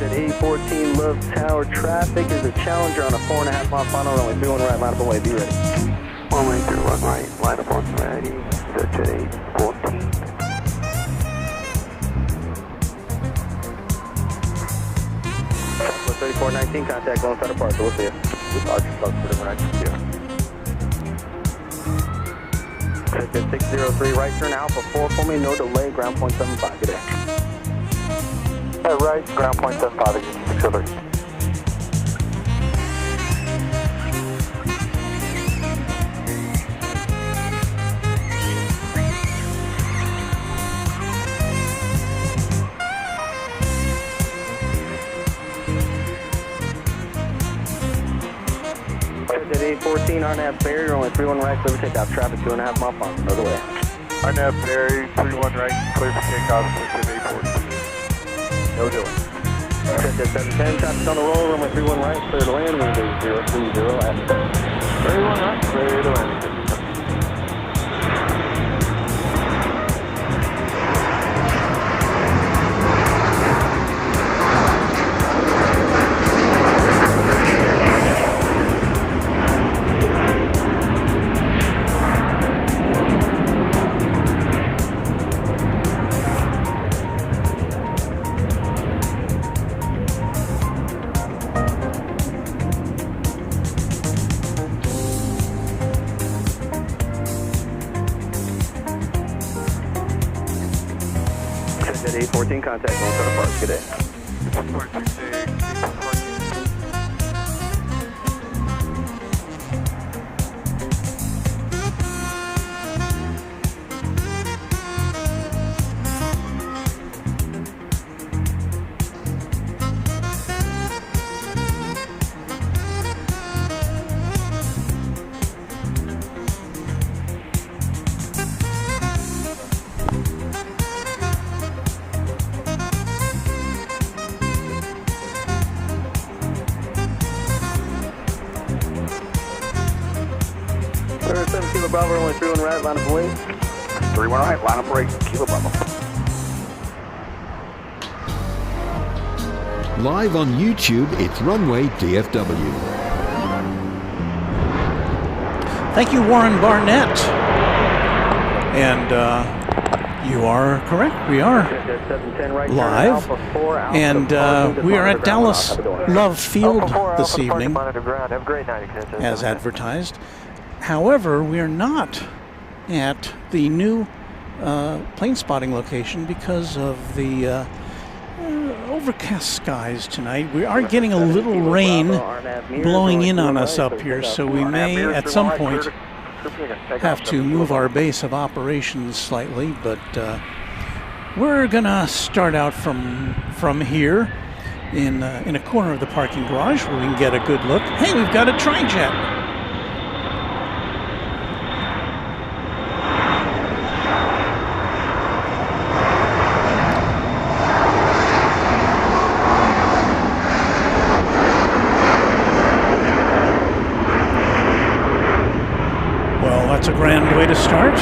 At 814 Love Tower, traffic is a Challenger on a 4.5 mile final, runway 31 right, line up and way, be ready. Runway 31 right, line up on ready, search at 814. Southwest 3419, contact lone side departure, we'll see you. Departure, Southwest 3419. At 603, right turn Alpha 4 for me, no delay, ground point 75, good day. Right, ground point 75, again, 603. At 814, RNAV barrier, only 31 right, clear for takeoff, traffic 2.5 mile final, no delay. RNAV barrier, 31 right, clear for takeoff, switch at 814. No delay. At 710, traffic on the roll, runway 31 right, clear to land, wind 030 after. 31 right, clear to land. At 814, contact lone side departure, good day. 466, Kilo Bravo, only 31 right, line up and wait. 31 right, line up right, Kilo Bravo. Live on YouTube, it's Runway DFW. Thank you, Warren Barnett. And you are correct. We are live. And we are at Dallas Love Field this evening, as advertised. However, we are not at the new plane spotting location because of the overcast skies tonight. We are getting a little rain blowing in on us up here, so we may at some point have to move our base of operations slightly, but we're gonna start out from here in a corner of the parking garage where we can get a good look. Hey, we've got a tri-jet. That's a grand way to start.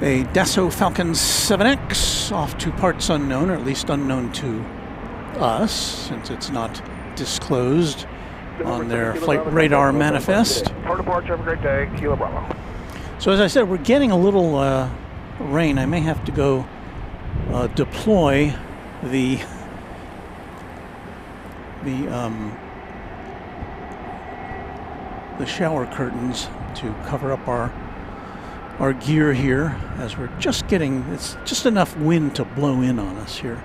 A Dassault Falcon 7X off to parts unknown, or at least unknown to us, since it's not disclosed on their flight radar manifest. For departure, have a great day, Kilo Bravo. So as I said, we're getting a little rain. I may have to go deploy the shower curtains to cover up our gear here, as we're just getting, it's just enough wind to blow in on us here.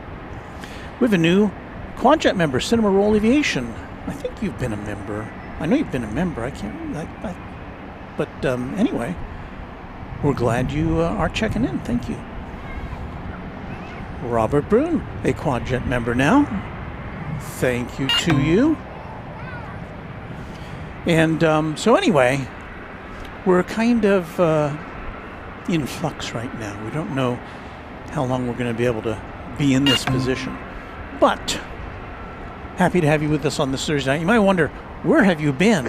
We have a new Quadjet member, Cinema Roll Aviation. I think you've been a member. I know you've been a member. But anyway, we're glad you are checking in. Thank you. Robert Brune, a Quadjet member now. Thank you to you. And so anyway, we're kind of in flux right now. We don't know how long we're going to be able to be in this position. But happy to have you with us on this Thursday night. You might wonder, where have you been?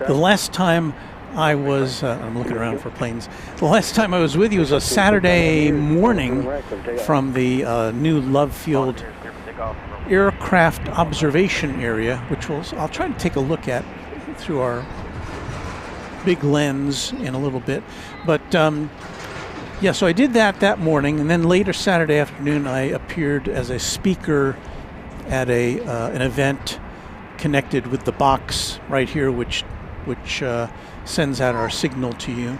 The last time I was, I'm looking around for planes. The last time I was with you was a Saturday morning from the new Love Field aircraft observation area, which I'll try to take a look at through our big lens in a little bit. But yeah, so I did that morning, and then later Saturday afternoon I appeared as a speaker at an event connected with the box right here, which sends out our signal to you.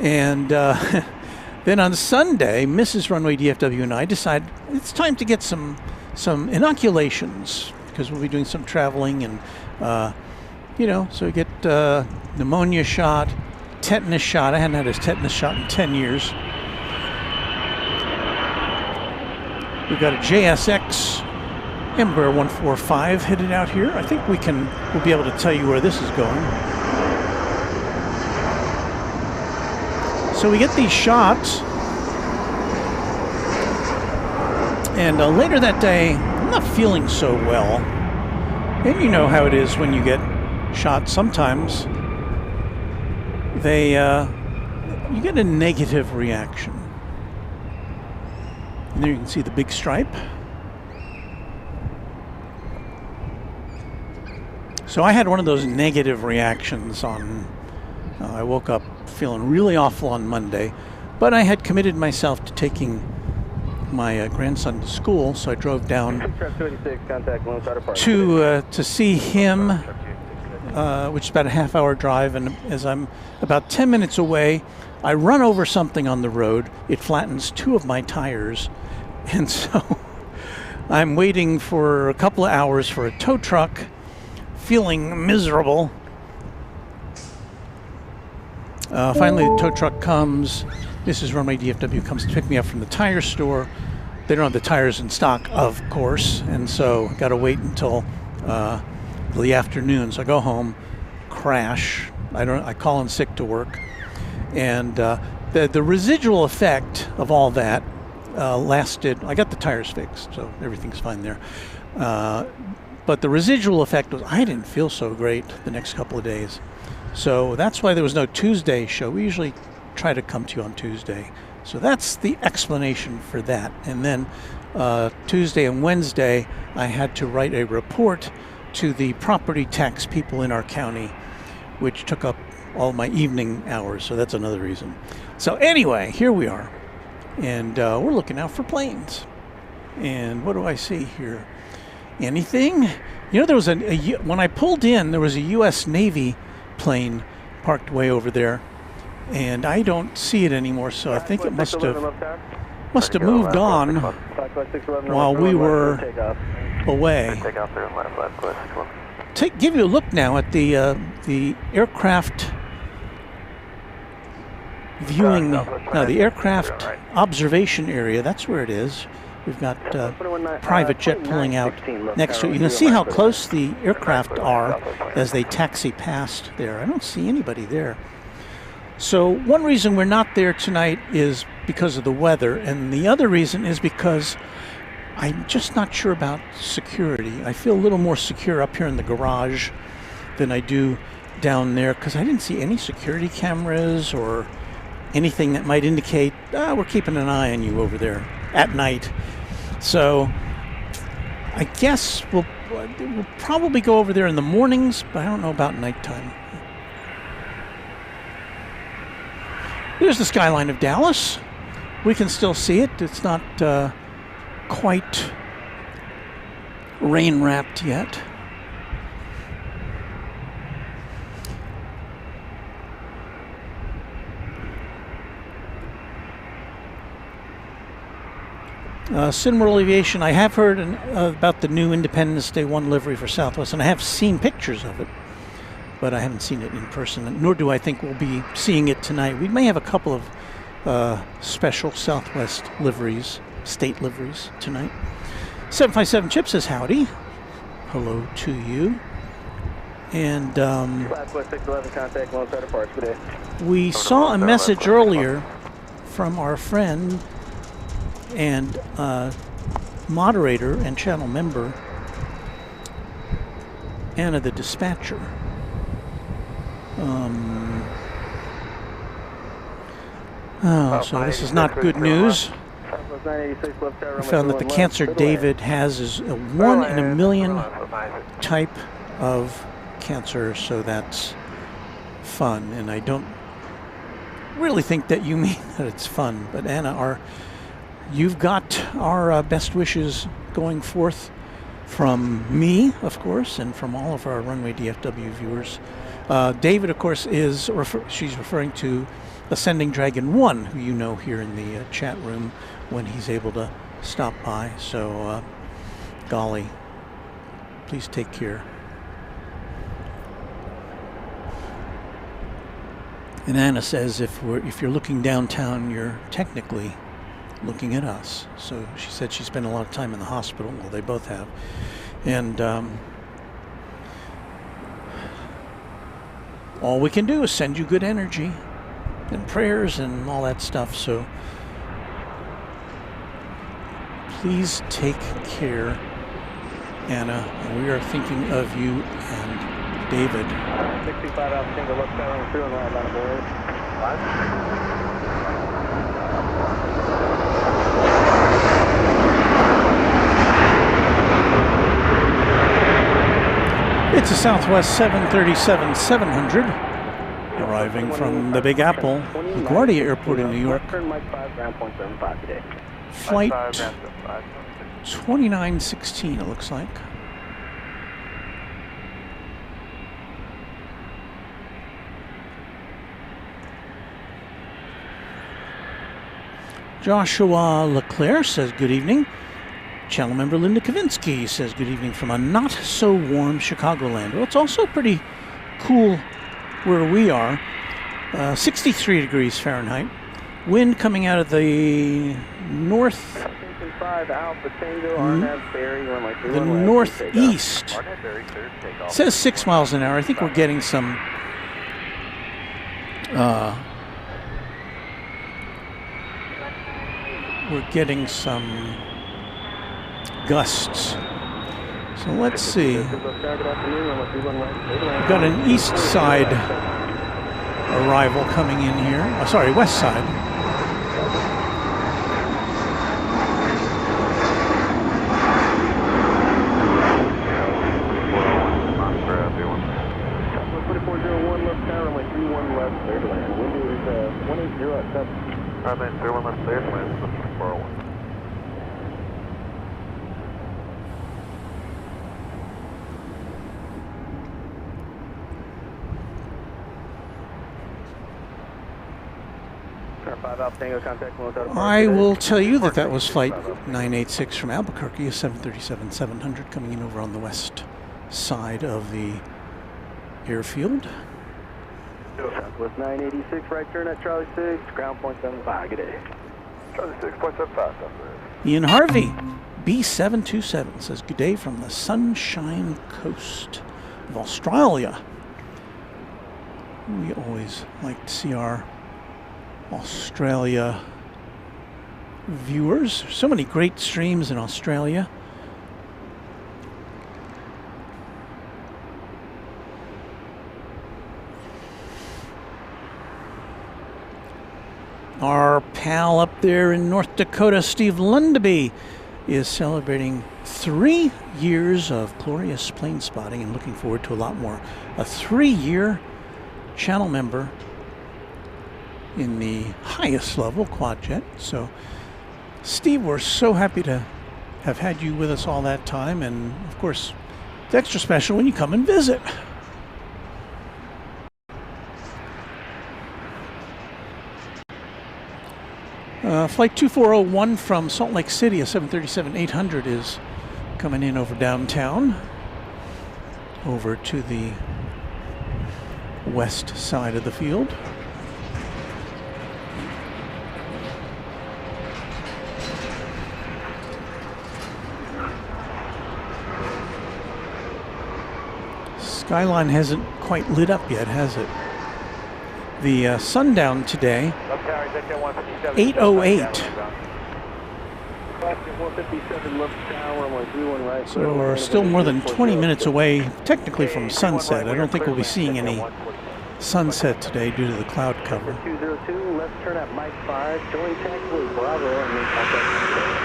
And then on Sunday, Mrs. Runway DFW and I decided it's time to get some inoculations, because we'll be doing some traveling, and so we get pneumonia shot, tetanus shot. I hadn't had a tetanus shot in 10 years. We've got a JSX Embraer 145 headed out here. I think we'll be able to tell you where this is going. So we get these shots, and later that day, I'm not feeling so well. And you know how it is when you get shot. Sometimes you get a negative reaction. And there you can see the big stripe. So I had one of those negative reactions on, I woke up feeling really awful on Monday, but I had committed myself to taking my grandson to school, so I drove down to see him, which is about a half-hour drive, and as I'm about 10 minutes away, I run over something on the road. It flattens 2 of my tires, and so I'm waiting for a couple of hours for a tow truck, feeling miserable. Finally, the tow truck comes. Mrs. Runway DFW comes to pick me up from the tire store. They don't have the tires in stock, of course, and so got to wait until the afternoon. So I go home, crash. I call in sick to work, and the residual effect of all that lasted. I got the tires fixed, so everything's fine there. But the residual effect was I didn't feel so great the next couple of days. So that's why there was no Tuesday show. We usually try to come to you on Tuesday. So that's the explanation for that. And then Tuesday and Wednesday, I had to write a report to the property tax people in our county, which took up all my evening hours. So that's another reason. So anyway, here we are. And we're looking out for planes. And what do I see here? Anything? You know, there was when I pulled in, there was a U.S. Navy plane parked way over there, and I don't see it anymore. So I think it must have moved on while we were away. Give you a look now at the aircraft viewing, the aircraft observation area. That's where it is. We've got private jet pulling out next to it. You can see how close the aircraft are as they taxi past there. I don't see anybody there. So one reason we're not there tonight is because of the weather, and the other reason is because I'm just not sure about security. I feel a little more secure up here in the garage than I do down there, because I didn't see any security cameras or anything that might indicate, we're keeping an eye on you over there at night. So I guess we'll probably go over there in the mornings, but I don't know about nighttime. Here's the skyline of Dallas. We can still see it. It's not quite rain-wrapped yet. Cineworld Aviation, I have heard about the new Independence Day 1 livery for Southwest, and I have seen pictures of it, but I haven't seen it in person, nor do I think we'll be seeing it tonight. We may have a couple of special Southwest liveries, state liveries, tonight. 757 Chip says howdy. Hello to you. And we saw a message earlier from our friend and moderator and channel member, Anna, the dispatcher. So this is not good news. We found that the cancer David has is a 1 in a million type of cancer, so that's fun. And I don't really think that you mean that it's fun, but Anna, you've got our best wishes going forth from me, of course, and from all of our Runway DFW viewers. David, of course, she's referring to Ascending Dragon 1, who you know here in the chat room when he's able to stop by. So, golly, please take care. And Anna says if you're looking downtown, you're technically looking at us. So she said she spent a lot of time in the hospital. Well, they both have. And all we can do is send you good energy and prayers and all that stuff. So please take care, Anna. And we are thinking of you and David. 65 out single left down through and right line board. It's a Southwest 737-700 arriving from the Big Apple, LaGuardia Airport in New York. Flight 2916, it looks like. Joshua Leclerc says good evening. Channel member Linda Kavinsky says good evening from a not-so-warm Chicagoland. Well, it's also pretty cool where we are. 63 degrees Fahrenheit. Wind coming out of the northeast. It says 6 miles an hour. I think we're getting some gusts. So let's see. We've got an east side arrival coming in here. Oh, sorry, west side. I will tell you that was flight 986 from Albuquerque, a 737-700 coming in over on the west side of the airfield. Southwest 986, right turn at Charlie 6, ground point 75, good day. Charlie 6.75, Ian Harvey, B727, says good day from the Sunshine Coast of Australia. We always like to see our Australia viewers. There's so many great streams in Australia. Our pal up there in North Dakota, Steve Lundaby, is celebrating 3 years of glorious plane spotting and looking forward to a lot more. A 3-year channel member in the highest level, quad jet. So, Steve, we're so happy to have had you with us all that time, and of course, it's extra special when you come and visit. Flight 2401 from Salt Lake City, a 737-800, is coming in over downtown, over to the west side of the field. Skyline hasn't quite lit up yet, has it? The sundown today, 8:08. So we're still more than 20 minutes away, technically, from sunset. I don't think we'll be seeing any sunset today due to the cloud cover. 202, left turn at Mike 5, join taxiway Bravo, and then contact.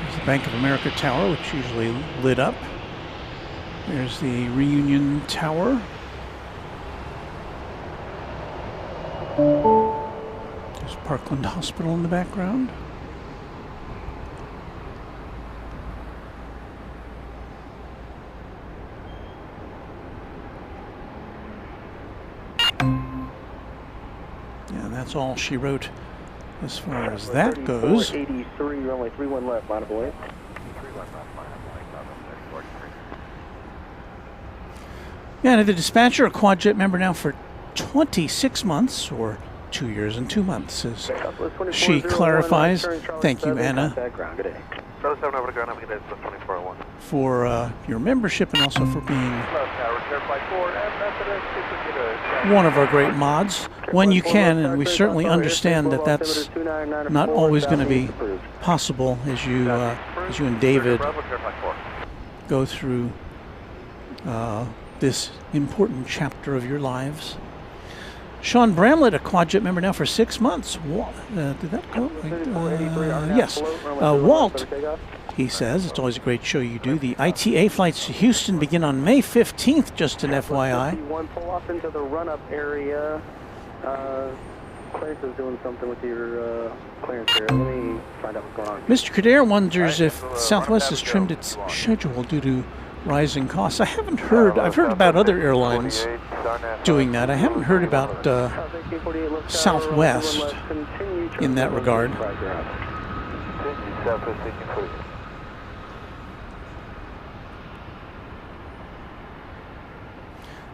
There's the Bank of America Tower, which usually lit up. There's the Reunion Tower. There's Parkland Hospital in the background. Yeah, that's all she wrote as far as that goes. 83, runway 31 left, line of way. Yeah, and the dispatcher, a Quadjet member now for 26 months, or 2 years and 2 months, as she clarifies. Thank you, Anna, for your membership and also for being one of our great mods when you can, and we certainly understand that that's not always going to be possible as you and David go through this important chapter of your lives. Sean Bramlett, a Quadjet member now for 6 months. Did that go? Yes. Walt, he says, it's always a great show you do. The ITA flights to Houston begin on May 15th, just an FYI. Pull off into the run-up area. Clarence is doing something with your clearance here. Let me find out what's going on. Mr. Kader wonders if Southwest has trimmed its schedule due to rising costs. I haven't heard. I've heard about other airlines doing that. I haven't heard about Southwest in that regard.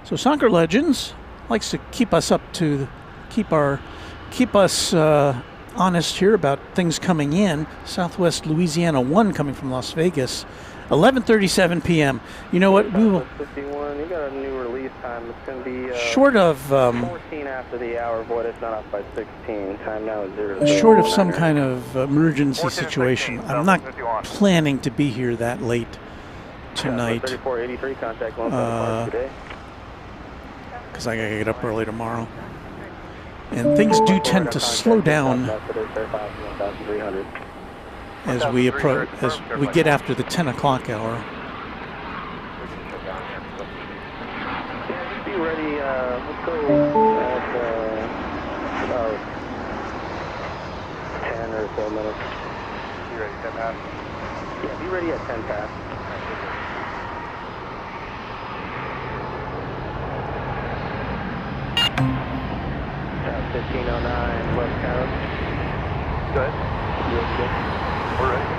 So Soccer Legends likes to keep us honest here about things coming in. Southwest Louisiana 1 coming from Las Vegas, 11:37 p.m. You know what? We will. 51. You got a new release time. It's going to be short of 14 after the hour, but it's not off by 16. Time now is 0. Short of some kind of emergency situation, I'm not planning to be here that late tonight. 3483 contact because I gotta get up early tomorrow, and things do tend to slow down as we approach, as we get after the 10 o'clock hour. Be ready. Let's go at about 10 or so minutes. Be ready, 10 past? Yeah, be ready at 10 past. 1509 West Coast. Good. Good. We're ready.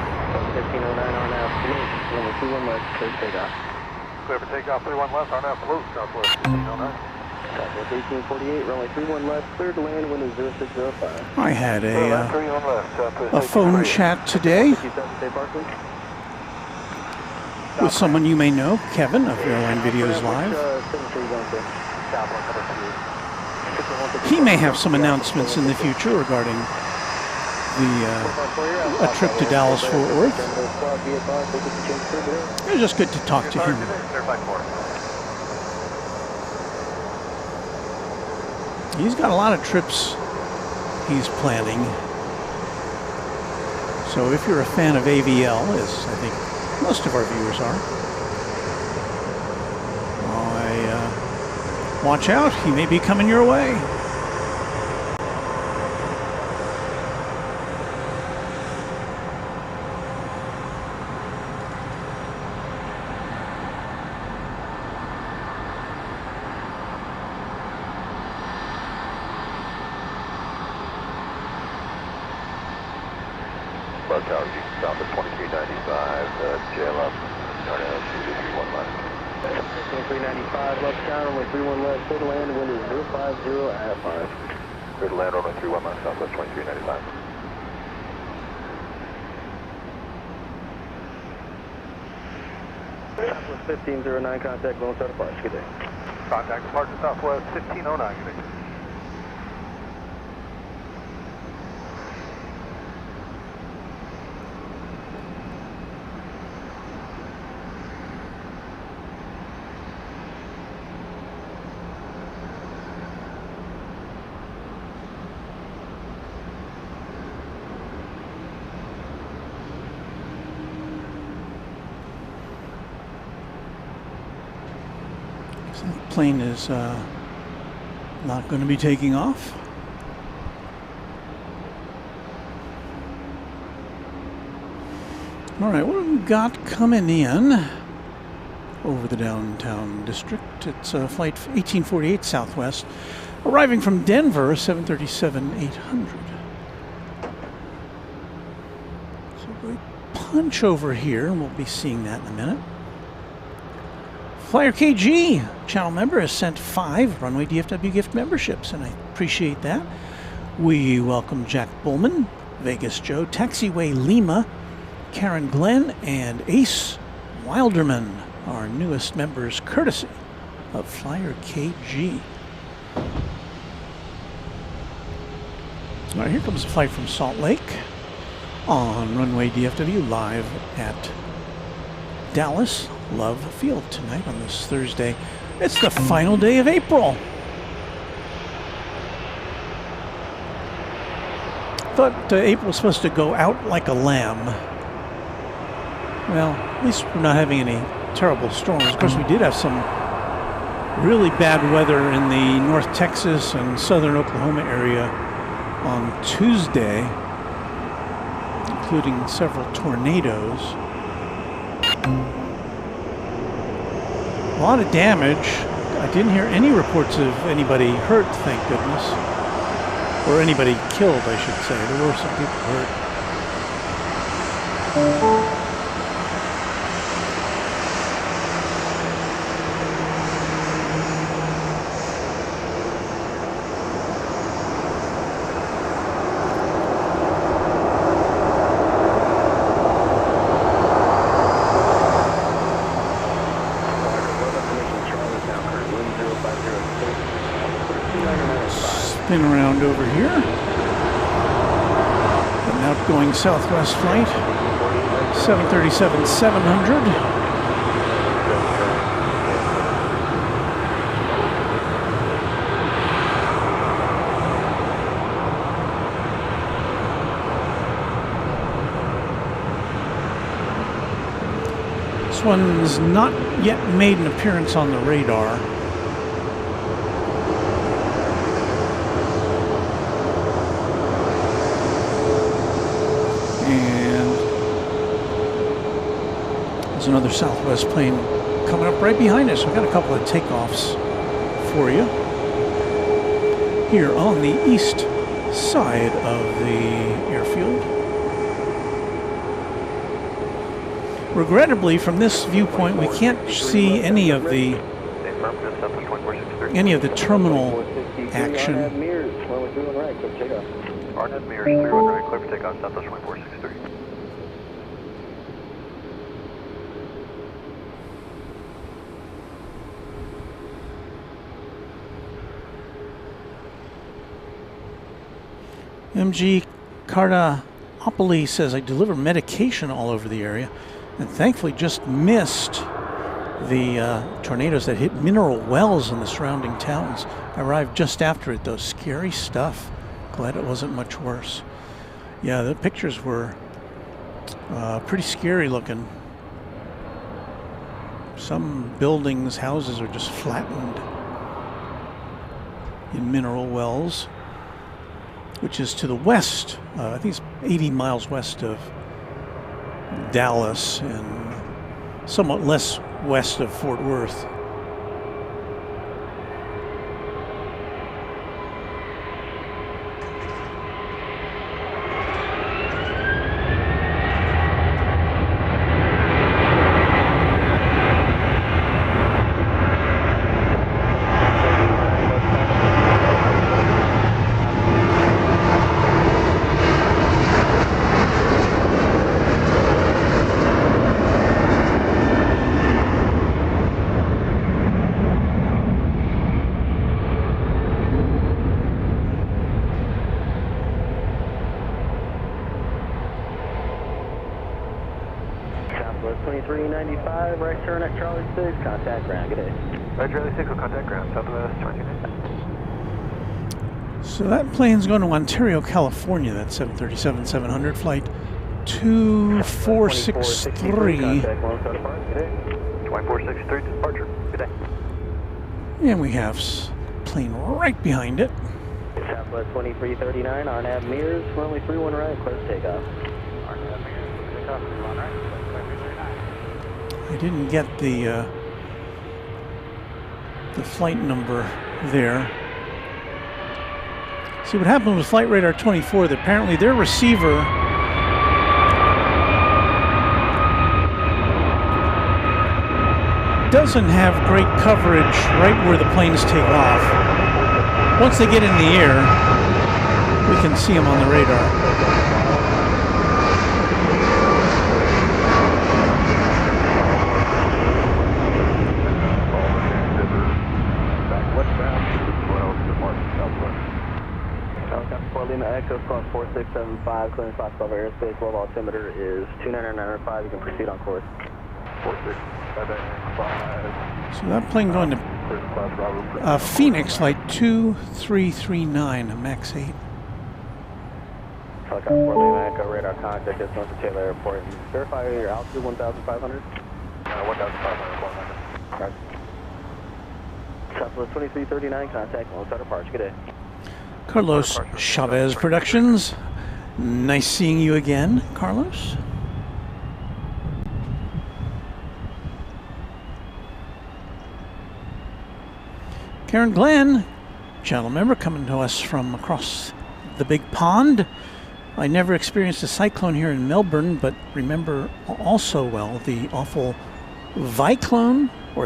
1509 on out. Number 21 left, clear takeoff. Clear for takeoff, 31 left, on out, blue, Southwest 1509. Southwest 1848, runway 31 left, clear to land, window 0605. I had a phone chat today with someone you may know, Kevin of Airline Videos Live. He may have some announcements in the future regarding a trip to Dallas-Fort Worth. It was just good to talk to him. He's got a lot of trips he's planning. So if you're a fan of AVL, as I think most of our viewers are, watch out, he may be coming your way. Buzz Tower, south of 2395, jail up, turn out 231 left. 395 left tower, runway 31 left, clear to land, window 050 at 5. Clear to land, runway 31 left, Southwest 2395. Southwest 1509, contact Lone Star Departure. Good day. Contact departure Southwest 1509. Good day. So the plane is not going to be taking off. All right, what have we got coming in over the downtown district? It's flight 1848 Southwest, arriving from Denver, 737-800. So we punch over here, and we'll be seeing that in a minute. Flyer KG, channel member, has sent 5 Runway DFW gift memberships, and I appreciate that. We welcome Jack Bullman, Vegas Joe, Taxiway Lima, Karen Glenn, and Ace Wilderman, our newest members, courtesy of Flyer KG. All right, here comes a flight from Salt Lake on Runway DFW, live at Dallas Love Field tonight on this Thursday. It's the final day of April. Thought April was supposed to go out like a lamb. Well, at least we're not having any terrible storms. Of course, we did have some really bad weather in the North Texas and southern Oklahoma area on Tuesday, including several tornadoes. A lot of damage. I didn't hear any reports of anybody hurt, thank goodness. Or anybody killed, I should say. There were some people hurt. Spin around over here. An outgoing Southwest flight, 737-700. This one's not yet made an appearance on the radar. There's another Southwest plane coming up right behind us. We've got a couple of takeoffs for you here on the east side of the airfield. Regrettably, from this viewpoint, we can't see any of the terminal action. RNet mirrors 31 right, clear for takeoff, Southwest 2463. MG Cardaopoli says, I deliver medication all over the area and thankfully just missed the tornadoes that hit mineral wells in the surrounding towns. I arrived just after it, though. Scary stuff. Glad it wasn't much worse. Yeah, the pictures were pretty scary looking. Some buildings, houses are just flattened in mineral wells, which is to the west. I think it's 80 miles west of Dallas and somewhat less west of Fort Worth. 2395, right turn at Charlie 6, contact ground, good day. Right, Charlie 6 will contact ground, Southwest 29. So that plane's going to Ontario, California. That's 737-700 flight 2463. Contact 2463 departure, good day. And we have plane right behind it. Southwest 2339, RNAV mirrors, runway 31 right, clear for takeoff. RNAV mirrors, takeoff, 31 right, clear for 39. I didn't get the flight number there. See what happened with Flight Radar 24, that apparently their receiver doesn't have great coverage right where the planes take off. Once they get in the air, we can see them on the radar. Lima Echo, course 4675, clearance Fox Bravo airspace, level altimeter is 29995, you can proceed on course. 4675. So that plane going to Phoenix, flight 2339, max 8. Helicopter Lima Echo, radar contact is north of Taylor Airport. Verify your altitude 1,500. 1,500. Southwest 2339, contact Lone Star departure, good day. Carlos Chavez Productions. Nice seeing you again, Carlos. Karen Glenn, channel member, coming to us from across the big pond. I never experienced a cyclone here in Melbourne, but remember also well the awful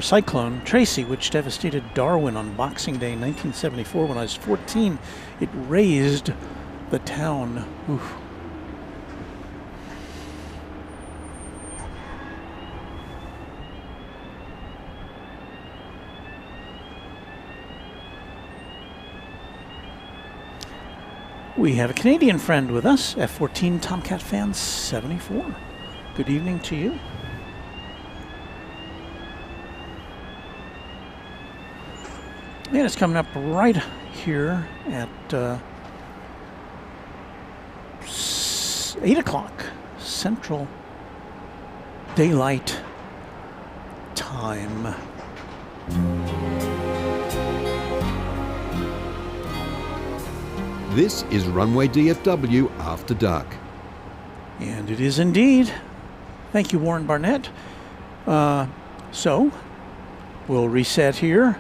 Cyclone Tracy, which devastated Darwin on Boxing Day 1974 when I was 14. It razed the town. Oof. We have a Canadian friend with us, F-14 Tomcat Fan 74. Good evening to you. And it's coming up right here at 8 o'clock Central Daylight Time. This is Runway DFW After Dark. And it is indeed. Thank you, Warren Barnett. So, we'll reset here.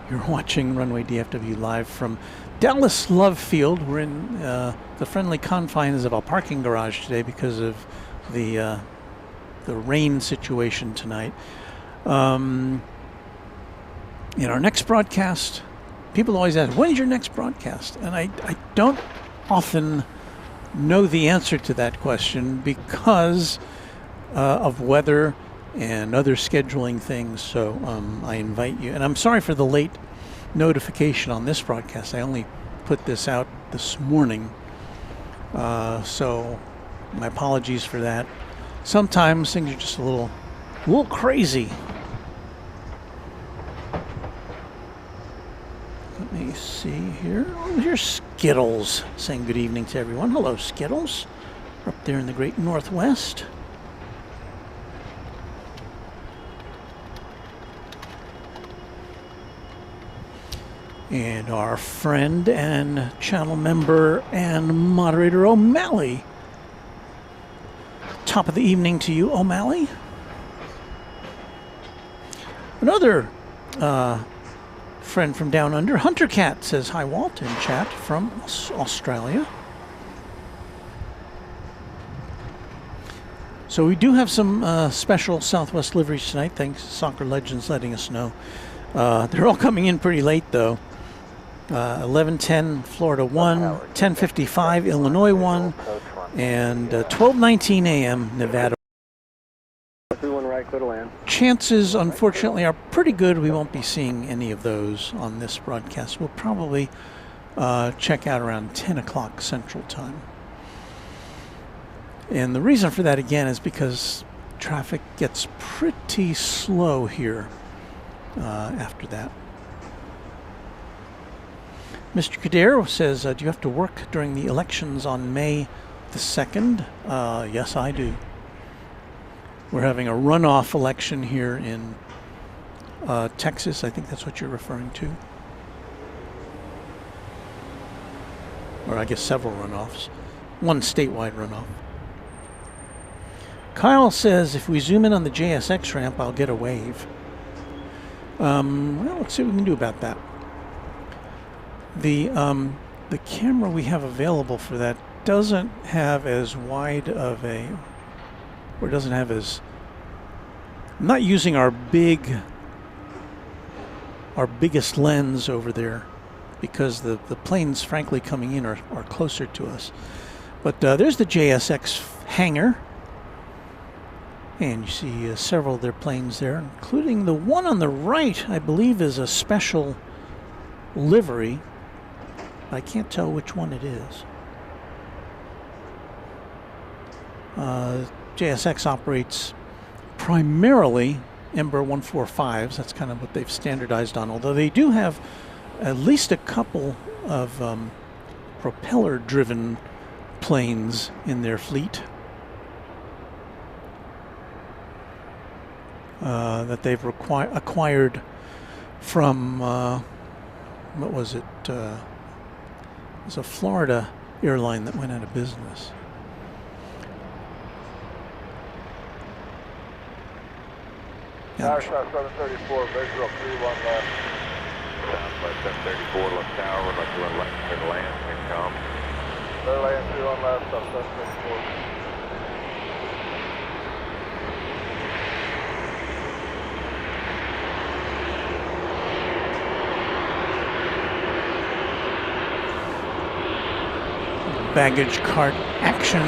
You're watching Runway DFW live from Dallas Love Field. We're in the friendly confines of a parking garage today because of the rain situation tonight. In our next broadcast, people always ask, when's your next broadcast? And I don't often know the answer to that question because of weather and other scheduling things. So I invite you, and I'm sorry for the late notification on this broadcast. I only put this out this morning, so my apologies for that. Sometimes things are just a little crazy. Let me see here. Oh, here's Skittles saying good evening to everyone. Hello, Skittles. We're up there in the great Northwest. And our friend and channel member and moderator O'Malley. Top of the evening to you, O'Malley. Another friend from down under, Hunter Cat, says hi, Walt, in chat from Australia. So we do have some special Southwest liveries tonight. Thanks to Soccer Legends letting us know. They're all coming in pretty late though. 11:10 Florida 1, 10:55 Illinois 1, and 12:19 a.m. Nevada. Chances, unfortunately, are pretty good we won't be seeing any of those on this broadcast. We'll probably check out around 10 o'clock Central Time. And the reason for that, again, is because traffic gets pretty slow here after that. Mr. Kadir says, do you have to work during the elections on May the 2nd? Yes, I do. We're having a runoff election here in Texas. I think that's what you're referring to. Or I guess several runoffs. One statewide runoff. Kyle says, if we zoom in on the JSX ramp, I'll get a wave. Well, let's see what we can do about that. The camera we have available for that doesn't have as wide of a, or doesn't have as, I'm not using our biggest lens over there because the planes, frankly, coming in are closer to us. But there's the JSX hangar. And you see several of their planes there, including the one on the right, I believe is a special livery. I can't tell which one it is. JSX operates primarily Embraer 145s. That's kind of what they've standardized on, although they do have at least a couple of propeller-driven planes in their fleet that they've acquired from, what was it? It was a Florida airline that went out of business. Tower shot 734, visual 31 left. Southwest 734, left tower, would like to run left, clear to land, income. Clear land 31 left, on 734. Baggage cart action.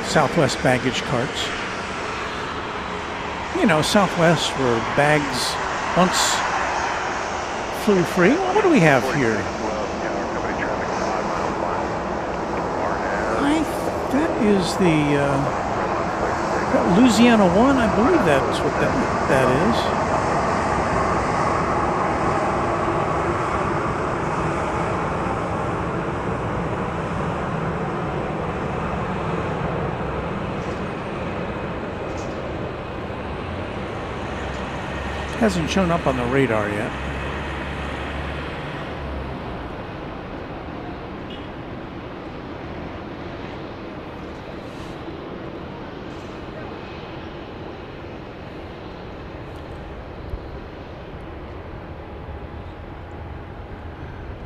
Southwest baggage carts. You know, Southwest where bags once flew free. What do we have here? That is the Louisiana 1. I believe that's what that is. Hasn't shown up on the radar yet.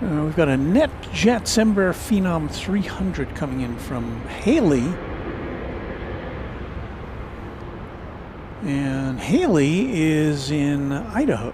We've got a NetJets Embraer Phenom 300 coming in from Haley. And Haley is in Idaho.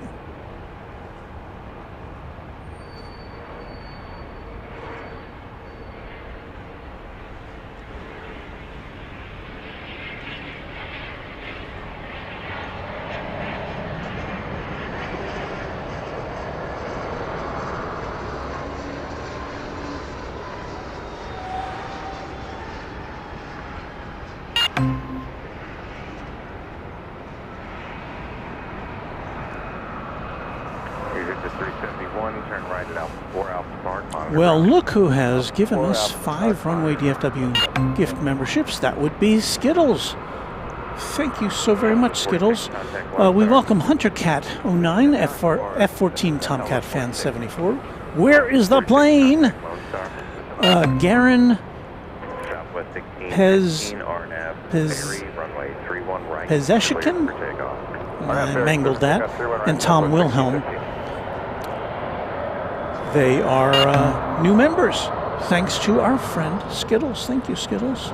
Well, look who has given us 5 Runway DFW gift memberships. That would be Skittles. Thank you so very much, Skittles. We welcome Hunter Cat 09, F14 Tomcat Fan 74. Where is the plane? Garen Pezeshikin? I mangled that. And Tom Wilhelm. They are new members, thanks to our friend Skittles. Thank you, Skittles.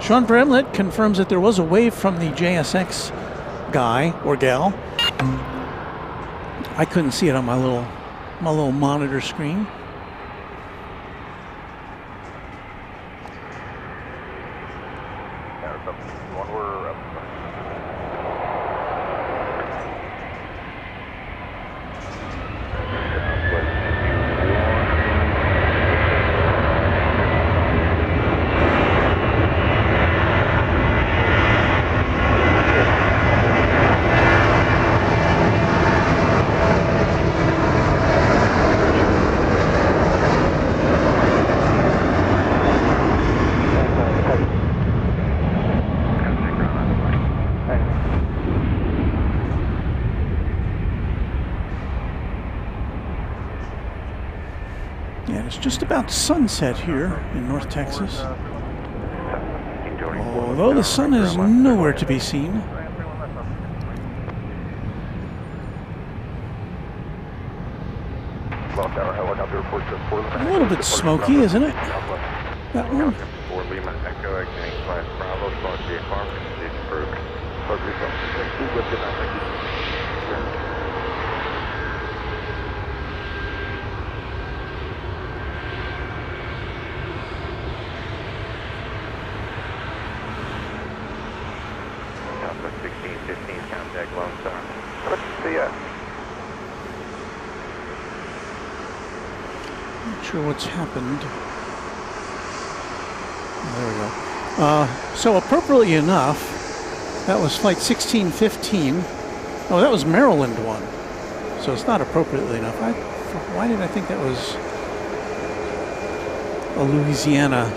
Sean Bramlett confirms that there was a wave from the JSX guy or gal. I couldn't see it on my little monitor screen. And it's just about sunset here in North Texas. Although the sun is nowhere to be seen. A little bit smoky, isn't it? That one. Southwest 1615, contact Lone Star. See ya. Not sure what's happened. There we go. So appropriately enough, that was flight 1615. Oh, that was Maryland one. So it's not appropriately enough. Why did I think that was a Louisiana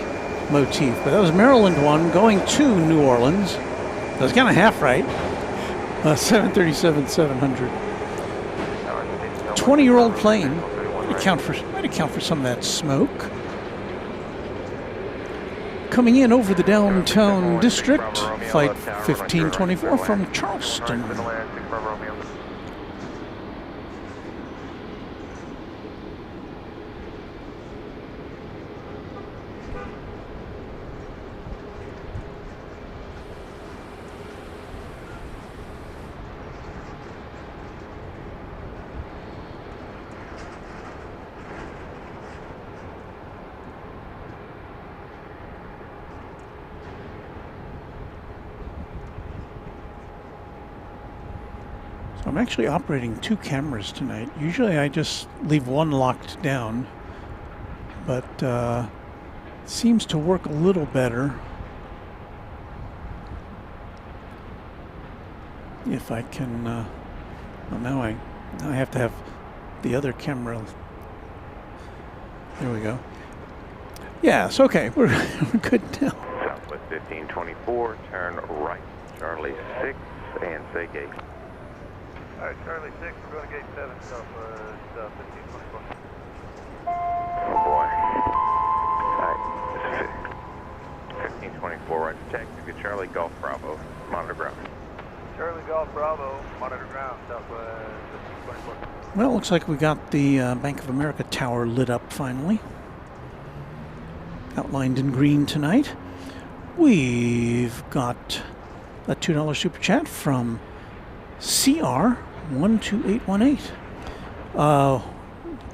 motif? But that was Maryland one going to New Orleans. That was kind of half right. 737-700. 20-year-old plane. Might account for some of that smoke. Coming in over the downtown district, flight 1524 from Charleston. I'm actually operating 2 cameras tonight. Usually I just leave one locked down, but it seems to work a little better if I can. Well, now I have to have the other camera. There we go. Yes, okay, we're good now. Southwest 1524, turn right, Charlie 6, and say gate. All right, Charlie 6, we're going to gate 7, Southwest 1524. Oh boy. Alright, 1524, right to taxi to Charlie Golf Bravo, monitor ground. Charlie Golf Bravo, monitor ground, Southwest 1524. Well, it looks like we got the Bank of America tower lit up finally. Outlined in green tonight. We've got a $2 super chat from CR12818. Now,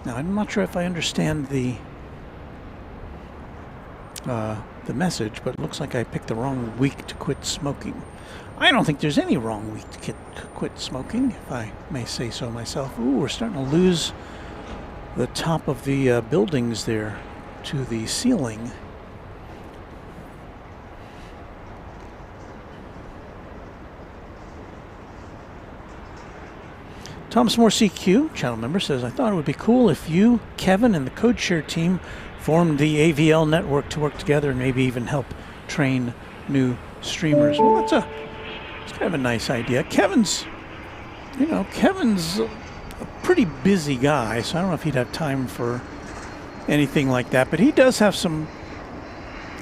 I'm not sure if I understand the message, but it looks like I picked the wrong week to quit smoking. I don't think there's any wrong week to quit smoking, if I may say so myself. Ooh, we're starting to lose the top of the buildings there to the ceiling. Thomas Moore CQ, channel member, says, I thought it would be cool if you, Kevin, and the CodeShare team formed the AVL network to work together and maybe even help train new streamers. Well, it's kind of a nice idea. Kevin's a pretty busy guy, so I don't know if he'd have time for anything like that. But he does have some,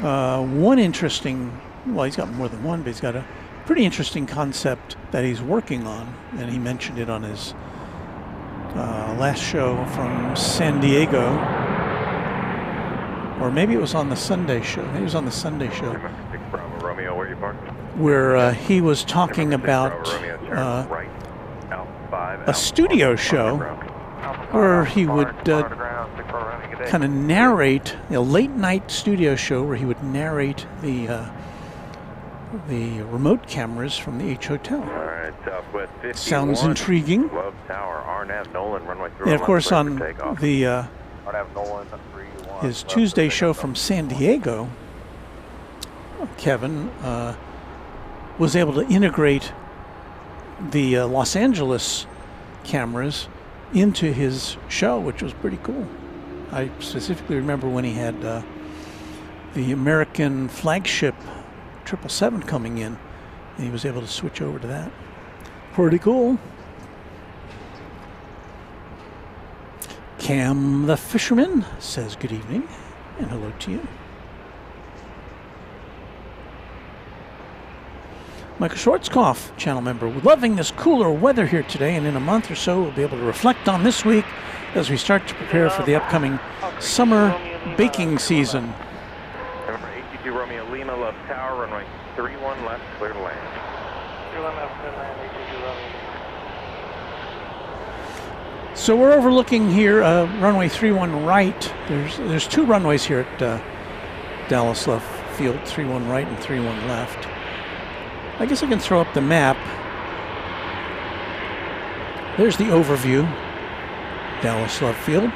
one interesting, well, he's got more than one, but he's got a pretty interesting concept that he's working on, and he mentioned it on his last show from San Diego, or maybe it was on the Sunday show. Maybe it was on the Sunday show, where he was talking about a studio show where he would kind of narrate, a late night studio show where he would narrate the remote cameras from the H Hotel. All right, Southwest 51. Sounds intriguing. Love Tower, RNAV, Nolan, runway 3. And of course, on the his Tuesday show from San Diego, Kevin was able to integrate the Los Angeles cameras into his show, which was pretty cool. I specifically remember when he had the American flagship 777 coming in, and he was able to switch over to that. Pretty cool. Cam the Fisherman says good evening and hello to you. Michael Schwarzkopf, channel member, loving this cooler weather here today, and in a month or so we'll be able to reflect on this week as we start to prepare for the upcoming summer baking season. Number 82 Romeo Lima, left tower, runway 31 left, clear to land. 31 left, clear to land, 82 Romeo. So we're overlooking here runway 31 right. There's two runways here at Dallas Love Field, 31 right and 31 left. I guess I can throw up the map. There's the overview, Dallas Love Field.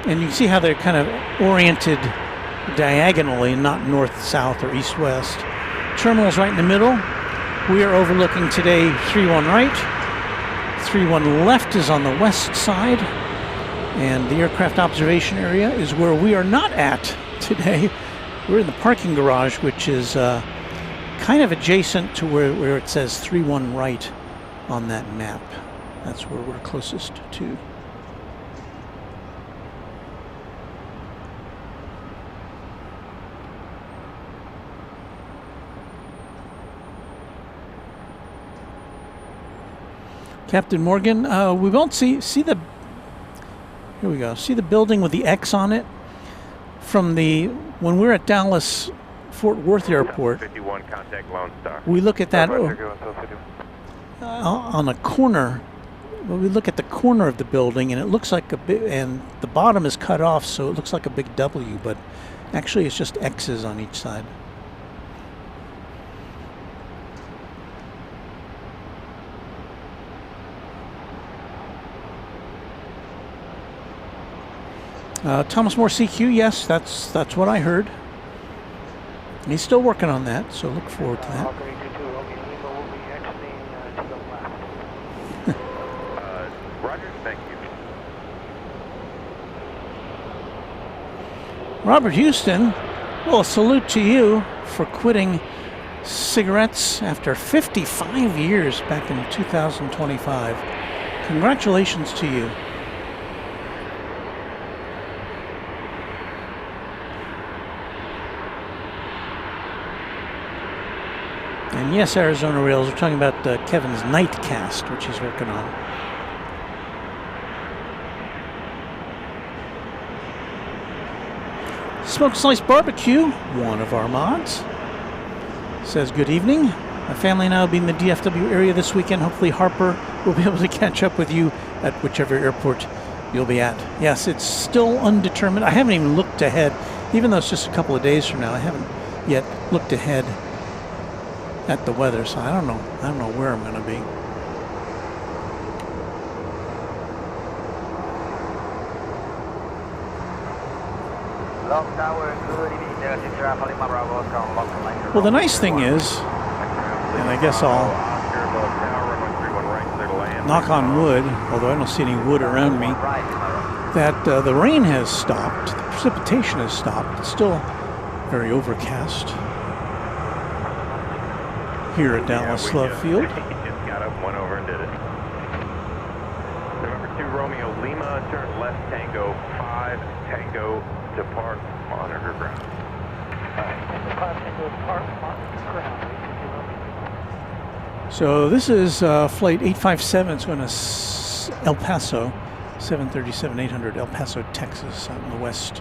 And you can see how they're kind of oriented diagonally, not north, south, or east, west. Terminal's right in the middle. We are overlooking today 31 right. 31 left is on the west side. And the aircraft observation area is where we are not at today. We're in the parking garage, which is kind of adjacent to where it says 31 right on that map. That's where we're closest to. Captain Morgan, we won't see the, here we go, see the building with the X on it? From the, when we're at Dallas Fort Worth Airport, 51 contact Lone Star. we look at that on a corner. Well, we look at the corner of the building, and it looks like a big, and the bottom is cut off, so it looks like a big W, but actually it's just X's on each side. Thomas Moore CQ, yes, that's what I heard. He's still working on that, so look forward to that. Roger, thank you. Robert Houston, well, a salute to you for quitting cigarettes after 55 years back in 2025. Congratulations to you. And yes, Arizona Rails, we're talking about Kevin's Nightcast, which he's working on. Smoked Slice Barbecue, one of our mods, says good evening. My family and I will be in the DFW area this weekend. Hopefully Harper will be able to catch up with you at whichever airport you'll be at. Yes, it's still undetermined. I haven't even looked ahead, even though it's just a couple of days from now. I haven't yet looked ahead at the weather, so I don't know where I'm going to be. Well, the nice thing is, and I guess I'll knock on wood, although I don't see any wood around me, that the rain has stopped, the precipitation has stopped. It's still very overcast here at Dallas Love Field. Just got up, went over and did it. Number 2 Romeo Lima, turn left Tango 5, Tango depart, monitor ground. So this is flight 857. It's going to El Paso, 737-800 El Paso, Texas, out in the west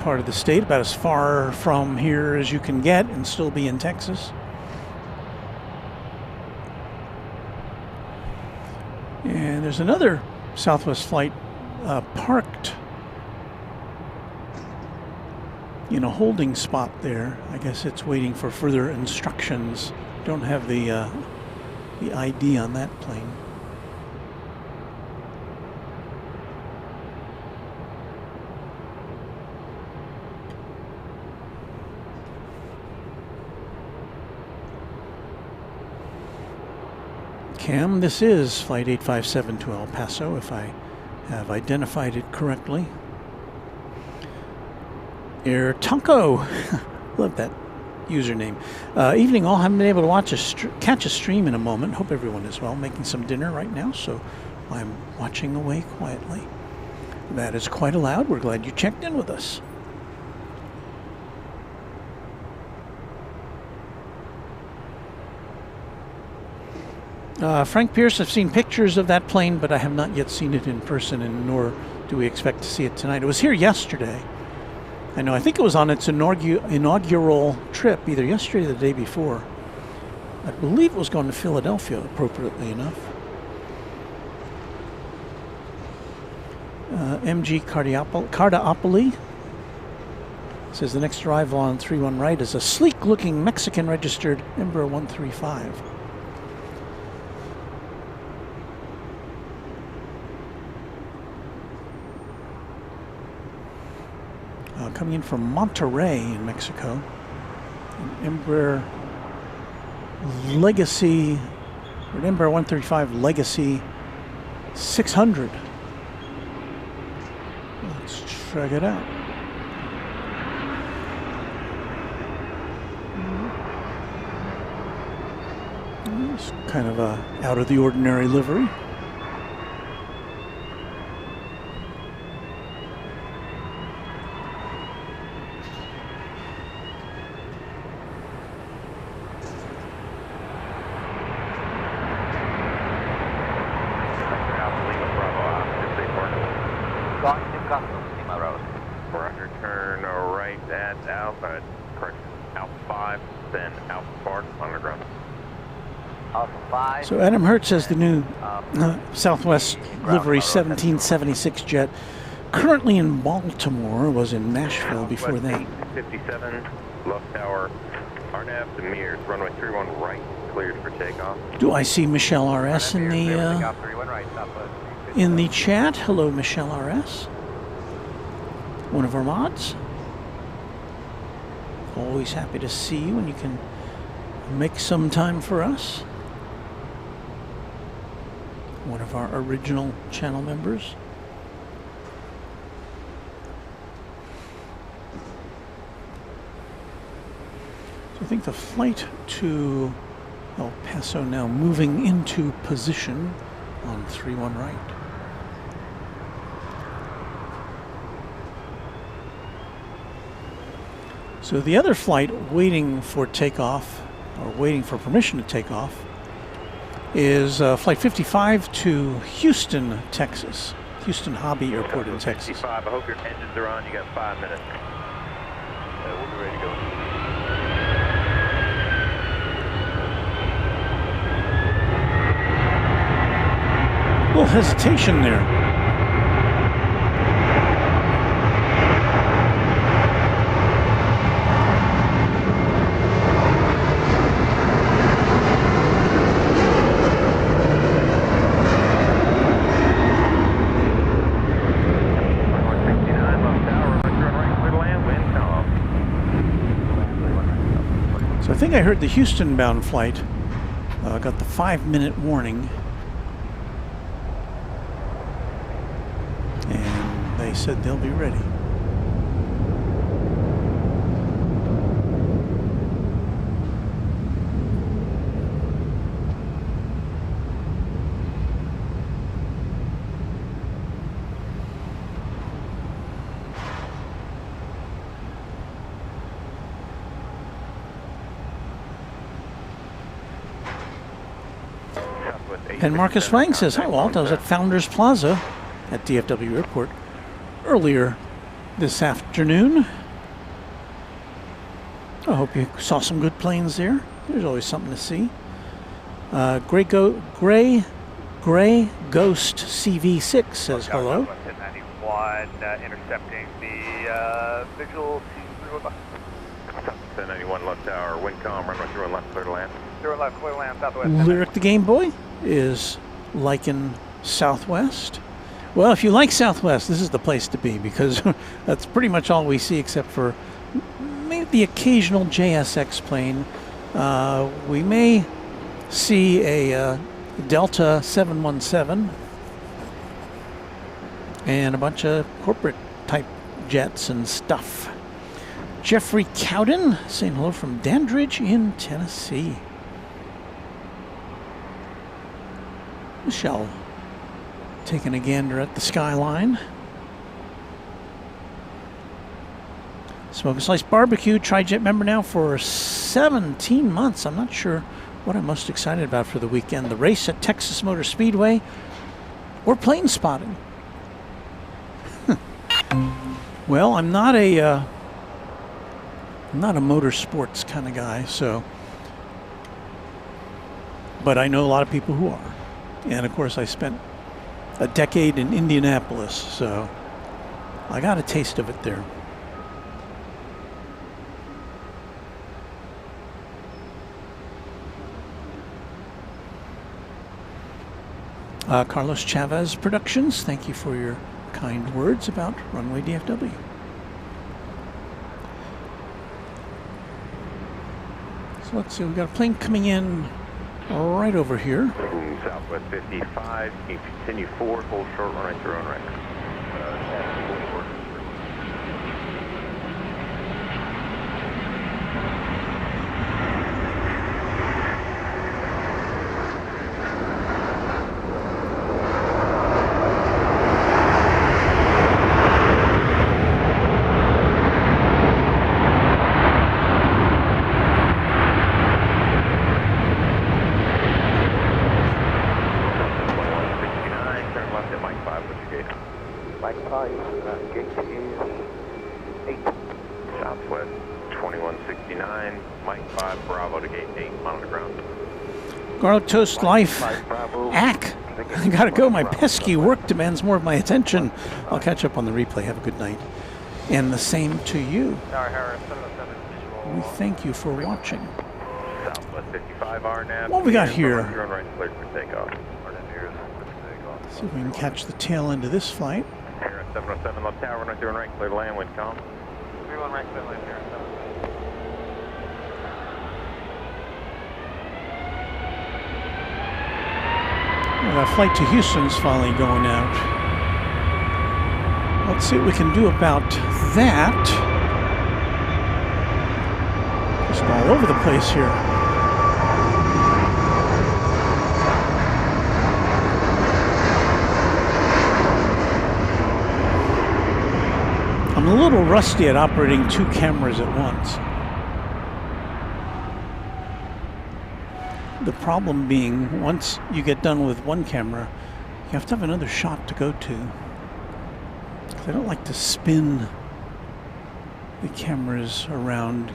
part of the state, about as far from here as you can get and still be in Texas. And there's another Southwest flight parked in a holding spot there. I guess it's waiting for further instructions. Don't have the ID on that plane. Cam, this is flight 857 to El Paso, if I have identified it correctly. Air Taco, love that username. Evening all, haven't been able to catch a stream in a moment. Hope everyone is well. Making some dinner right now, so I'm watching away quietly. That is quite allowed. We're glad you checked in with us. Frank Pierce, I've seen pictures of that plane, but I have not yet seen it in person, and nor do we expect to see it tonight. It was here yesterday. I think it was on its inaugural trip, either yesterday or the day before. I believe it was going to Philadelphia, appropriately enough. MG Cardaopoli says the next arrival on 31 right is a sleek-looking Mexican-registered Embraer 135. Coming in from Monterrey in Mexico, an Embraer Legacy, or an Embraer 135 Legacy 600. Let's check it out. It's kind of a out of the ordinary livery. So Adam Hertz says the new Southwest livery 1776 jet, currently in Baltimore, was in Nashville before that. 57, left tower, RNAV to Mears, runway 31 right, cleared for takeoff. Do I see Michelle RS in the chat? Hello, Michelle RS. One of our mods. Always happy to see you when you can make some time for us. One of our original channel members. So I think the flight to El Paso now moving into position on 31 right. So the other flight waiting for takeoff, or waiting for permission to take off, is Flight 55 to Houston, Texas. Houston Hobby Airport in Texas. 55, I hope your engines are on. You got 5 minutes. We'll be ready to go. A little hesitation there. I think I heard the Houston-bound flight got the 5-minute warning, and they said they'll be ready. And Marcus Wang says, hi Walt, I was at Founders Plaza at DFW Airport earlier this afternoon. I hope you saw some good planes there. There's always something to see. Gray Ghost CV6 says hello. 1091 intercepting the visual 1091 left tower, wind calm, runway 31 left, clear to land. 0 left, clear to land, Southwest. Lyric the Game Boy is liking Southwest. Well, if you like Southwest, this is the place to be, because that's pretty much all we see, except for maybe the occasional JSX plane. We may see a Delta 717 and a bunch of corporate type jets and stuff. Jeffrey Cowden saying hello from Dandridge in Tennessee. Michelle Taking a gander at the skyline. Smoke and Slice Barbecue, Tri-Jet member now for 17 months. I'm not sure what I'm most excited about for the weekend. The race at Texas Motor Speedway or plane spotting. Well, I'm not a motorsports kind of guy, so, but I know a lot of people who are. And of course I spent a decade in Indianapolis, so I got a taste of it there. Carlos Chavez Productions, thank you for your kind words about Runway DFW. So let's see, we've got a plane coming in right over here. Southwest 55, you continue forward, hold short, run right through on right. Southwest 2169, Mike 5, Bravo to gate 8, on the ground. Garlic Toast Life, Ack. I gotta go, my pesky work demands more of my attention. I'll catch up on the replay, have a good night. And the same to you. We thank you for watching. Southwest 55, RNAV. What we got here? Run right clear for takeoff. See if we can catch the tail end of this flight. Here at 707 left tower, run right through and right clear to land, wind calm. 31 right clear land here. Well, that flight to Houston's finally going out. Let's see what we can do about that. Just all over the place here. I'm a little rusty at operating two cameras at once. The problem being, once you get done with one camera, you have to have another shot to go to. I don't like to spin the cameras around.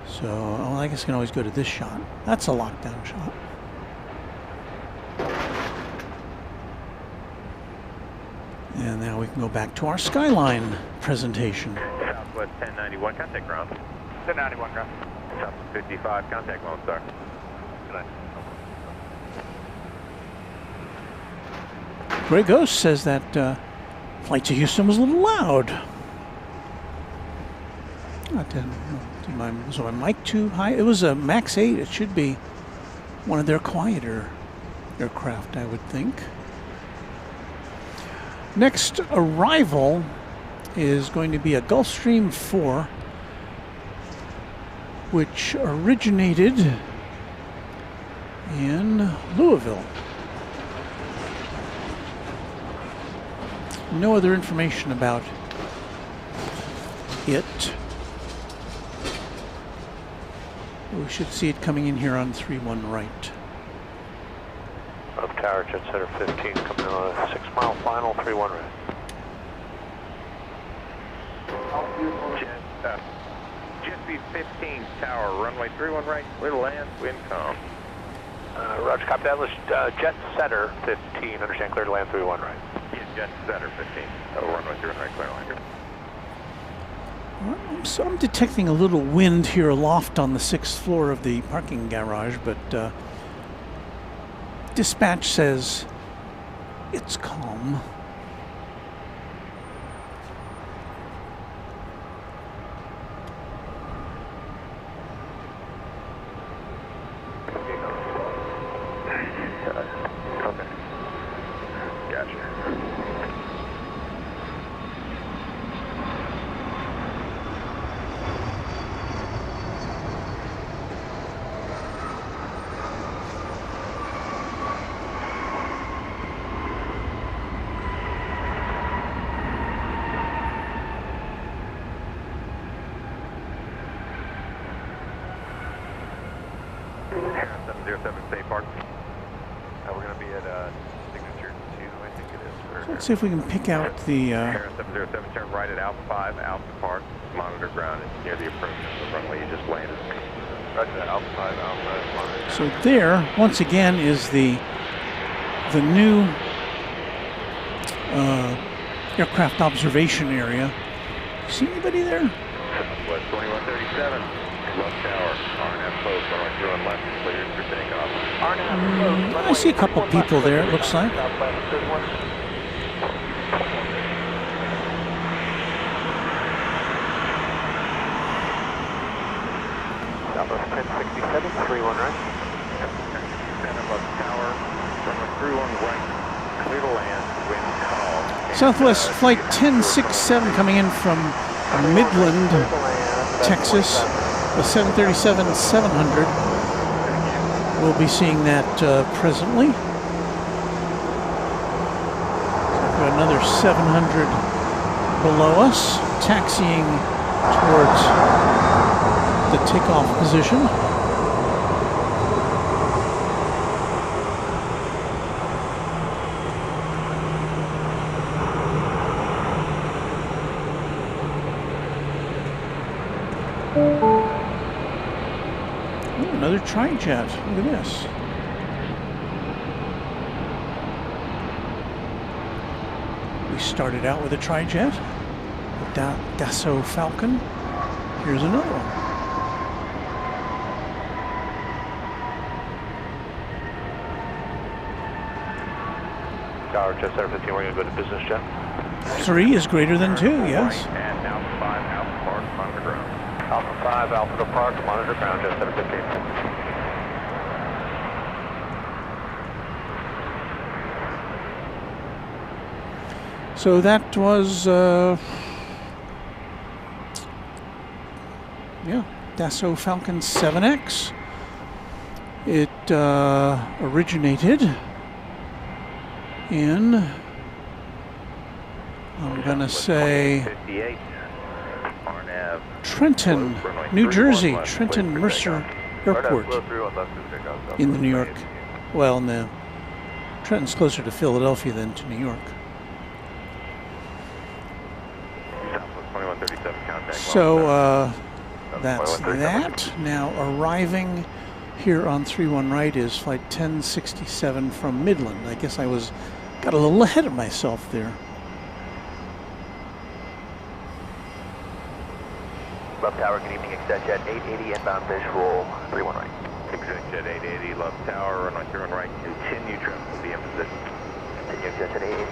So, well, I guess I can always go to this shot. That's a lockdown shot. And now we can go back to our skyline presentation. Southwest 1091, contact ground. 1091 ground. Southwest 55, contact Lone Star. Good night. Grey Ghost says that flight to Houston was a little loud. Was my mic too high? It was a Max 8. It should be one of their quieter aircraft, I would think. Next arrival is going to be a Gulfstream 4, which originated in Louisville. No other information about it. We should see it coming in here on 31 right. Up tower, jet center 15, coming on a 6 mile final, 31 right. Jet 15 tower, runway 31 right, clear to land, wind calm. Roger, copy that. Jet setter 15, understand, clear to land, 31 right. Yeah, jet setter 15, runway 31 right, clear to land here. So I'm detecting a little wind here aloft on the 6th floor of the parking garage, but dispatch says it's calm. Okay. Gotcha. 707, stay parked. We're going to be at signature 2, I think it is. So let's see if we can pick out the... Air 707, turn right at Alpha 5, Alpha Park, monitor ground near the approach of the runway you just landed. Roger, Alpha 5, Alpha, monitor. So there, once again, is the new aircraft observation area. See anybody there? Southwest 2137, left tower, RNF close, runway 31 left, cleared for takeoff. I see a couple people there, it looks like. Southwest 1067, 31 right. 10 left tower, runway 31 right, clear to land, wind calm. Southwest Flight 1067 coming in from Midland, Texas, the 737-700. We'll be seeing that presently. We've got another 700 below us, taxiing towards the takeoff position. Ooh, another tri-jet. Look at this. We started out with a tri-jet, the Dassault Falcon. Here's another one. Tower jet center 15, we're going to go to business jet. 3 is greater than 2, yes. And Alpha 5, Alpha Park, monitor ground. Alpha 5, Alpha to Park, monitor ground jet center 15. So that was, yeah, Dassault Falcon 7X. It originated in, I'm going to say, 58, RNAV. Trenton, New Jersey, Trenton Mercer Airport in the New York. Well, no, Trenton's closer to Philadelphia than to New York. So that's that. Now arriving here on 31 right is flight 1067 from Midland. I guess I got a little ahead of myself there. Left tower, good evening, ExecJet 880 inbound visual 31 right. ExecJet 880, left tower, runway 31 right, continue traffic will be in position. Continue ExecJet 880.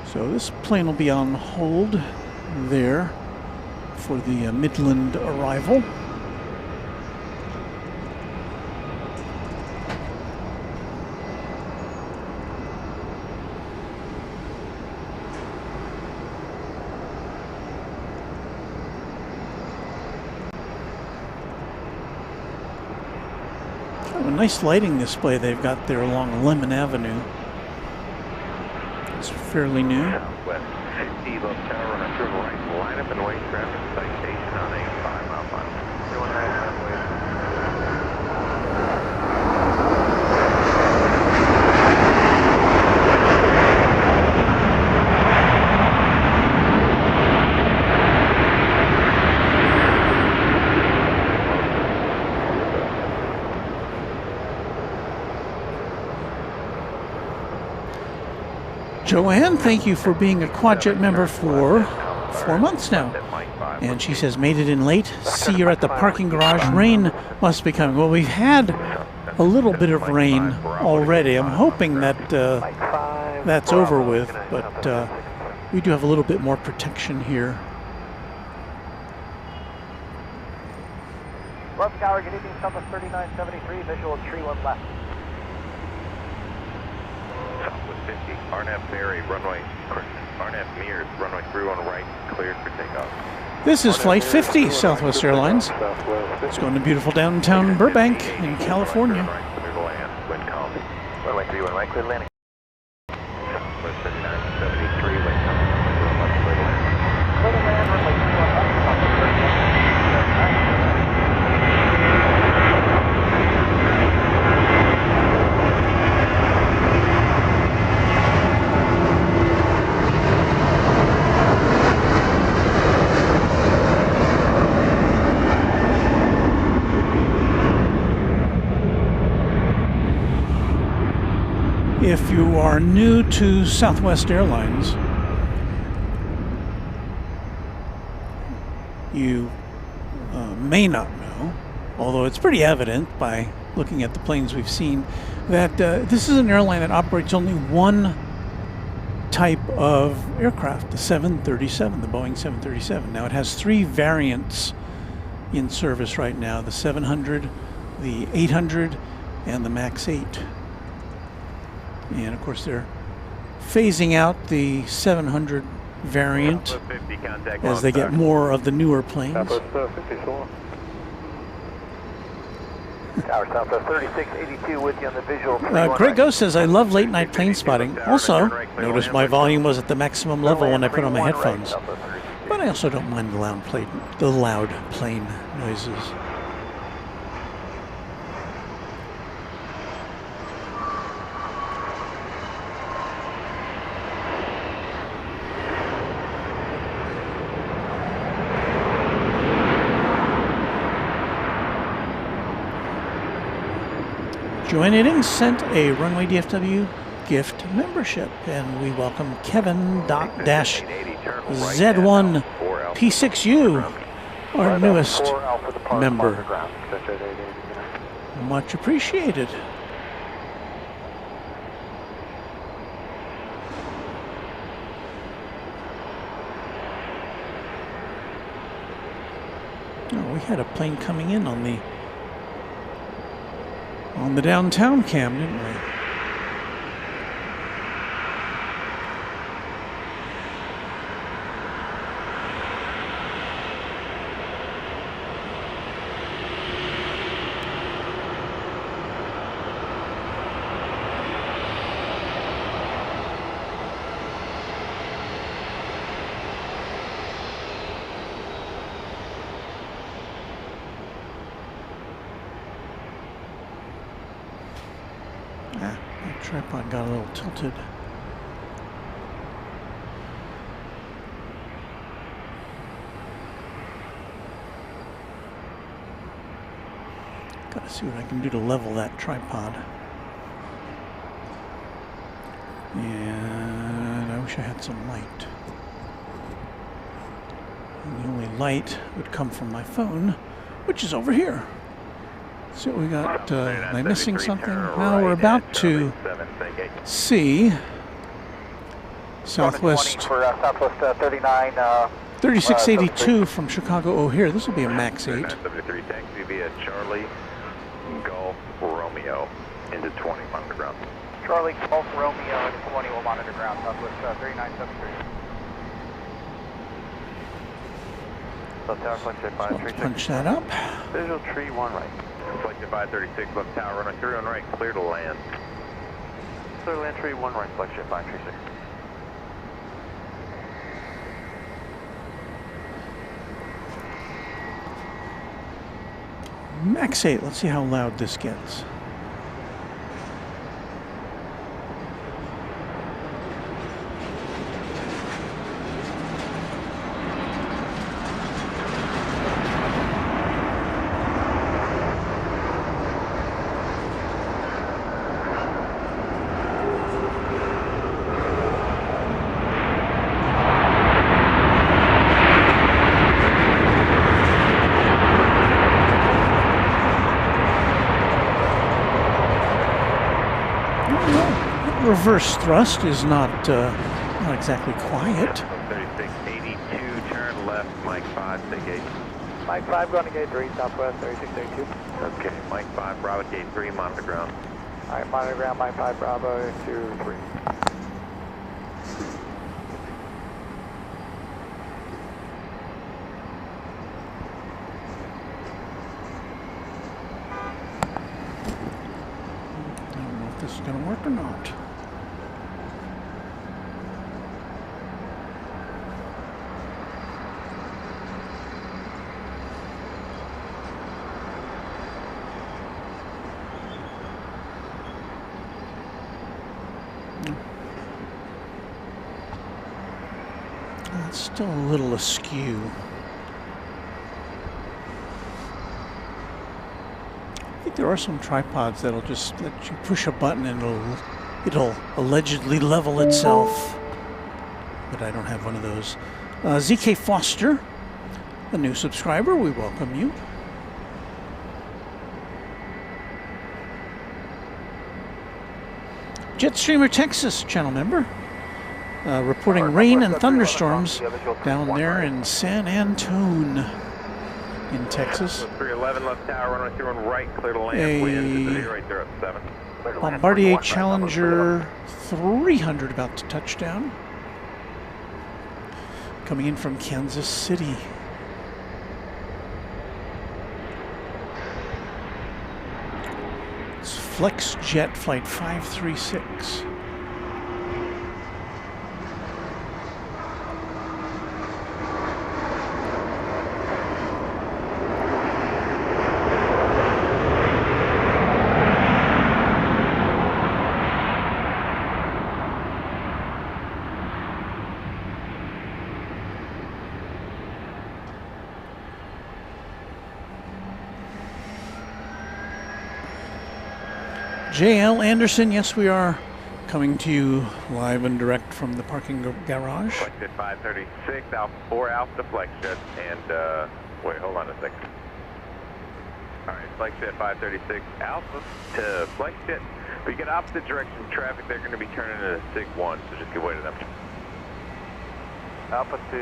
So this plane will be on hold there for the Midland arrival. Kind of a nice lighting display they've got there along Lemon Avenue. It's fairly new. Southwest 50, left tower, runway 31 right, line up and wait, traffic citation on a 5-mile final. 219 wait. Joanne, thank you for being a QuadJet member for 4 months now. And she says, made it in late. See you at the parking garage. Rain must be coming. Well, we've had a little bit of rain already. I'm hoping that that's over with, but we do have a little bit more protection here. Left tower, good evening, Southwest 3973, visual tree 1 left. Southwest 50, RNAV Ferry, runway, RNAV Mears, runway 31 right, cleared for takeoff. This is Flight 50, Southwest Airlines. It's going to beautiful downtown Burbank in California. Clear to land, wind calm. Runway 31 right, clear landing. Southwest 3973, wind calm, 31 left, clear to land. If you are new to Southwest Airlines, you may not know, although it's pretty evident by looking at the planes we've seen, that this is an airline that operates only one type of aircraft, the 737, the Boeing 737. Now it has three variants in service right now, the 700, the 800, and the MAX 8. And of course they're phasing out the 700 variant as they get more of the newer planes. Tower Southwest 3682 with you on the visual. Greg O says, I love late night plane spotting. Also, notice my volume was at the maximum level when I put on my headphones. But I also don't mind the loud plane noises. Joanne Innings sent a Runway DFW gift membership, and we welcome Kevin-Z1P6U, our newest member. Much appreciated. Oh, we had a plane coming in on the downtown cam, didn't we? Tripod got a little tilted. Gotta see what I can do to level that tripod. And I wish I had some light. And the only light would come from my phone, which is over here. So we got, am I missing something? Well, we're about to see Southwest 3682 from Chicago O'Hare. This will be a MAX 8. Taxi via Charlie Golf Romeo into 20 monitor ground. Charlie Golf Romeo into 20 will monitor ground, Southwest 3973. So tower flexion 536. Punch that up. Visual tree 1 right. Flexion 536 left tower, runway 31 right, clear to land. Clear land tree 1 right, flexion 536. MAX 8, let's see how loud this gets. Reverse thrust is not exactly quiet. 3682, turn left, Mike 5, take 8. Mike 5 going to gate 3, Southwest 3682. Okay, Mike 5, Bravo, gate 3, monitor ground. Alright, monitor ground, Mike 5, Bravo 23. I don't know if this is going to work or not. It's still a little askew. I think there are some tripods that'll just let you push a button and it'll it'll allegedly level itself. But I don't have one of those. ZK Foster, a new subscriber, we welcome you. Jetstreamer Texas, channel member, reporting rain and thunderstorms down there in San Antone in Texas. 311 left tower, runway 31 right, clear to land, wind 0 right there up 7. Bombardier Challenger 300 about to touch down. Coming in from Kansas City. It's FlexJet Flight 536. JL Anderson, yes, we are coming to you live and direct from the parking garage. FlexJet 536, Alpha 4 Alpha to FlexJet, and wait, hold on a second. All right, FlexJet 536 Alpha to FlexJet. If you get opposite direction traffic, they're going to be turning into SIG 1, so just give way to them. Alpha to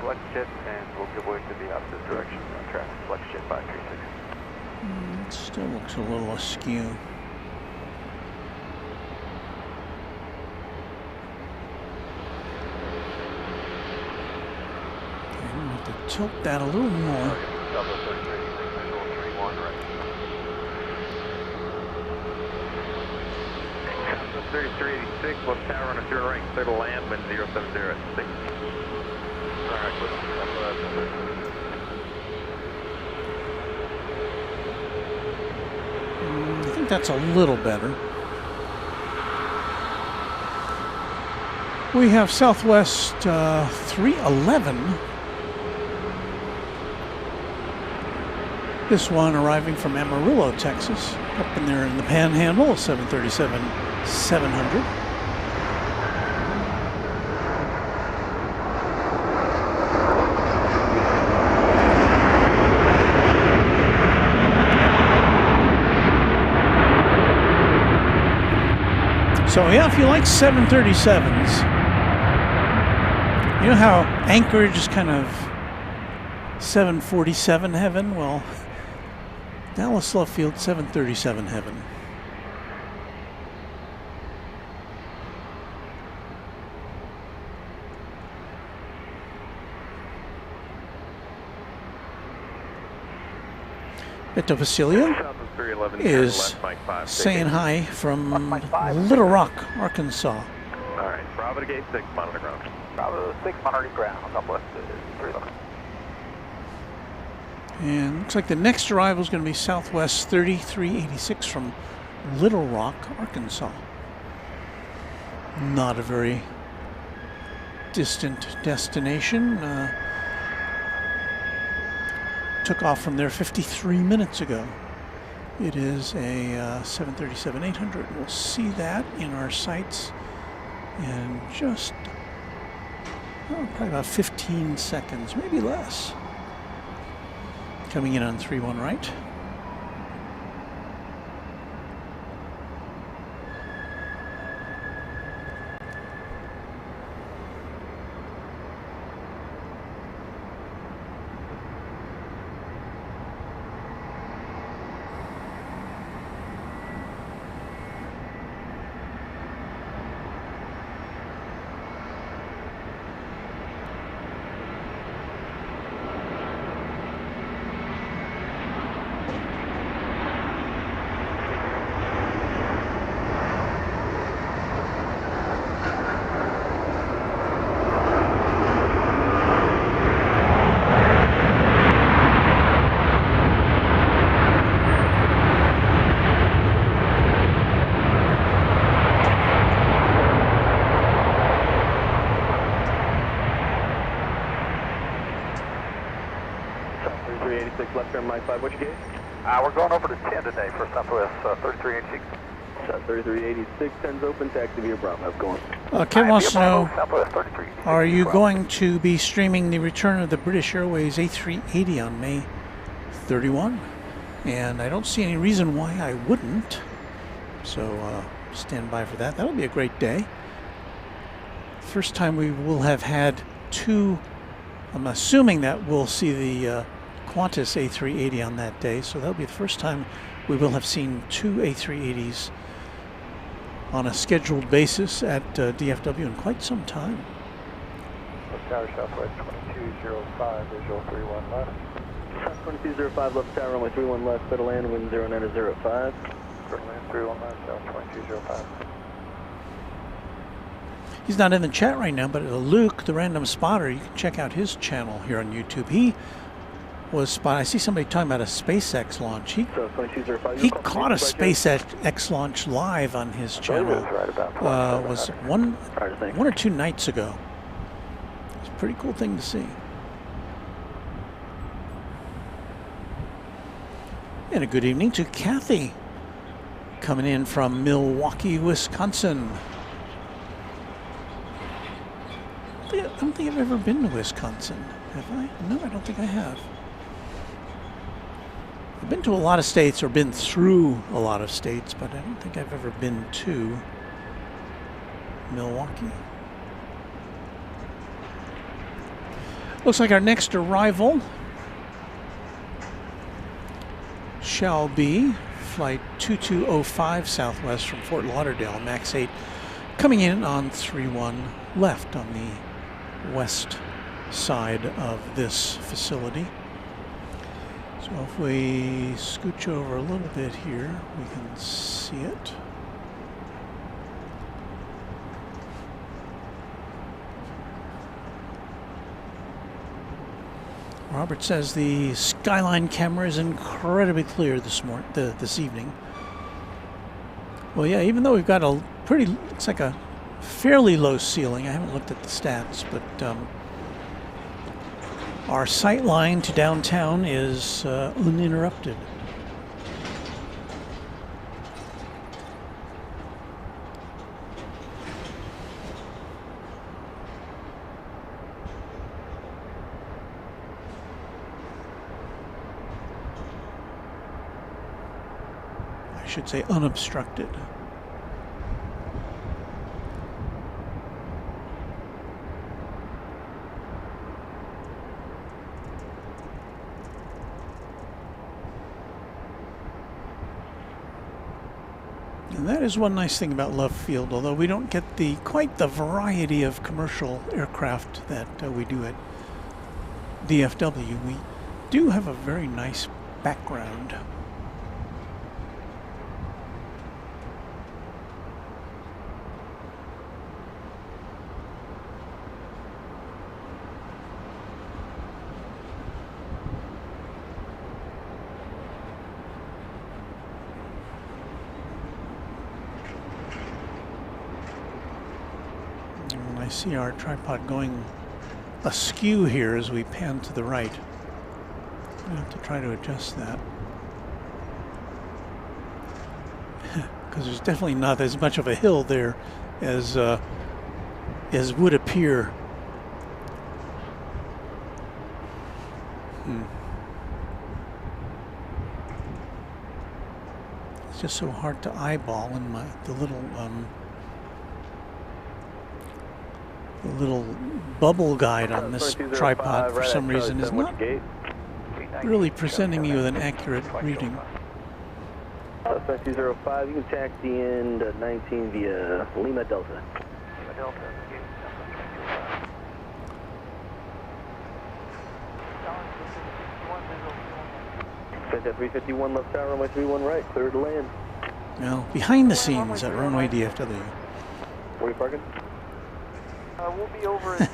FlexJet, and we'll give way to the opposite direction traffic, FlexJet 536. It still looks a little askew. To tilt that a little more. Southwest 31 right. Southwest 3386, left tower on a 0 right, clear to land, wind 070 at 6. Alright, I think that's a little better. We have Southwest 311. This one arriving from Amarillo, Texas, up in there in the Panhandle, 737-700. So yeah, if you like 737s, you know how Anchorage is kind of 747 heaven? Well, Dallas Love Field, 737 heaven. Beto Vasilia is saying hi from Little Rock, Arkansas. All right, Bravo to gate 6, monitor ground. Bravo 6, monitor ground, Southwest 311. And looks like the next arrival is going to be Southwest 3386 from Little Rock, Arkansas. Not a very distant destination. Took off from there 53 minutes ago. It is a 737-800. We'll see that in our sights in just probably about 15 seconds, maybe less. Coming in on 31 right. Left turn, Mike 5, what'd you get? We're going over to 10 today for Southwest 3386. Southwest 3386, 10's open, taxi via Bravo, going. Ken wants to know, Southwest 33. are you going to be streaming the return of the British Airways A380 on May 31? And I don't see any reason why I wouldn't. So stand by for that. That'll be a great day. First time we will have had two. I'm assuming that we'll see the Qantas A380 on that day. So that'll be the first time we will have seen two A380s on a scheduled basis at DFW in quite some time. Tower Southwest 2205, visual 31 left. 2205 left tower, runway 31 left, clear to land, wind 0905. Clear to land 31 left, South 2205. He's not in the chat right now, but Luke, the random spotter, you can check out his channel here on YouTube. He was spot. I see somebody talking about a SpaceX launch. He caught a SpaceX launch live on his channel. Was one or two nights ago. It's a pretty cool thing to see. And a good evening to Kathy, coming in from Milwaukee, Wisconsin. I don't think I've ever been to Wisconsin, have I? No, I don't think I have. I've been to a lot of states, or been through a lot of states, but I don't think I've ever been to Milwaukee. Looks like our next arrival shall be flight 2205 Southwest from Fort Lauderdale, MAX 8, coming in on 31 left on the west side of this facility. So if we scooch over a little bit here, we can see it. Robert says the skyline camera is incredibly clear this evening. Well, yeah, even though we've got a pretty, looks like a fairly low ceiling. I haven't looked at the stats, but our sight line to downtown is uninterrupted. I should say unobstructed. And that is one nice thing about Love Field, although we don't get quite the variety of commercial aircraft that we do at DFW. We do have a very nice background. I see our tripod going askew here as we pan to the right. I have to try to adjust that. Because there's definitely not as much of a hill there as would appear. It's just so hard to eyeball in the little bubble guide on this tripod for some reason is not really presenting me with an accurate reading. 2205, you can taxi in to 19 via Lima Delta. Lima Delta, At 351 left tower, runway 31 right, clear to land. Now, behind the scenes at Runway DFW. Where are you parking? We'll be over at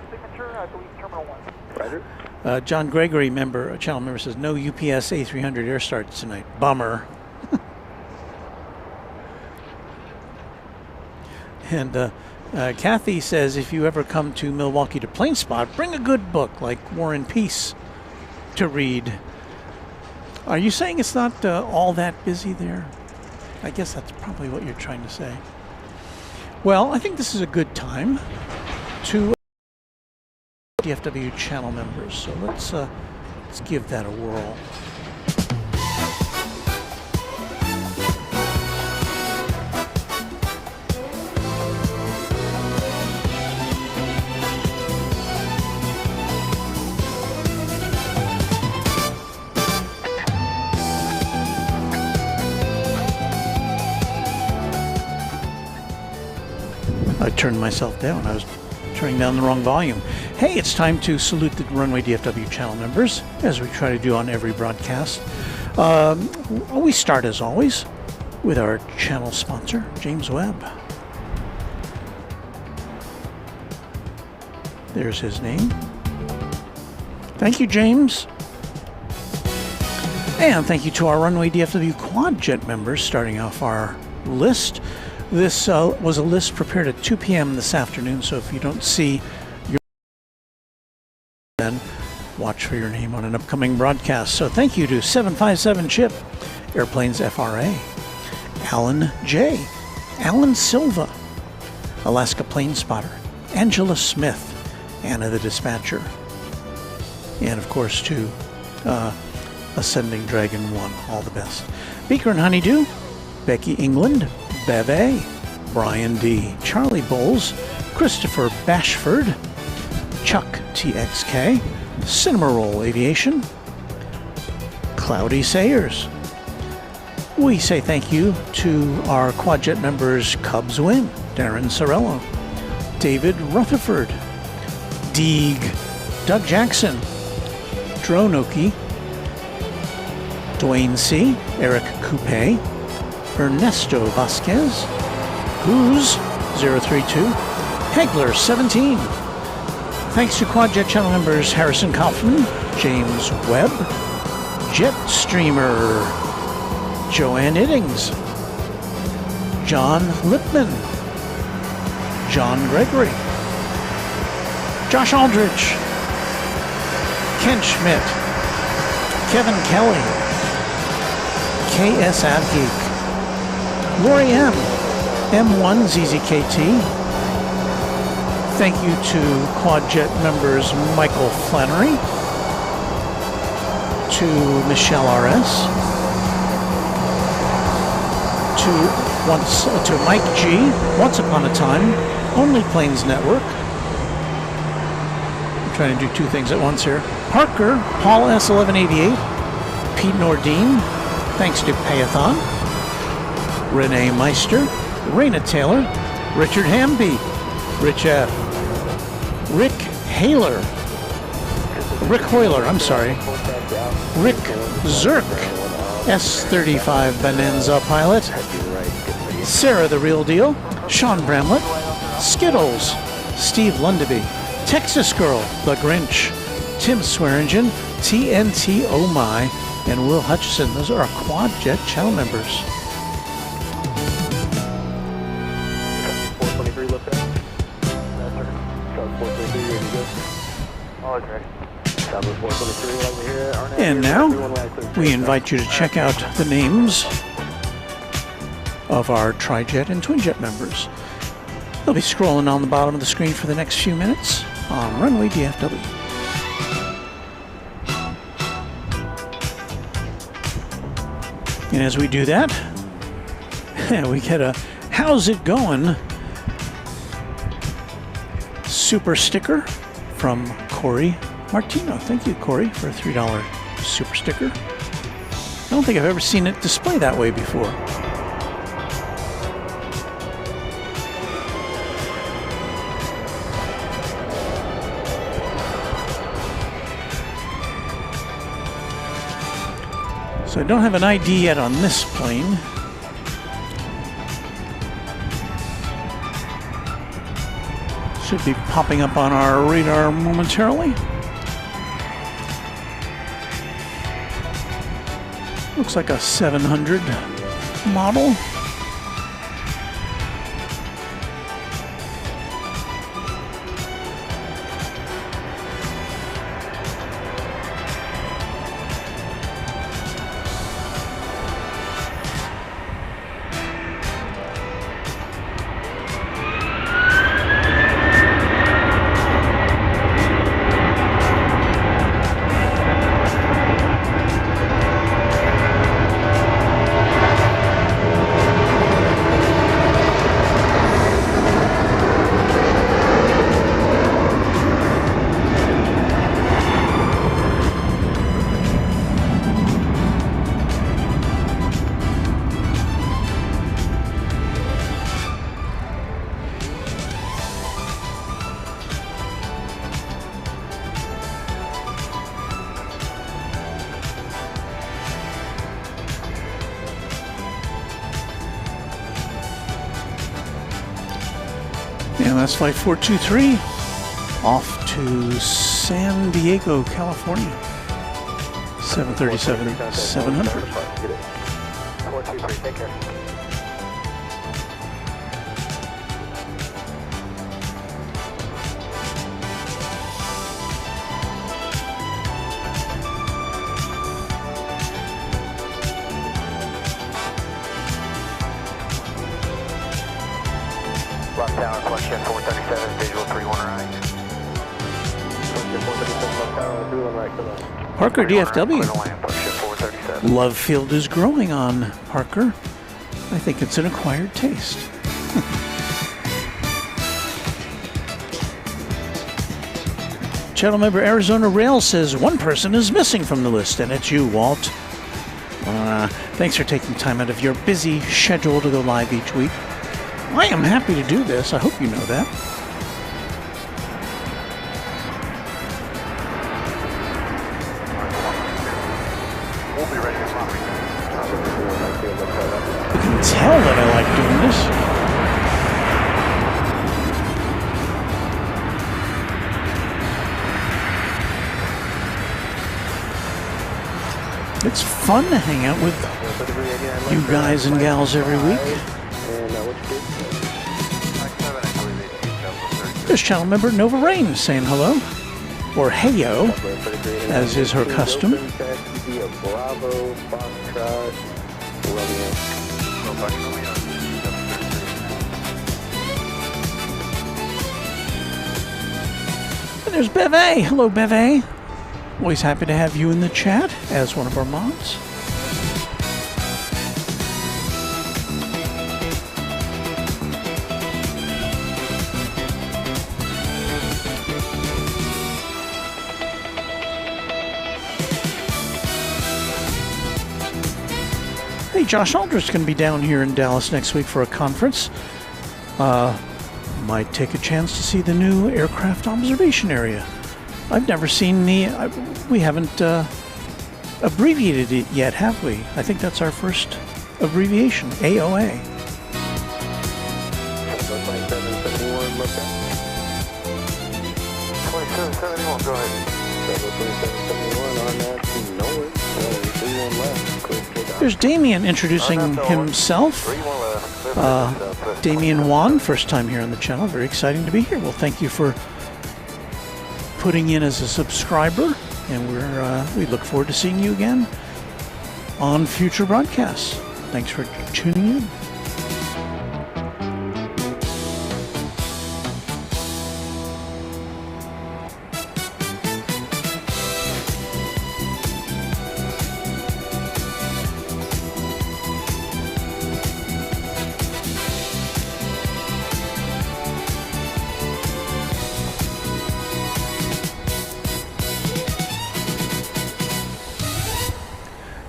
Signature, I believe, Terminal 1. Roger. John Gregory, channel member, says no UPS A300 air starts tonight. Bummer. And Kathy says if you ever come to Milwaukee to Plane Spot, bring a good book like War and Peace to read. Are you saying it's not all that busy there? I guess that's probably what you're trying to say. Well, I think this is a good time to DFW channel members. So let's give that a whirl. I turned myself down. I was turning down the wrong volume. Hey, it's time to salute the Runway DFW channel members, as we try to do on every broadcast. We start, as always, with our channel sponsor, James Webb. There's his name. Thank you, James. And thank you to our Runway DFW Quadjet members starting off our list. This was a list prepared at 2 p.m. this afternoon, so if you don't see your then watch for your name on an upcoming broadcast. So thank you to 757 Chip, Airplanes FRA, Alan J, Alan Silva, Alaska Plane Spotter, Angela Smith, Anna the Dispatcher, and of course to Ascending Dragon 1, all the best. Beaker and Honeydew, Becky England, Beve, Brian D, Charlie Bowles, Christopher Bashford, Chuck TXK, Cinnamoroll Aviation, Cloudy Sayers. We say thank you to our Quadjet members Cubs Win, Darren Sorello, David Rutherford, Deeg, Doug Jackson, Dronoki, Dwayne C, Eric Coupe, Ernesto Vasquez, Who's 032, Hegler 17. Thanks to Quadjet channel members Harrison Kaufman, James Webb, Jetstreamer, Joanne Iddings, John Lipman, John Gregory, Josh Aldrich, Ken Schmidt, Kevin Kelly, KS Avgeek, Lori M, M1 ZZKT. Thank you to Quadjet members Michael Flannery, to Michelle RS, to Mike G, Once Upon a Time, Only Planes Network. I'm trying to do two things at once here. Parker, Paul S1188, Pete Nordine, thanks to Payathon, Renee Meister, Raina Taylor, Richard Hamby, Rich F, Rick Hoyler, Rick Zirk, S35 Bonanza Pilot, Sarah the Real Deal, Sean Bramlett, Skittles, Steve Lundaby, Texas Girl, The Grinch, Tim Swearingen, TNT Oh My, and Will Hutchison. Those are our Quadjet channel members. 423 lift out. South 423, ready to go. All is ready. Southwest 423, over here. Arnett, And now, we invite you to check out the names of our Tri-Jet and Twin-Jet members. They'll be scrolling on the bottom of the screen for the next few minutes on Runway DFW. And as we do that, we get a "How's it going?" super sticker from Corey Martino. Thank you, Corey, for a $3 super sticker. I don't think I've ever seen it display that way before. So I don't have an ID yet on this plane. Should be popping up on our radar momentarily. Looks like a 700 model. And that's flight 423 off to San Diego, California. 737-700. 423, take care. Rock Tower, Flexion 437, visual 31 right. Parker DFW. Flexion 437. Love field is growing on Parker. I think it's an acquired taste. Channel member Arizona Rail says one person is missing from the list, and it's you, Walt. Thanks for taking time out of your busy schedule to go live each week. I am happy to do this. I hope you know that. We'll be ready to fly. You can tell that I like doing this. It's fun to hang out with you guys and gals every week. There's channel member Nova Rain saying hello, or heyo, as is her custom. And there's Beve. Hello, Beve. Always happy to have you in the chat as one of our mods. Hey, Josh Aldridge is going to be down here in Dallas next week for a conference. Might take a chance to see the new aircraft observation area. I've never seen we haven't abbreviated it yet, have we? I think that's our first abbreviation, AOA. 2771, go ahead. There's Damien introducing himself. Damien Wan, first time here on the channel. Very exciting to be here. Well, thank you for putting in as a subscriber, and we look forward to seeing you again on future broadcasts. Thanks for tuning in.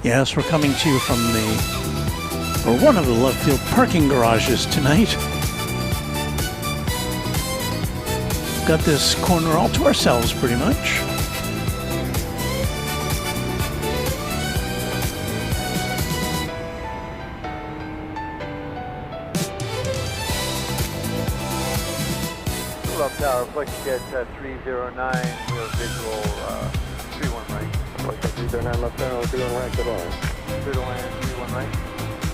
Yes, we're coming to you from one of the Love Field parking garages tonight. Got this corner all to ourselves, pretty much. Love Tower, FlexiJet 309, we have visual 31 right. 309 left turn, 31 right, good line. Good line, 31 right.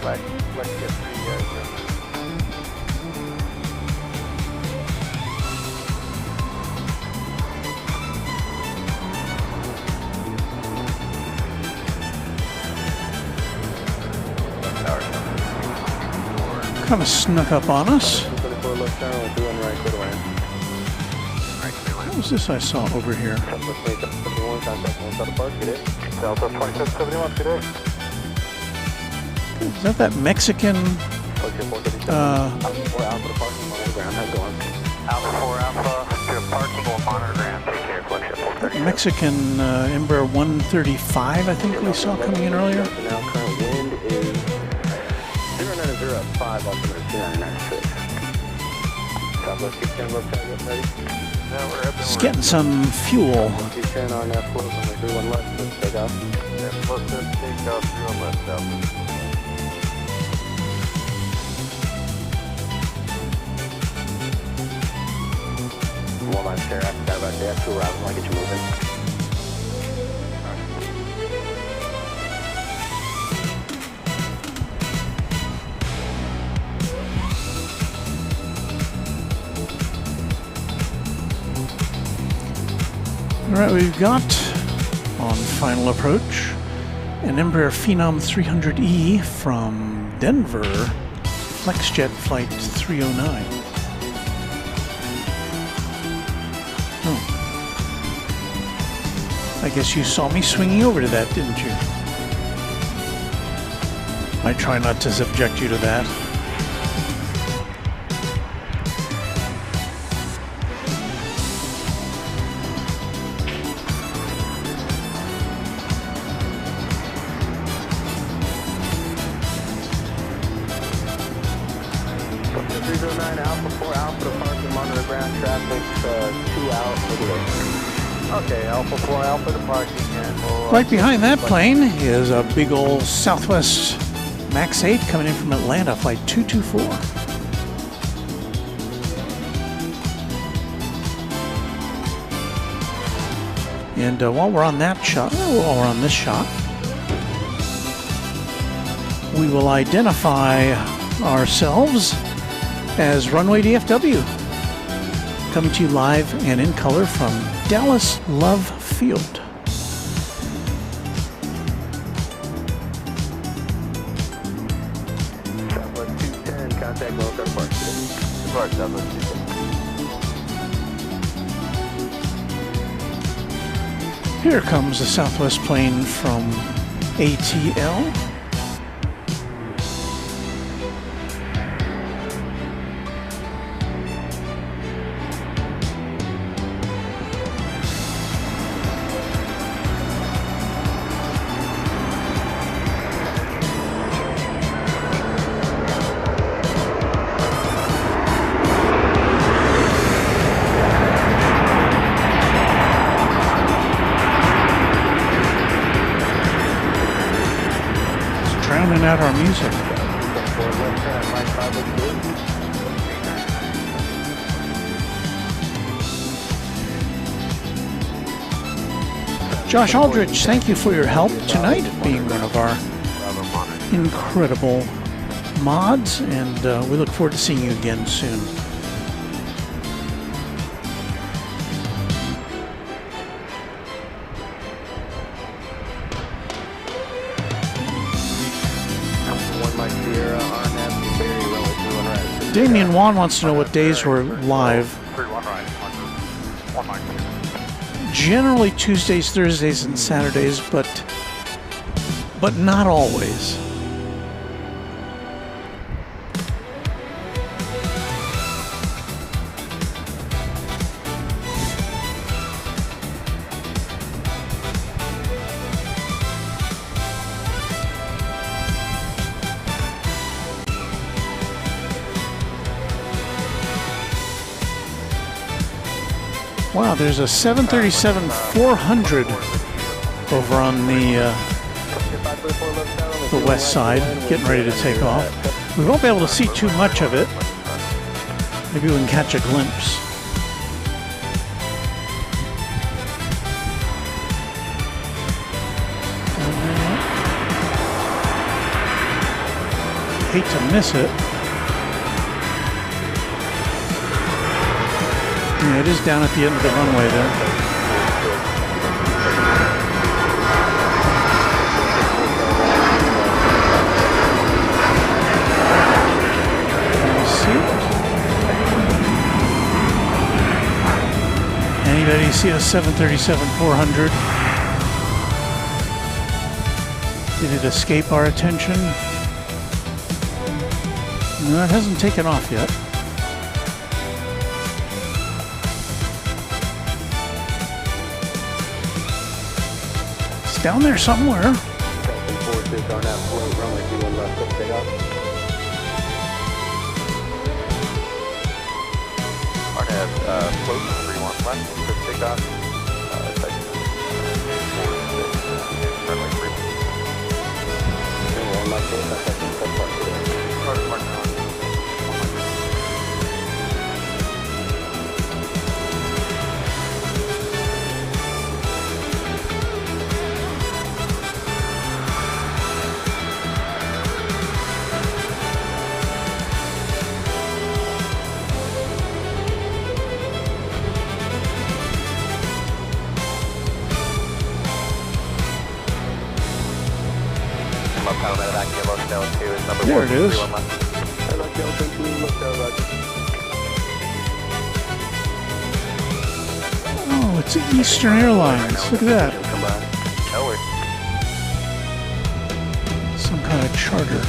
FlexiJet 309. Kind of snuck up on us. What was this I saw over here? Southwest 2771, good day. Is that Mexican? Alpha 4 Alpha, to parking or monogram, take care, Flexion 437. Mexican Embraer 135, I think we saw coming in earlier. Now current wind is 090 at 5 altimeter 2996. Southwest 610 left side, get ready. Just getting some fuel. 210 on that float, runway 31 left, let's take off. Yeah, plus take off 31 left out. Sure, I forgot about that. 2 arrivals, I want to get you moving. All right, we've got on final approach an Embraer Phenom 300E from Denver, FlexJet Flight 309. Oh. I guess you saw me swinging over to that, didn't you? I try not to subject you to that. Okay, Alpha 4 Alpha to parking, and we'll... Right behind that plane is a big old Southwest Max 8 coming in from Atlanta, flight 224. And while we're on that shot, while we're on this shot, we will identify ourselves as Runway DFW, coming to you live and in color from Dallas Love Field. Southwest 210, contact Local Park. Park, Southwest 210. Here comes a Southwest plane from ATL. Drowning out our music. Josh Aldrich, thank you for your help tonight, being one of our incredible mods, and we look forward to seeing you again soon. Damian Wan wants to know what days we're live. Generally Tuesdays, Thursdays, and Saturdays, but not always. Wow, there's a 737-400 over on the west side, getting ready to take off. We won't be able to see too much of it. Maybe we can catch a glimpse. Hate to miss it. Yeah, it is down at the end of the runway there. Can you see it? Anybody see a 737-400? Did it escape our attention? No, it hasn't taken off yet. Down there somewhere. Arnav, float 31 left, quick takeoff. down to is number There it is. 31 left. Oh, it's Eastern Airlines. Look at that. No worries. Some kind of charter.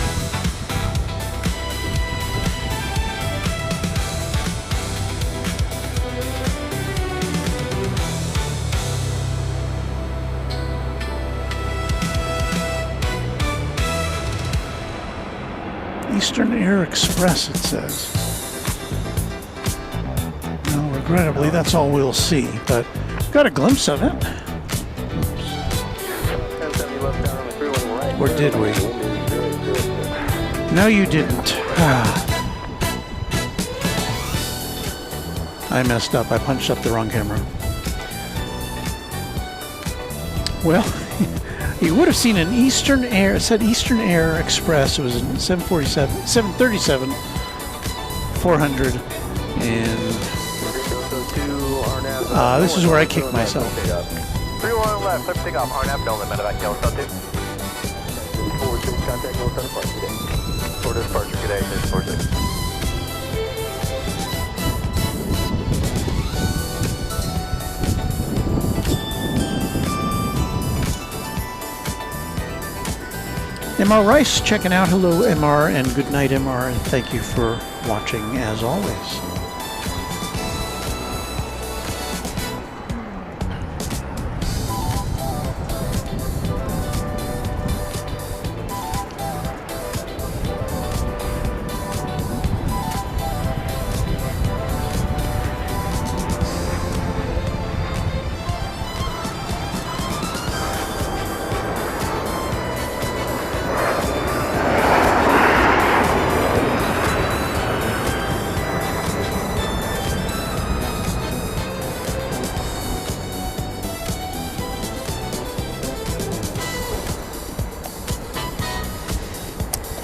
Eastern Air Express, it says. Well, regrettably, that's all we'll see, but got a glimpse of it. Or did we? No, you didn't. I messed up. I punched up the wrong camera. Well, you would have seen an Eastern Air, it said Eastern Air Express. It was a 737, 400, and this is where I kicked myself. 31 left, clear for takeoff. RNAV, don't limit back down south 2. Contact no center departure today. Forward departure, good day, 646. MR Rice checking out. Hello, MR, and good night, MR, and thank you for watching as always.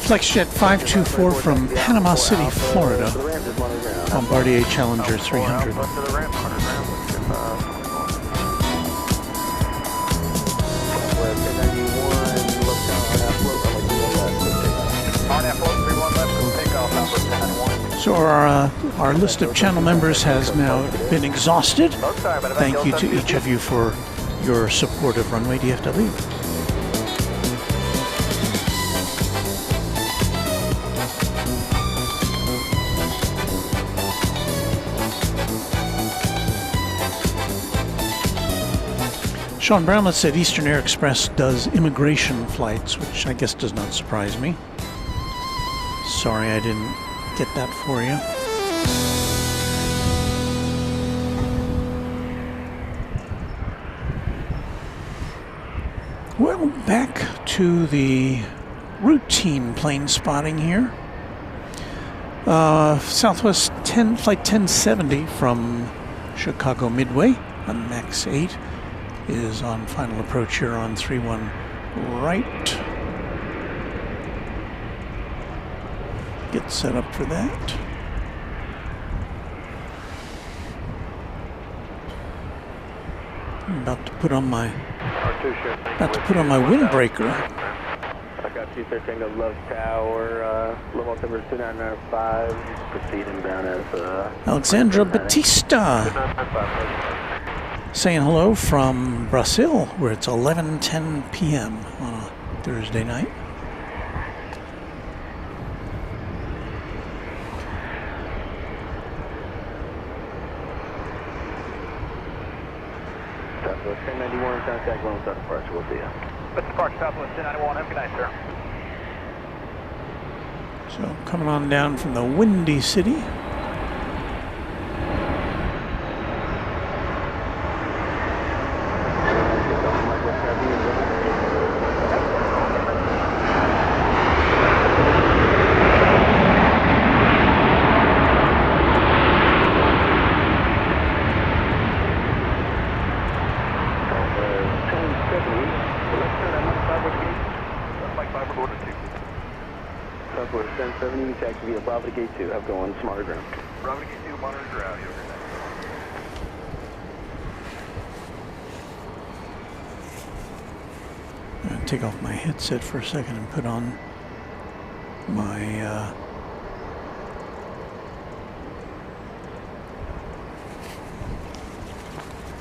FlexJet 524 from Panama City, Florida. Bombardier Challenger 300. So our list of channel members has now been exhausted. Thank you to each of you for your support of Runway DFW. Sean Brownlett said Eastern Air Express does immigration flights, which I guess does not surprise me. Sorry I didn't get that for you. Well, back to the routine plane spotting here. Southwest Flight 1070 from Chicago Midway on Max 8. Is on final approach here on 31 right. Get set up for that. I'm about to put on my windbreaker. I got 213 to Love Tower, level number 2995, proceeding down as Alexandra Batista saying hello from Brazil, where it's 11:10 p.m. on a Thursday night. Southwest 1091, contact Lone Star departure, we'll see you. Let's depart Southwest 1091, have a good night, sir. So coming on down from the Windy City. Southwest 1070, taxi via Bravo to Gate 2. Have going, smarter ground. Bravo to Gate 2, monitor ground, over I'm going to take off my headset for a second and put on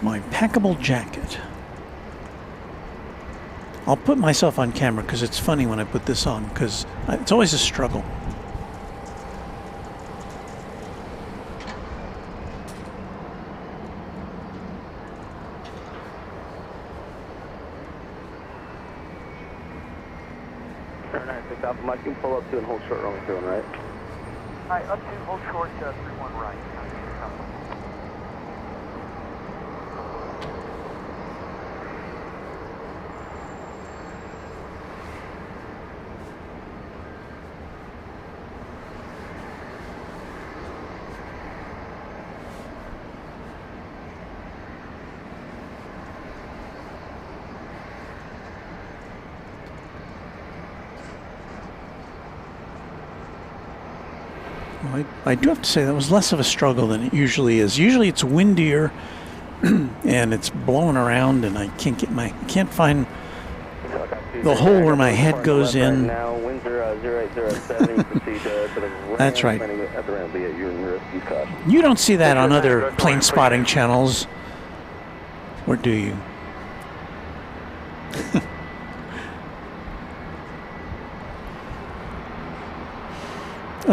my packable jacket. I'll put myself on camera because it's funny when I put this on, because it's always a struggle. Alpha Mike, you can pull up to and hold short runway 31 right. Alright, up to hold short 31 right. I do have to say that was less of a struggle than it usually is. Usually it's windier and it's blowing around, and I can't find the hole where my head goes in. Now winds are 0807. You can see to the That's right. At the ramp, you're in risk. You caution. You don't see that on other plane spotting channels, or do you?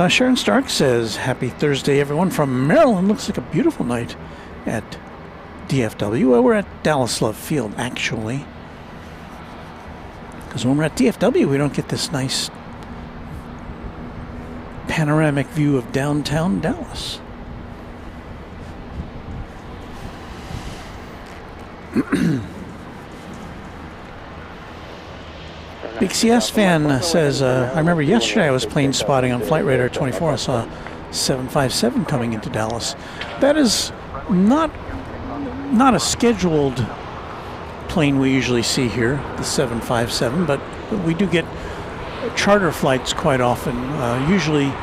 Sharon Stark says, "Happy Thursday, everyone from Maryland. Looks like a beautiful night at DFW." Well, we're at Dallas Love Field, actually. Because when we're at DFW, we don't get this nice panoramic view of downtown Dallas. Big CS fan says, I remember yesterday I was plane spotting on Flight Radar 24. I saw 757 coming into Dallas. That is not a scheduled plane we usually see here, the 757, but we do get charter flights quite often, usually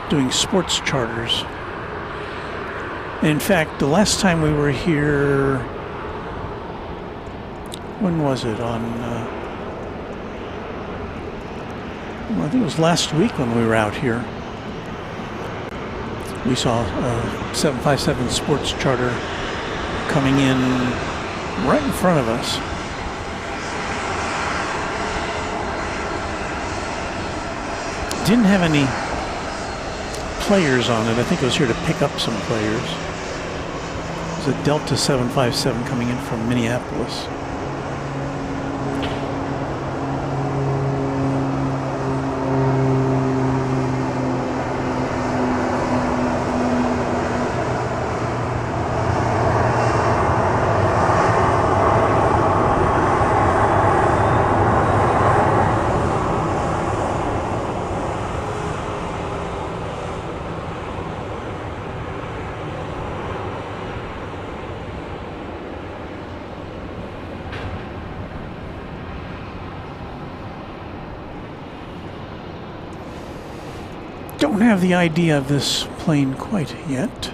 doing sports charters. And in fact, the last time we were here, when was it? I think it was last week when we were out here. We saw a 757 sports charter coming in right in front of us. Didn't have any players on it. I think it was here to pick up some players. It was a Delta 757 coming in from Minneapolis. Don't have the idea of this plane quite yet.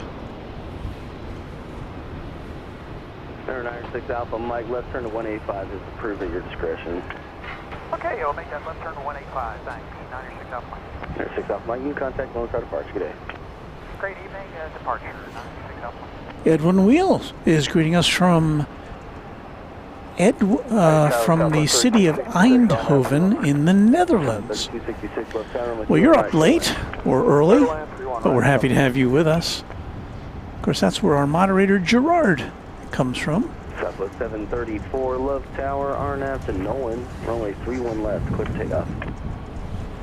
96 Alpha Mike, left turn to 185 is approved at your discretion. Okay, I'll make that left turn to 185. Thanks. 96 Alpha Mike. 96 Alpha Mike, you can contact Lone Star Departure. Good day. Great evening, departure. 96 Alpha Mike. Edwin Wheels is greeting us from from the city of Eindhoven in the Netherlands. Well, you're up late or early, but we're happy to have you with us. Of course, that's where our moderator Gerard comes from. Southwest 734, Love Tower, RNAV to Nolan, runway 31 left, clear for takeoff.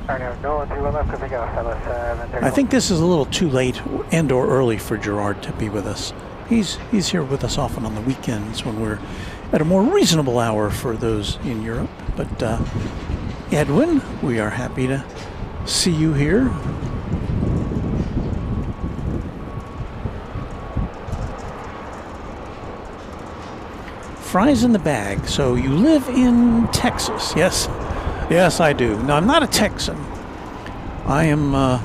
RNAV Nolan, 31 left, clear for takeoff, Southwest 734. I think this is a little too late and or early for Gerard to be with us. He's here with us often on the weekends when we're at a more reasonable hour for those in Europe. But Edwin, we are happy to see you here. Fries in the bag. So you live in Texas? Yes, yes, I do. No, I'm not a Texan. I am. I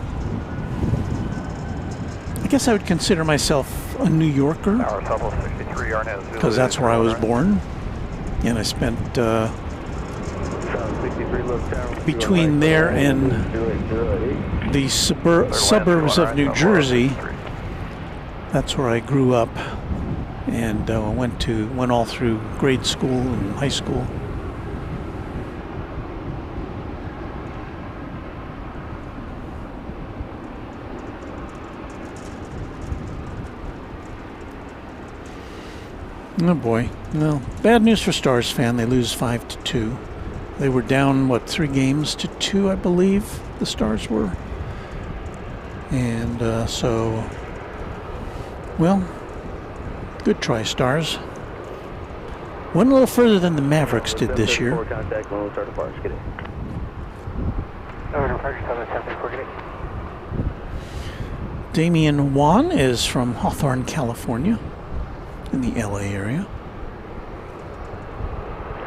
guess I would consider myself a New Yorker, because that's where I was born, and I spent between there and the suburbs of New Jersey. That's where I grew up, and went all through grade school and high school. Oh boy. Well, bad news for Stars fan. They lose 5-2. They were down, what, 3 games to 2, I believe, the Stars were. And so, well, good try, Stars. Went a little further than the Mavericks did this year. Damian Wan is from Hawthorne, California, in the LA area.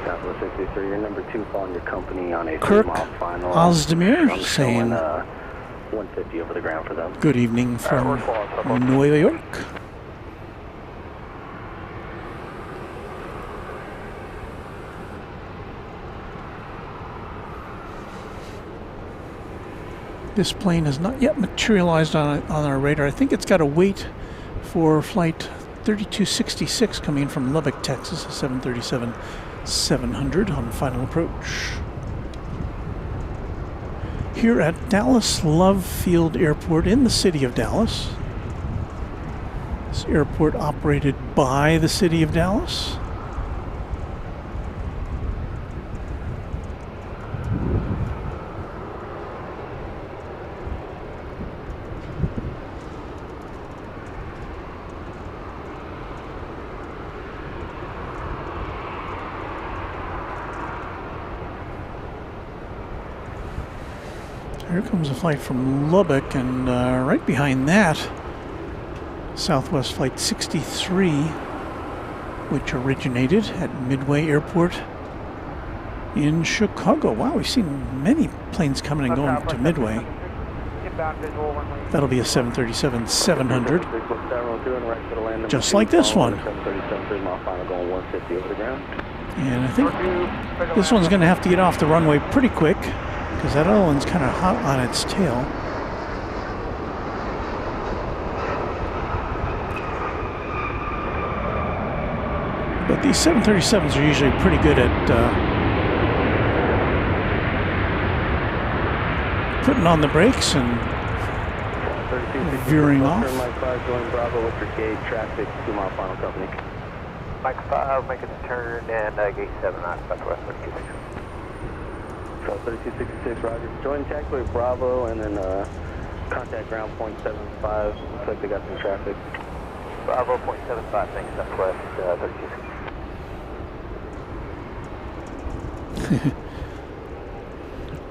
Southwest 63, you're number 2 following your company on a Kirk 3-mile final. Ozdemir saying 150 over the ground for them. good evening from New York. This plane has not yet materialized on our radar. I think it's got to wait for flight 3266 coming from Lubbock, Texas, a 737-700 on final approach. Here at Dallas Love Field Airport in the city of Dallas. This airport operated by the city of Dallas. Here comes a flight from Lubbock, and right behind that, Southwest Flight 63, which originated at Midway Airport in Chicago. Wow, we've seen many planes coming and going to Midway. That'll be a 737-700, just like this one. And I think this one's going to have to get off the runway pretty quick, because that other one's kind of hot on its tail. But these 737s are usually pretty good at putting on the brakes and veering off. Mike 5 going Bravo with your gate traffic 2-mile final company. Mike 5 making a turn and gate 7 on Southwest 3266. 3266, Roger. Join taxiway Bravo and then contact ground point 75. Looks like they got some traffic. Bravo point 75, thanks, Southwest 3266.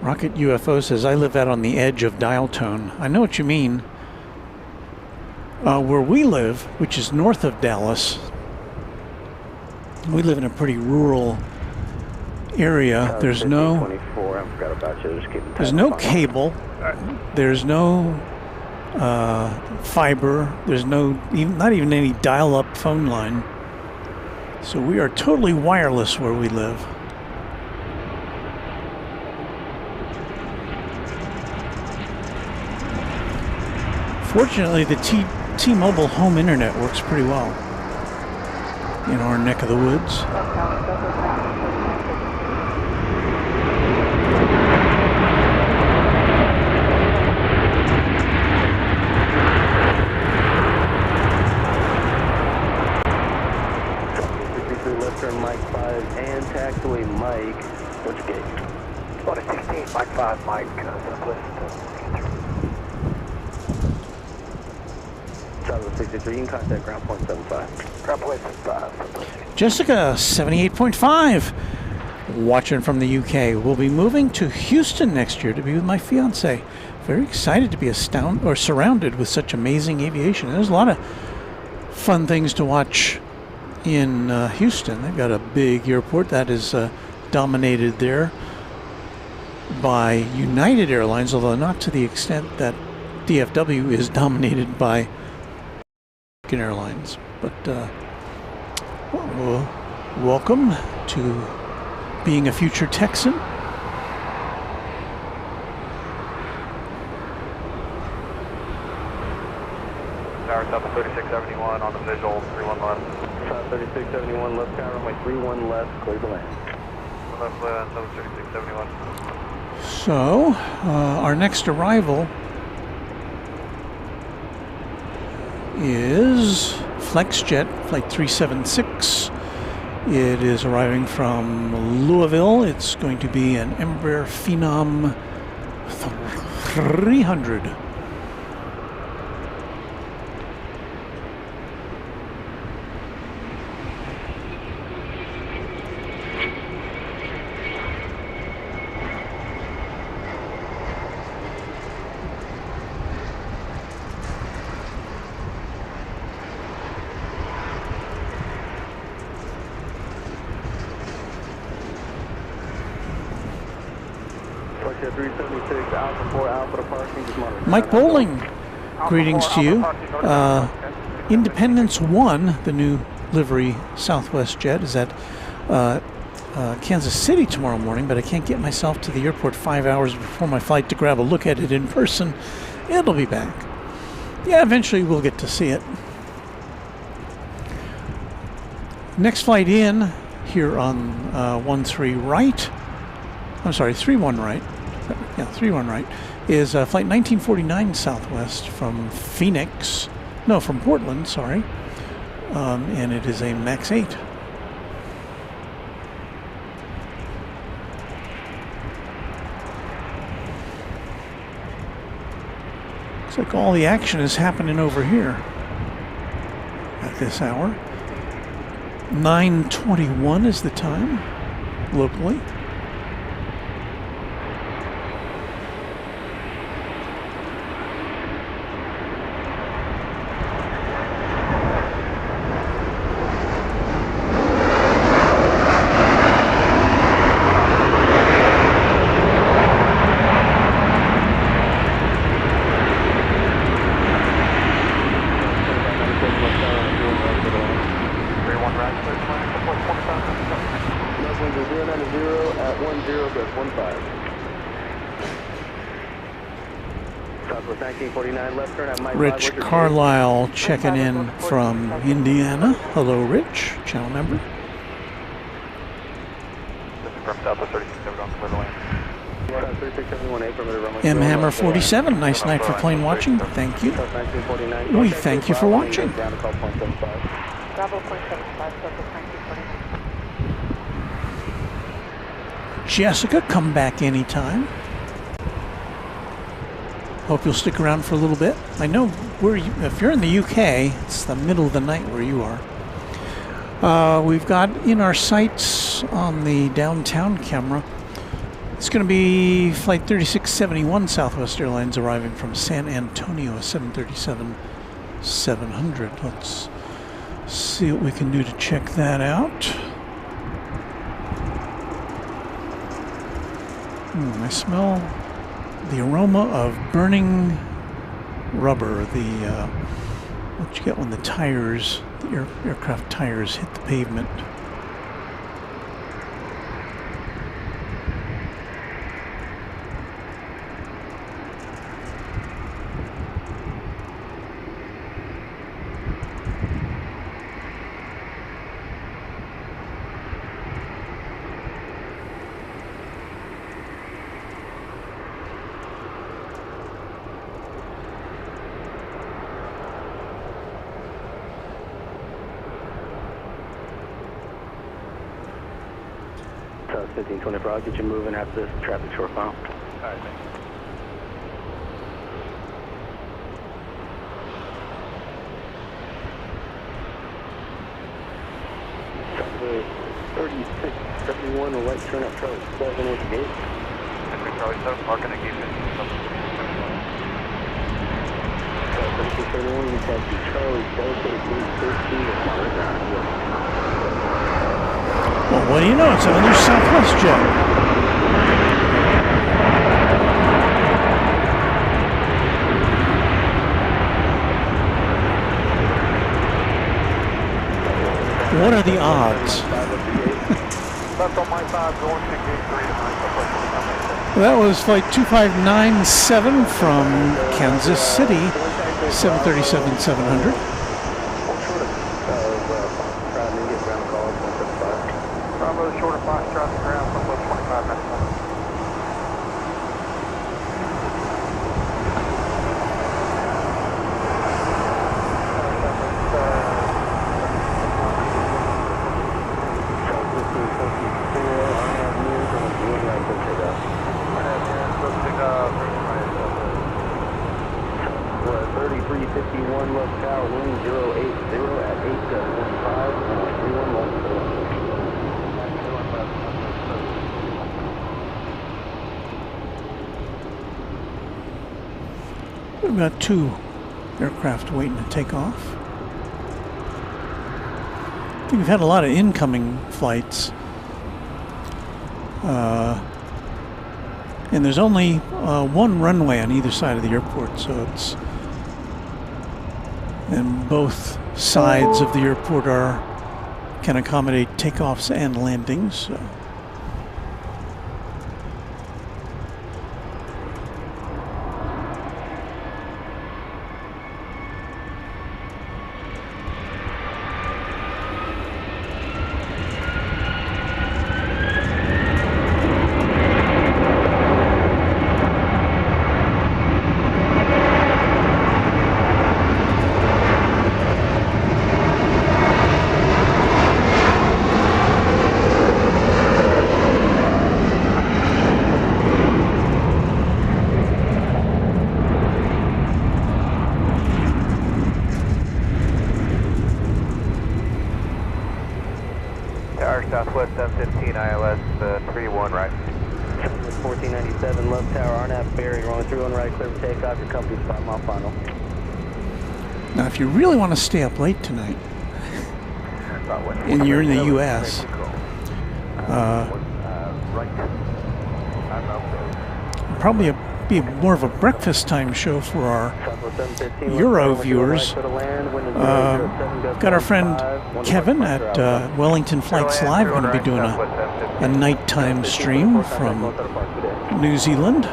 Rocket UFO says, I live out on the edge of dial tone. I know what you mean. Where we live, which is north of Dallas, we live in a pretty rural area. There's no cable. There's no fiber. There's not even any dial-up phone line. So we are totally wireless where we live. Fortunately, the T-Mobile home internet works pretty well in our neck of the woods. Left turn Mike 5 and taxiway Mike. What's your gate? About a 16, Mike 5, Mike, Southwest. Southwest 63, you can contact ground point 75. Ground point 75. Jessica, 78.5. Watching from the UK. We'll be moving to Houston next year to be with my fiance. Very excited to be surrounded with such amazing aviation. There's a lot of fun things to watch in Houston. They've got a big airport that is dominated there by United Airlines, although not to the extent that DFW is dominated by American Airlines. But well, welcome to being a future Texan. Tower, Southwest 3671 on the visual, 31 left. South 3671 left tower, runway 31 left, clear to land. Left land, Southwest 3671. So, our next arrival is FlexJet Flight 376. It is arriving from Louisville. It's going to be an Embraer Phenom 300. Flight 376, Alpha 4, Alpha to parking, just monitor. Mike Bowling, greetings to you. Independence 1, the new livery Southwest jet, is at Kansas City tomorrow morning, but I can't get myself to the airport 5 hours before my flight to grab a look at it in person. It'll be back. Yeah, eventually we'll get to see it. Next flight in here on 13 right. I'm sorry, 31 right. Yeah, 31 right is flight 1949 Southwest from Phoenix. No, from Portland, sorry. And it is a MAX 8. Looks like all the action is happening over here at this hour. 9:21 is the time locally. Rich Carlisle checking in from Indiana. Hello, Rich, channel member. M Hammer 47, nice night for plane watching. Thank you. We thank you for watching. Jessica, come back anytime. Hope you'll stick around for a little bit. I know if you're in the UK, it's the middle of the night where you are. We've got in our sights on the downtown camera, it's going to be Flight 3671 Southwest Airlines arriving from San Antonio, a 737-700. Let's see what we can do to check that out. I smell the aroma of burning rubber, what you get when the tires, the aircraft tires hit the pavement. South 1524, I'll get you moving after this traffic short file. Alright, thanks. Southwest 3671, a right turn up Charlie 7 with the gate. Charlie 7, marking a gate. South 3671, you can see Charlie Delta Gate 13 with Molly ground. Well, what do you know? It's another Southwest jet. What are the odds? Left on my side, going to gate 3. That was flight 2597 from Kansas City. 737-700. Bravo, shorter Foxtrot to ground, Southwest 25 minutes. We've got 2 aircraft waiting to take off. I think we've had a lot of incoming flights. And there's only 1 runway on either side of the airport, so it's... And both sides of the airport can accommodate takeoffs and landings, so... Southwest 715 ILS 31 right. Southwest 1497, left tower, RNAV bearing, runway 31 right, clear for takeoff, your company's 5 mile final. Now, if you really want to stay up late tonight, and you're in the U.S., probably be more of a breakfast time show for our Euro viewers. Got our friend Kevin at Wellington Flights Live going to be doing a nighttime stream from New Zealand.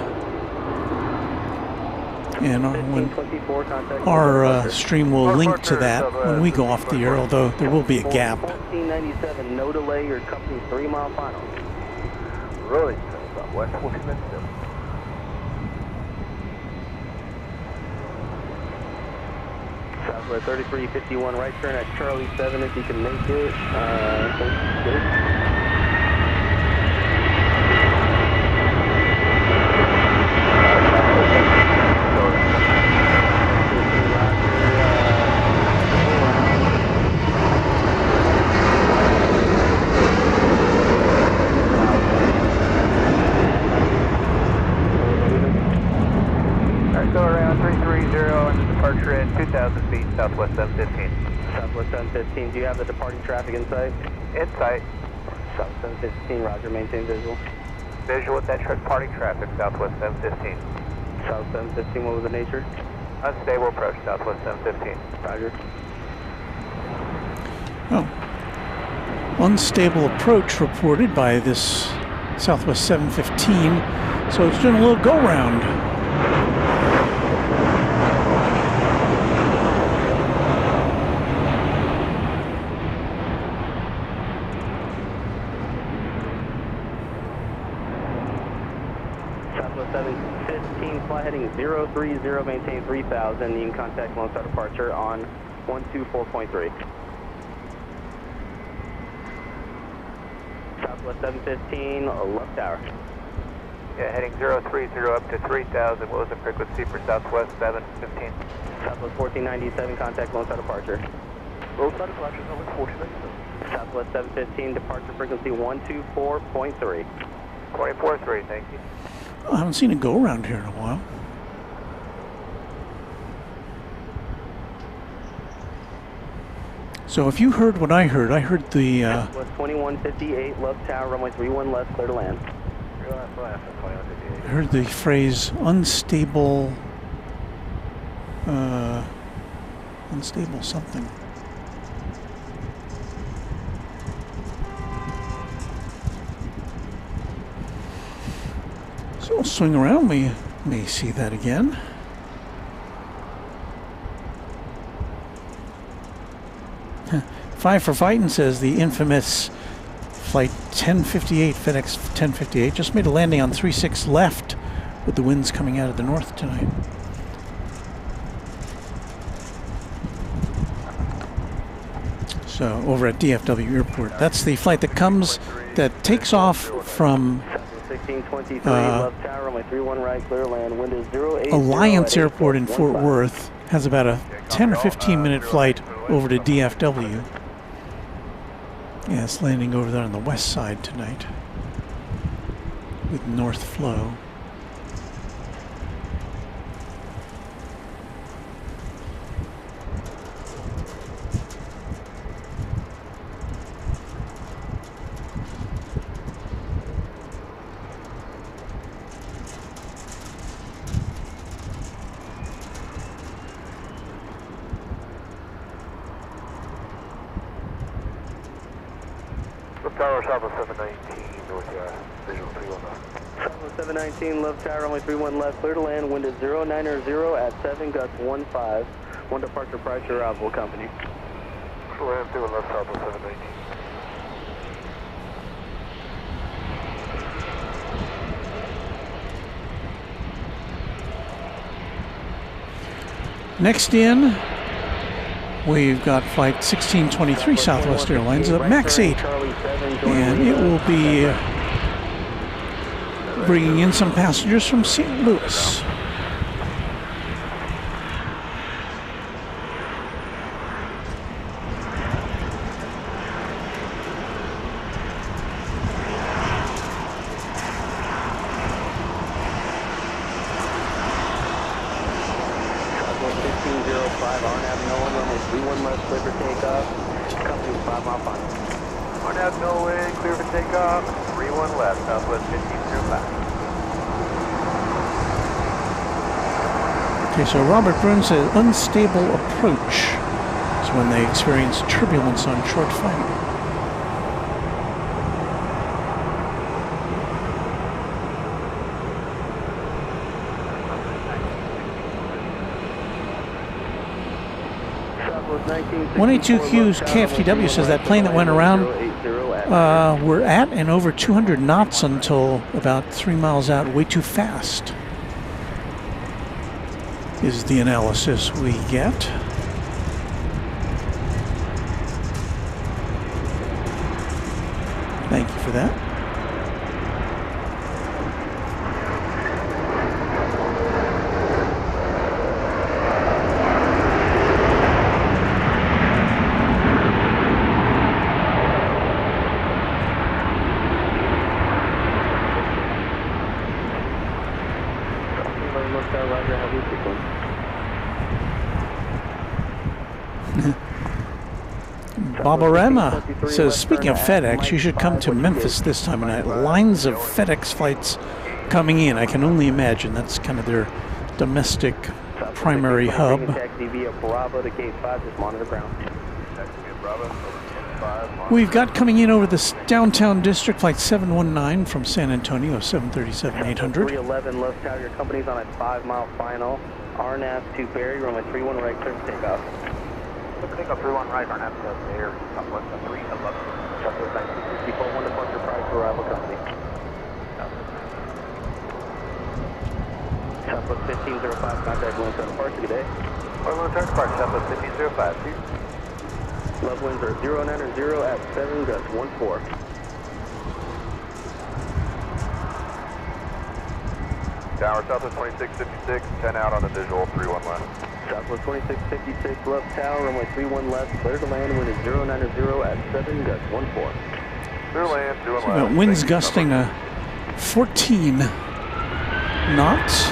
And our stream will link to that when we go off the air, although there will be a gap. 1497, no delay, your company's 3 mile final. Really? Southwest 1497. Southwest 3351, right turn at Charlie 7 if you can make it. Departure at 2,000 feet, Southwest 715. Southwest 715, do you have the departing traffic in sight? In sight. South 715, roger, maintain visual. Visual at that departing traffic, Southwest 715. South 715, what was the nature? Unstable approach, Southwest 715. Roger. Oh. Unstable approach reported by this Southwest 715, so it's doing a little go-round. Southwest 715, fly heading 030, maintain 3000, you can contact Lone Star departure on 124.3. Southwest 715, left tower. Yeah, heading 030 up to 3000. What was the frequency for Southwest 715? Southwest 1497, contact Lone Star departure. Lone Star departure is only 1497. Southwest 715, departure frequency 124.3. 24.3, thank you. I haven't seen it go around here in a while. So if you heard what I heard the... Southwest 2158, left tower, runway 31 left, clear to land. I heard the phrase unstable... unstable something. So we'll swing around, we may see that again. 5 for Fightin' says the infamous Flight 1058, FedEx 1058, just made a landing on 36 left with the winds coming out of the north tonight. So over at DFW Airport, that's the flight that comes, that takes off from Alliance Airport in Fort Worth, has about a 10 or 15 minute flight over to DFW. Yeah, it's landing over there on the west side tonight with north flow. Tower, Southwest 719, with visual 319. Southwest 719, left tower, runway 31 left, clear to land, wind is 090 at 7, gusts 15. One departure prior to arrival, company. Clear land 31 left, Southwest 719. Next in, we've got flight 1623 Southwest Airlines at MAX 8, and it will be bringing in some passengers from St. Louis. Okay, so Robert Bruns says unstable approach is when they experience turbulence on short flight. $182Q's KFTW says that plane that went around we're at and over 200 knots until about 3 miles out, way too fast, is the analysis we get. Thank you for that. Babarama says, speaking of FedEx, you should come to Memphis this time of night. Lines of FedEx flights coming in. I can only imagine that's kind of their domestic primary hub. We've got coming in over this downtown district flight 719 from San Antonio, 737-800. 311 left tower, your company's on a 5-mile final. RNAV to Barry, runway 31 right, clear for takeoff. Take up 31 right, RNAV to Barry, Southwest 311. Southwest 1964, one departure prior to arrival, company. Southwest 1505, contact Williams on departure, good day. Williams on departure, Southwest 1505, please. Left winds are 090 at 7, gust 14. Tower, Southwest 2656, 10 out on the visual, 31 left. Southwest 2656, left tower, runway 31 left, clear to land, wind is 090 at 7, gust 14. Clear land, 21 So left. winds gusting 14 knots.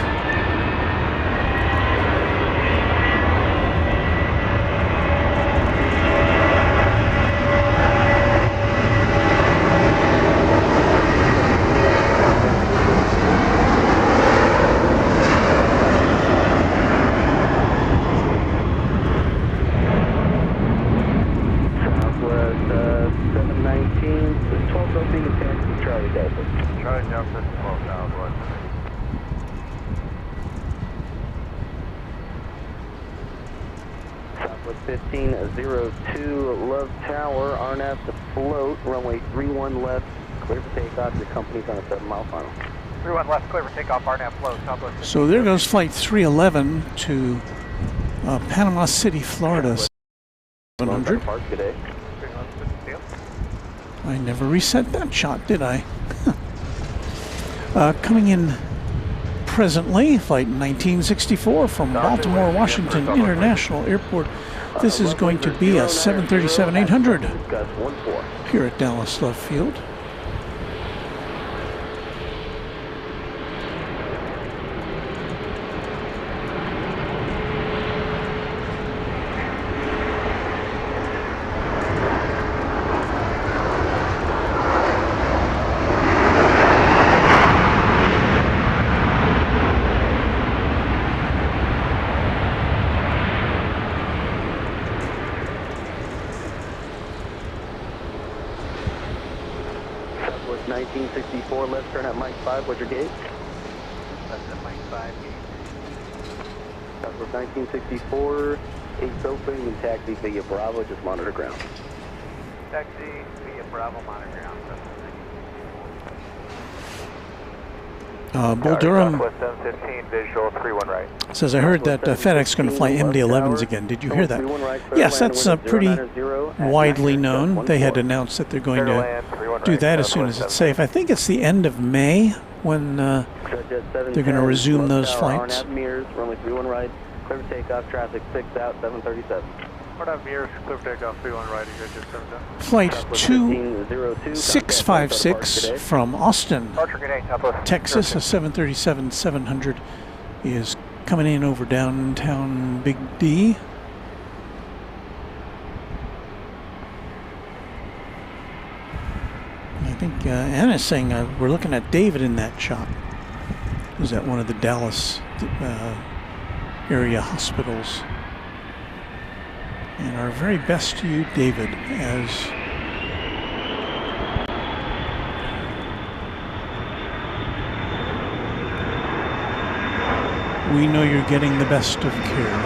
Southwest 1502 Love Tower, RNAV to float, runway 31 left, clear for takeoff. Your company's on a 7-mile final. 31 left, clear for takeoff, RNAV flow, Southwest 15. So there goes flight 311 to Panama City, Florida. 700. Good day. I never reset that shot, did I? Coming in presently, flight 1964 from Baltimore Washington International Airport. This is going to be a 737-800 here at Dallas Love Field. Southwest 1964, left turn at Mike 5, what's your gate? That's at Mike 5, gate. Southwest 1964, 8's open, you can taxi via Bravo, just monitor ground. Taxi via Bravo, monitor ground. Bull Durham Southwest 715, visual 31 right. says, I heard that FedEx is going to fly MD-11s again. Did you hear that? Yes, that's pretty widely known. They had announced that they're going to do that as soon as it's safe. I think it's the end of May when they're going to resume those flights. Runway 31 right, clear takeoff, traffic 6 out, 737. Mears, clear for takeoff, 31 right, you guys just 7 down. Flight 2656 from Austin, Texas, a 737-700 is coming in over downtown Big D. I think Anna's saying we're looking at David in that shot. Who's at one of the Dallas area hospitals. And our very best to you, David, as we know you're getting the best of care.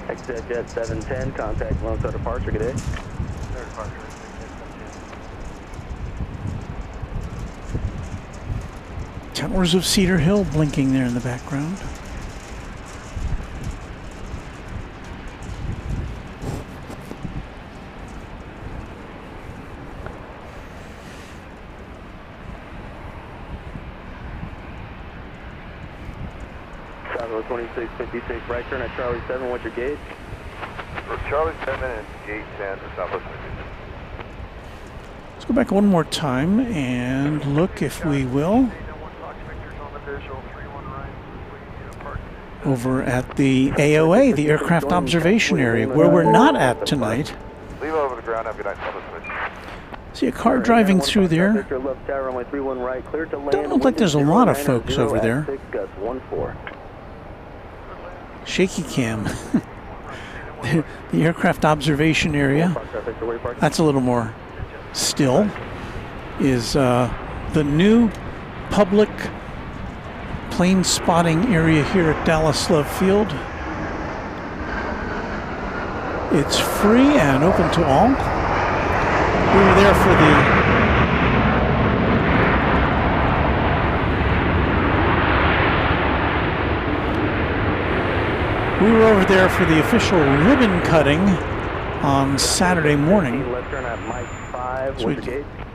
Exit Jet 710, contact Lone departure, good day. Towers of Cedar Hill blinking there in the background. Southwest 2656, right turn at Charlie 7, what's your gauge? For Charlie 7 and gate 10 for Southwest 56. Let's go back one more time and look, if we will, over at the AOA, the Aircraft Observation Area, where we're not at tonight. Leave over the ground, have a good night, Southwest 56. See a car driving through there. Don't look like there's a lot of folks over there. Shaky cam. The Aircraft Observation Area, that's a little more still, is the new public plane spotting area here at Dallas Love Field. It's free and open to all. We were there for We were over there for the official ribbon cutting on Saturday morning. So we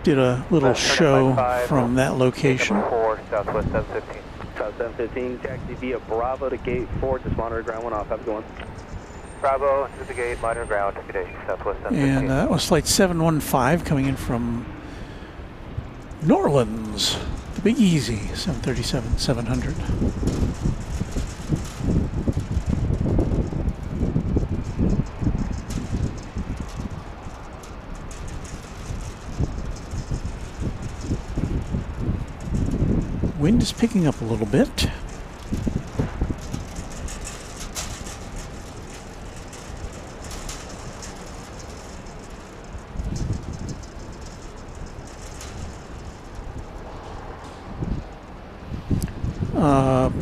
did a little show from that location. Southwest 715. South 715, taxi via Bravo to gate 4, just monitor ground 1 off. Have a good one. Bravo to the gate, monitor ground, good day, Southwest 715. And that was flight 715 coming in from New Orleans, the Big Easy, 737-700. wind is picking up a little bit.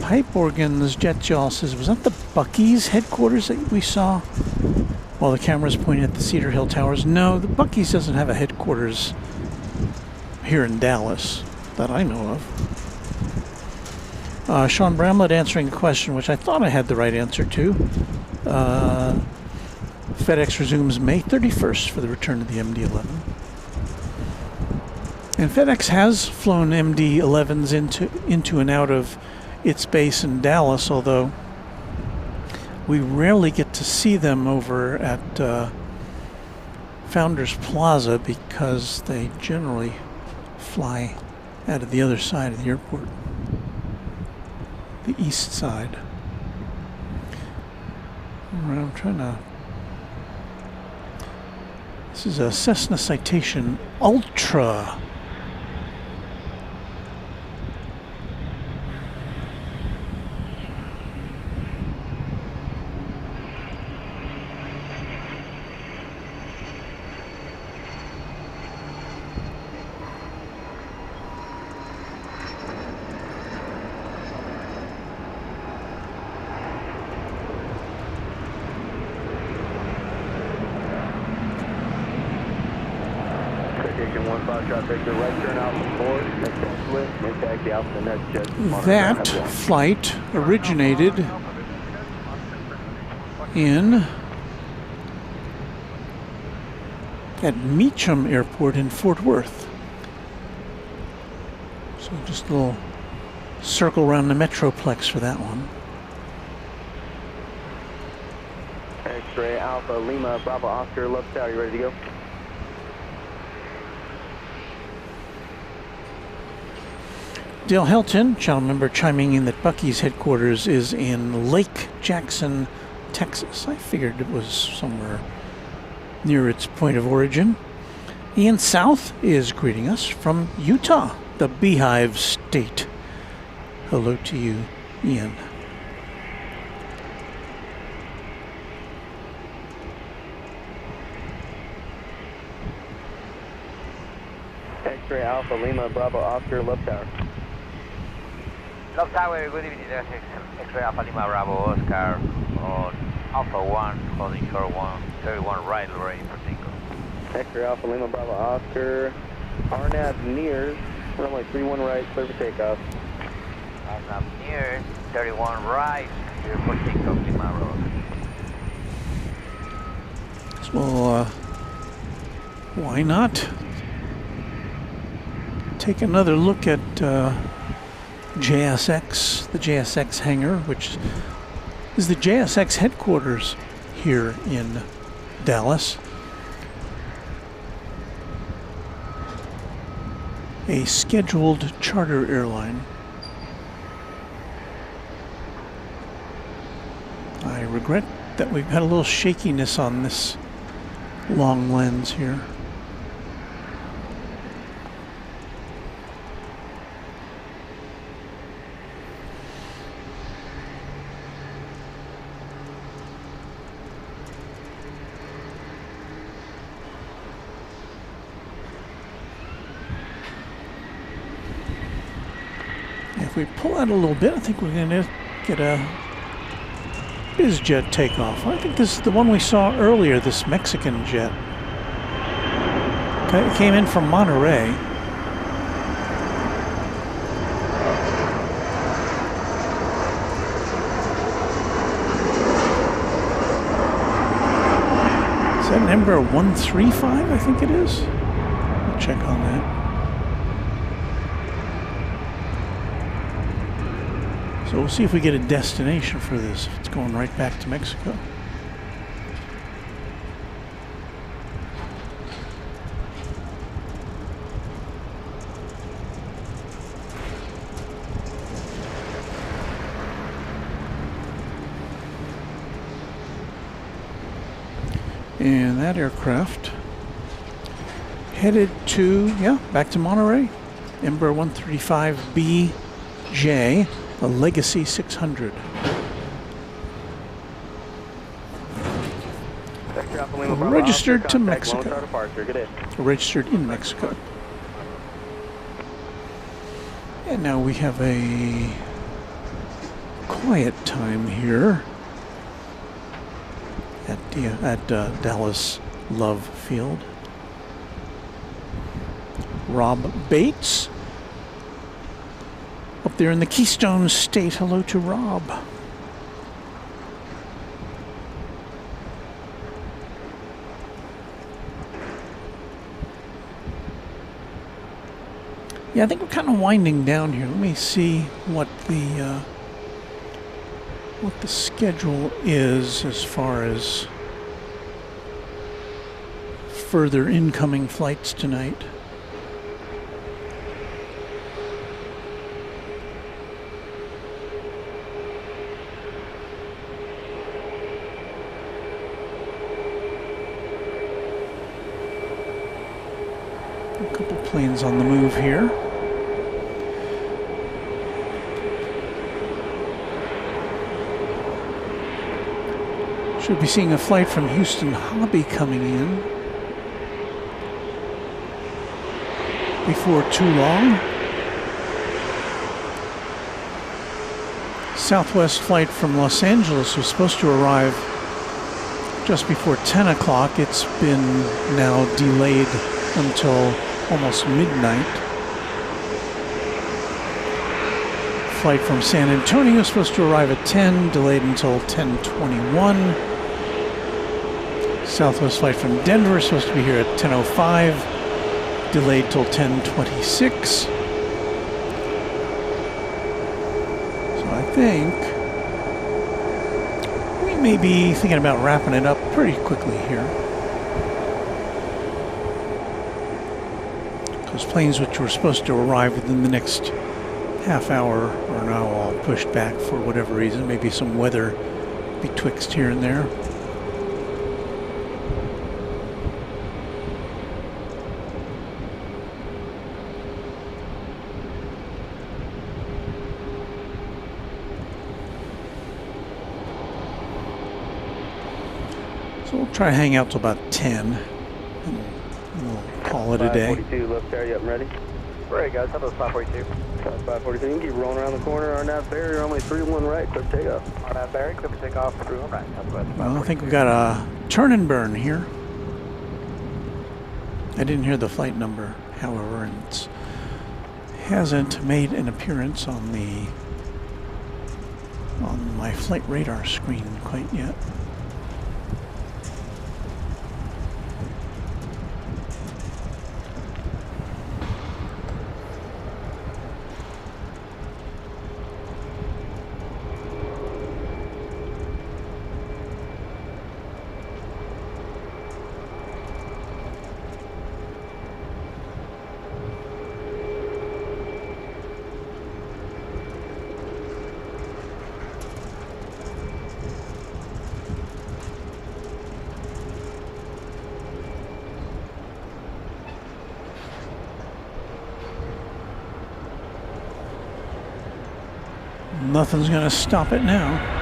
Pipe Organs Jet Yaw says, was that the Buc-ee's headquarters that we saw while the camera's pointing at the Cedar Hill Towers? No, the Buc-ee's doesn't have a headquarters here in Dallas that I know of. Sean Bramlett answering a question which I thought I had the right answer to. FedEx resumes May 31st for the return of the MD-11. And FedEx has flown MD-11s into and out of its base in Dallas, although we rarely get to see them over at Founders Plaza because they generally fly out of the other side of the airport, the east side. I'm trying to... This is a Cessna Citation Ultra. That flight originated at Meacham Airport in Fort Worth. So just a little circle around the Metroplex for that one. X-ray Alpha Lima Bravo Oscar Love Tower, you ready to go? Dale Helton, channel member, chiming in that Buc-ee's headquarters is in Lake Jackson, Texas. I figured it was somewhere near its point of origin. Ian South is greeting us from Utah, the Beehive State. Hello to you, Ian. X-ray Alpha Lima Bravo Oscar Love Tower. Love Tower, good evening. X-ray Alpha Lima Bravo Oscar on Alpha 1, holding short 131 right, ready for takeoff. X-ray Alpha Lima Bravo Oscar, RNAV nears, runway 31 right, clear for takeoff. RNAV nears, 31 right, clear for takeoff, Lima Road. So, why not take another look at JSX, the JSX hangar, which is the JSX headquarters here in Dallas. A scheduled charter airline. I regret that we've had a little shakiness on this long lens here. If we pull out a little bit, I think we're going to get a BizJet takeoff. I think this is the one we saw earlier, this Mexican jet. It came in from Monterey. Is that number 135, I think it is? I'll check on that. So we'll see if we get a destination for this, if it's going right back to Mexico. And that aircraft headed to, back to Monterey. Embraer 135B J, a Legacy 600. Registered to Mexico. Registered in Mexico. And now we have a quiet time here at Dallas Love Field. Rob Bates up there in the Keystone State. Hello to Rob. Yeah, I think we're kind of winding down here. Let me see what the schedule is as far as further incoming flights tonight. A couple planes on the move here. Should be seeing a flight from Houston Hobby coming in before too long. Southwest flight from Los Angeles was supposed to arrive just before 10 o'clock. It's been now delayed until almost midnight. Flight from San Antonio was supposed to arrive at 10, delayed until 10:21. Southwest flight from Denver is supposed to be here at 10:05, delayed till 10:26. So I think we may be thinking about wrapping it up pretty quickly here. Those planes which were supposed to arrive within the next half hour are now all pushed back for whatever reason. Maybe some weather betwixt here and there. So we'll try to hang out till about 10 and we'll call it a day. 542 left there, you up and ready? Ready, guys. How about 542? 542, you can keep rolling around the corner. RNAV barrier, only 31 right, clear takeoff. RNAV bearing, clear for takeoff, 31 right. Well, I think we got a turn and burn here. I didn't hear the flight number, however, and it hasn't made an appearance on my flight radar screen quite yet. Nothing's going to stop it now.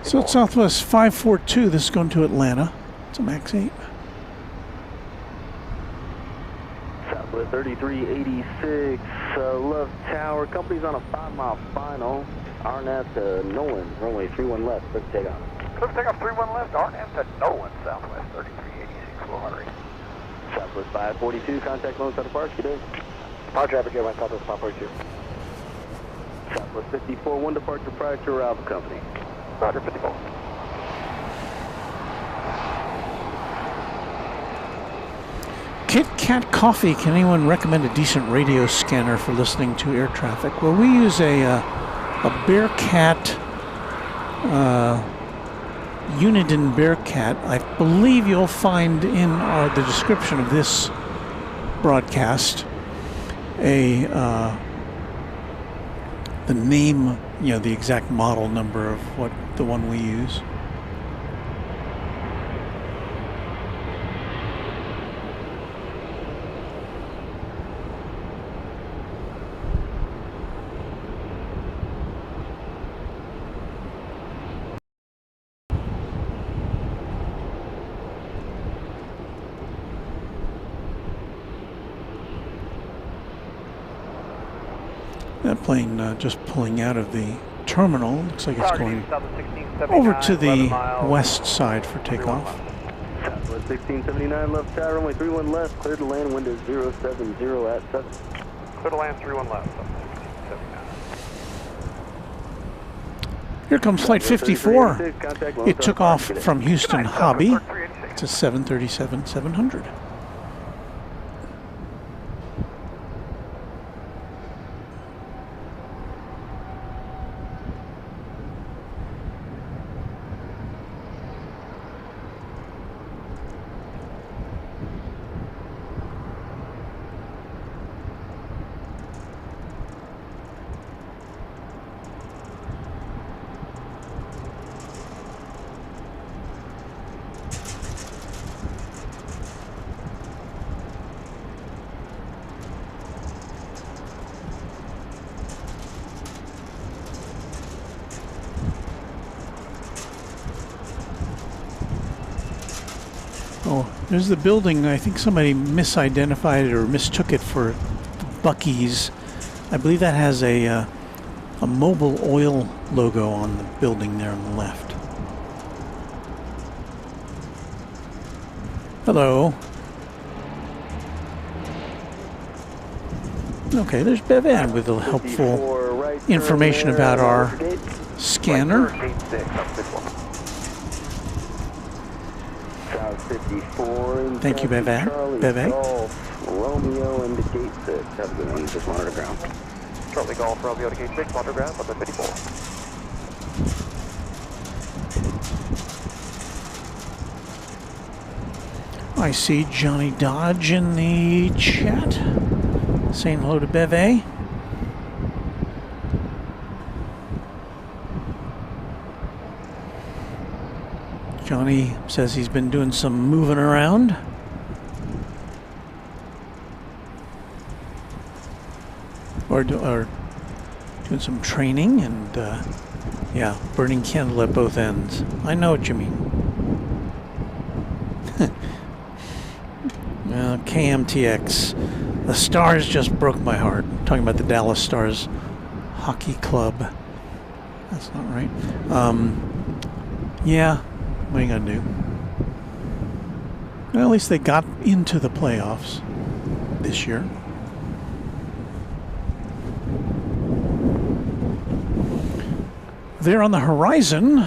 So it's Southwest 542. This is going to Atlanta. It's a MAX 8. Southwest 3386, Love Tower. Company's on a 5-mile final. RNAV to Nolan, runway 31 left. Clear takeoff. Clear takeoff, 31 left. RNAV to Nolan, Southwest 3386, Florida. Southwest 542, contact Lone Star Park. Good day. Power traffic airline, Southwest 542. Southwest 54, one departure prior to arrival company. Roger, 54. Kit Kat Coffee, can anyone recommend a decent radio scanner for listening to air traffic? Well, we use a Bearcat, Uniden Bearcat. I believe you'll find in the description of this broadcast the name, the exact model number of what the one we use. That plane just pulling out of the terminal. Looks like it's going over to the west side for takeoff. Southwest 1679 left tower, runway 31 left, clear to land, window 070 at 7. Clear to land 31 left. Here comes flight 54. It took off from Houston Hobby to 737-700. Oh, there's the building. I think somebody misidentified it or mistook it for Buc-ee's. I believe that has a Mobil Oil logo on the building there on the left. Hello. Okay, there's Bevan with a helpful information about our scanner. 54. Thank you, Bevan. Bevan. Romeo and the gate 6. Have a good one. Just monitor ground. Charlie Golf, Romeo to gate 6, monitor ground, up at 54. I see Johnny Dodge in the chat saying hello to Beve. Johnny says he's been doing some moving around. Or doing some training and, yeah, burning candle at both ends. I know what you mean. KMTX. The Stars just broke my heart. I'm talking about the Dallas Stars Hockey Club. That's not right. Yeah. What are you going to do? Well, at least they got into the playoffs this year. There on the horizon,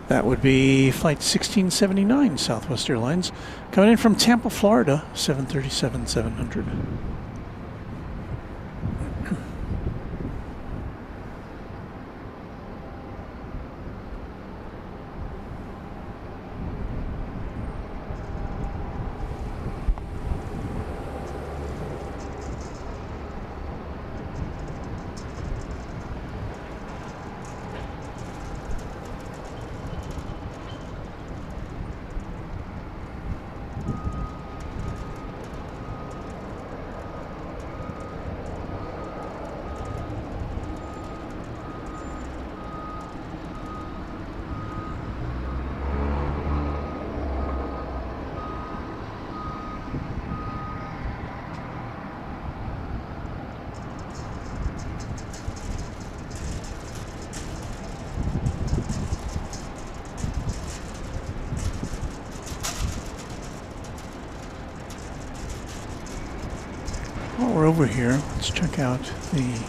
that would be Flight 1679, Southwest Airlines, coming in from Tampa, Florida, 737-700. While we're over here, let's check out the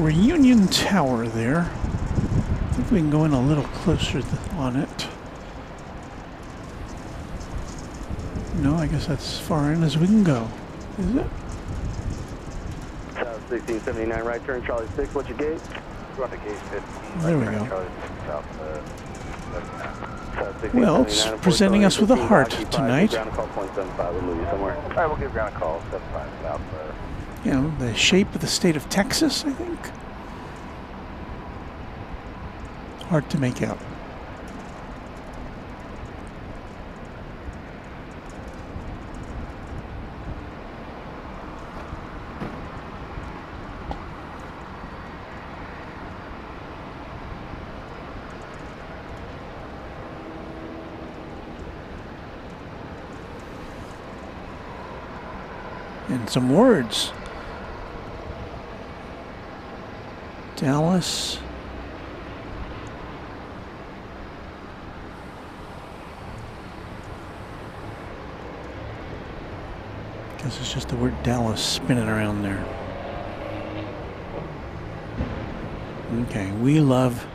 Reunion Tower there. I think we can go in a little closer on it. No, I guess that's as far in as we can go. Is it? South 1679, right turn, Charlie 6, what's your gate? We're on to gate 15. There we right turn, go. Charlie 6, south, South 1679, Well, it's presenting us with a heart tonight. Ground call 0.75, we'll move you somewhere. All right, we'll give ground a call, 75 south. You know, the shape of the state of Texas, I think. Hard to make out. And some words. Dallas. Guess it's just the word Dallas spinning around there. Okay, we love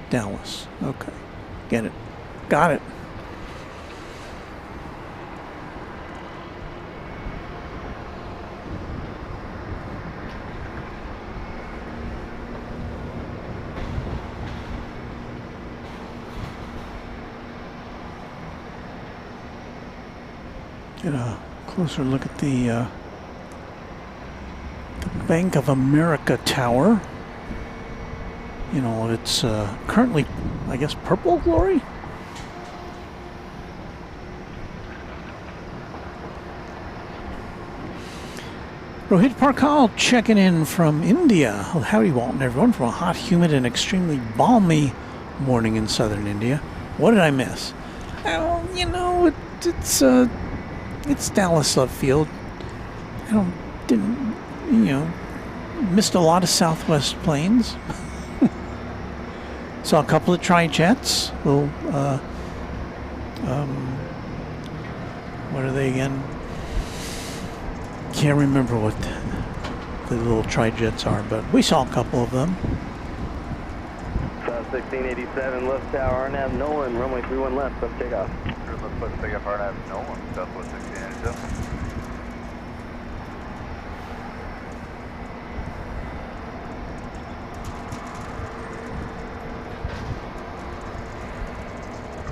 Dallas. Okay, get it. Got it. Get a closer look at the Bank of America Tower. You know, it's currently, I guess, purple glory. Rohit Parkal checking in from India. Well, howdy, Walton, everyone, from a hot, humid, and extremely balmy morning in southern India. What did I miss? Oh, you know, it's Dallas Love Field. Missed a lot of Southwest planes. Saw a couple of tri-jets. Little, what are they again? Can't remember what the little tri-jets are, but we saw a couple of them. South 1687, left tower, RNAV, Nolan, runway 31 left, left takeoff. Let's take up RNAV, Nolan, Southwest 1687.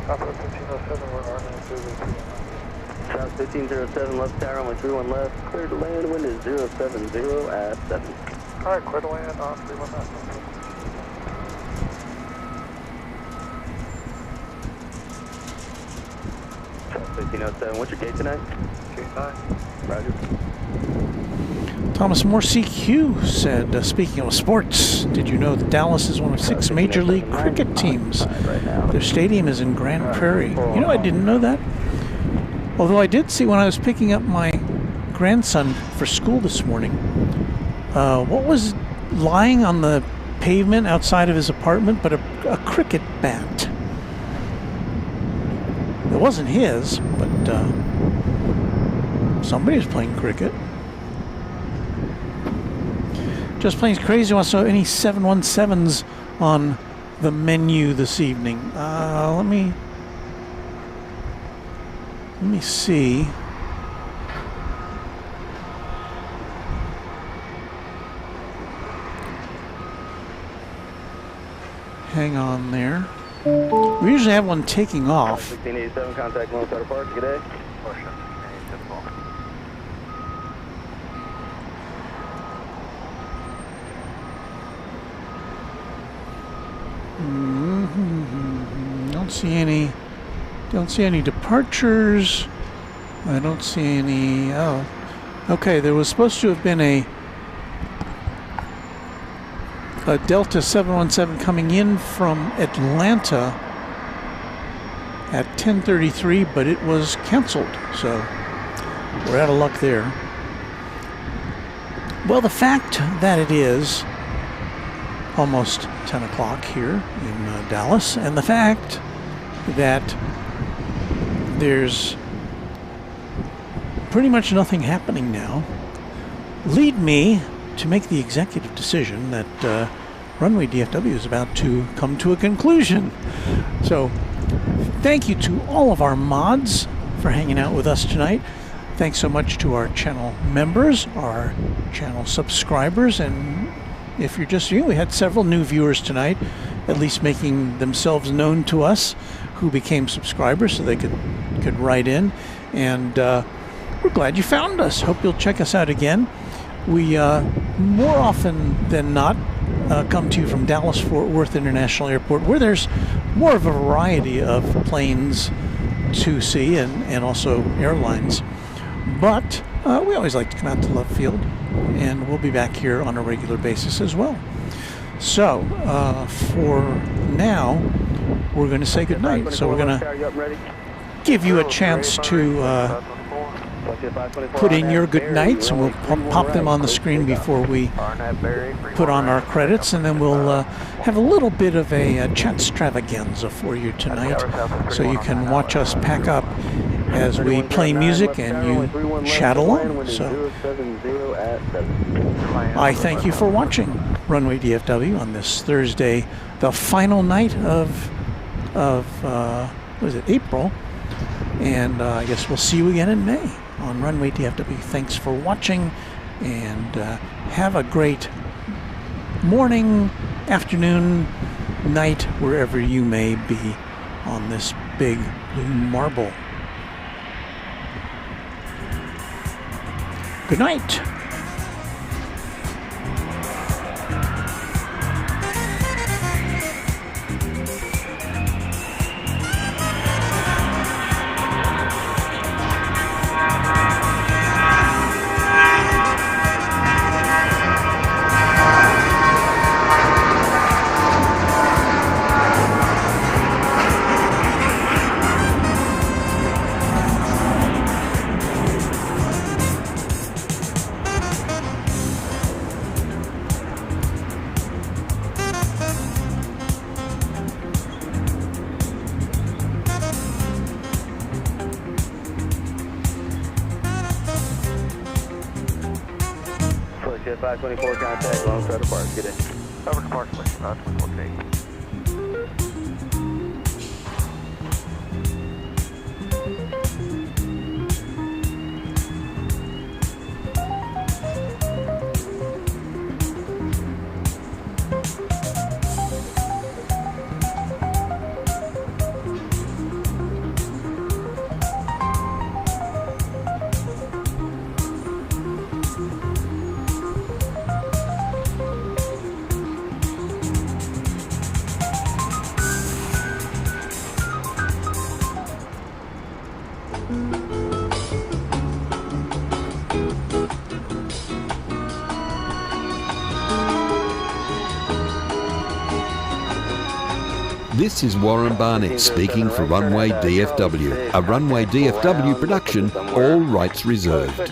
Southwest 1507, we're RNAV 031. South 1507, left tower, runway 31 left, clear to land, wind is 070 at 7. Alright, clear to land on 31 left. South 1507, what's your gate tonight? Gate 9. Roger. Thomas Moore CQ said, speaking of sports, did you know that Dallas is one of 6 Major League cricket teams? Their stadium is in Grand Prairie. You know, I didn't know that. Although I did see when I was picking up my grandson for school this morning, what was lying on the pavement outside of his apartment but a cricket bat. It wasn't his, but somebody was playing cricket. Just Plain Crazy wants to know any 717s on the menu this evening. Let me see. Hang on there. We usually have one taking off. 1687, contact Lone Star Park, good day. Don't see any departures. I don't see any. Oh, okay. There was supposed to have been a Delta 717 coming in from Atlanta at 10:33, but it was canceled. So we're out of luck there. Well, the fact that it is almost 10 o'clock here in Dallas, and the fact that there's pretty much nothing happening now, lead me to make the executive decision that Runway DFW is about to come to a conclusion. So thank you to all of our mods for hanging out with us tonight. Thanks so much to our channel members, our channel subscribers, and if you're just you, we had several new viewers tonight, at least making themselves known to us, who became subscribers so they could write in. And we're glad you found us. Hope you'll check us out again. We more often than not come to you from Dallas-Fort Worth International Airport, where there's more of a variety of planes to see and also airlines. But we always like to come out to Love Field, and we'll be back here on a regular basis as well. So for now, we're going to say goodnight. So we're going to give you a chance to put in your good nights, and we'll pop them on the screen before we put on our credits, and then we'll have a little bit of a chatstravaganza for you tonight, so you can watch us pack up as we play music and you chat along. So I thank you for watching Runway DFW on this Thursday, the final night of what is it, April, and I guess we'll see you again in May on Runway DFW. Thanks for watching, and have a great morning, afternoon, night, wherever you may be on this big blue marble. Good night. Jet 524 contact, long side of park, get in. Cover commercially, 24K. This is Warren Barnett speaking for Runway DFW, a Runway DFW production, all rights reserved.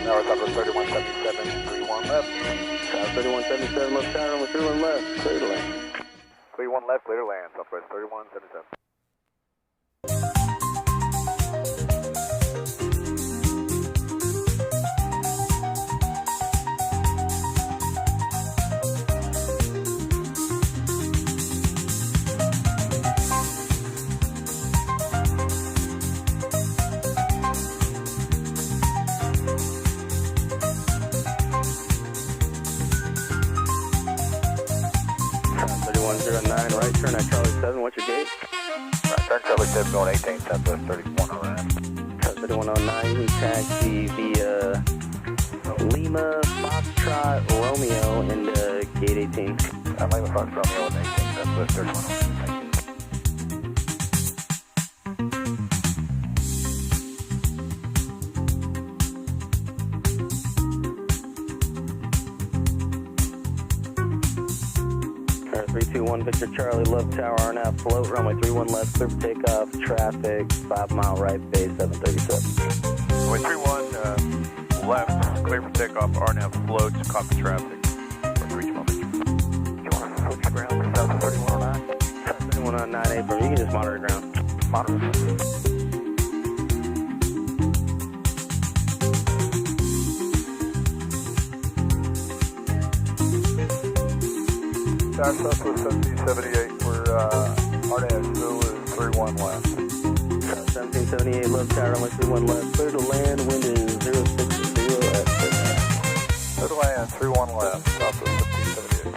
Tower cover 3177, 31 left. 3177 left tower, with 31 left, clear to land. 31 left, clear to land, Southwest 3177. turn at Charlie 7, what's your gate? Right, turn Charlie 7 going 18, Southwest 3109. 3109, you can taxi via Lima, Foxtrot, Romeo, and gate 18. Lima, Fox, Romeo, and 18, Southwest 3109. Thank you. Alright, 321 Victor Charlie, Love Tower, RNAV float, runway 31 left, clear for takeoff, traffic, 5 mile right, base 737. Runway 31 left, clear for takeoff, RNAV floats, copy traffic. For reach moment. You want to switch ground to South 3109? South 3109 April, you can just monitor ground. Monitor. Southwest 1778, we're RNAV Zoo is 31 left. 1778 left tower, runway 31 left, clear to land, wind is 060 at 6. Clear to land, 31 left, Southwest 1778.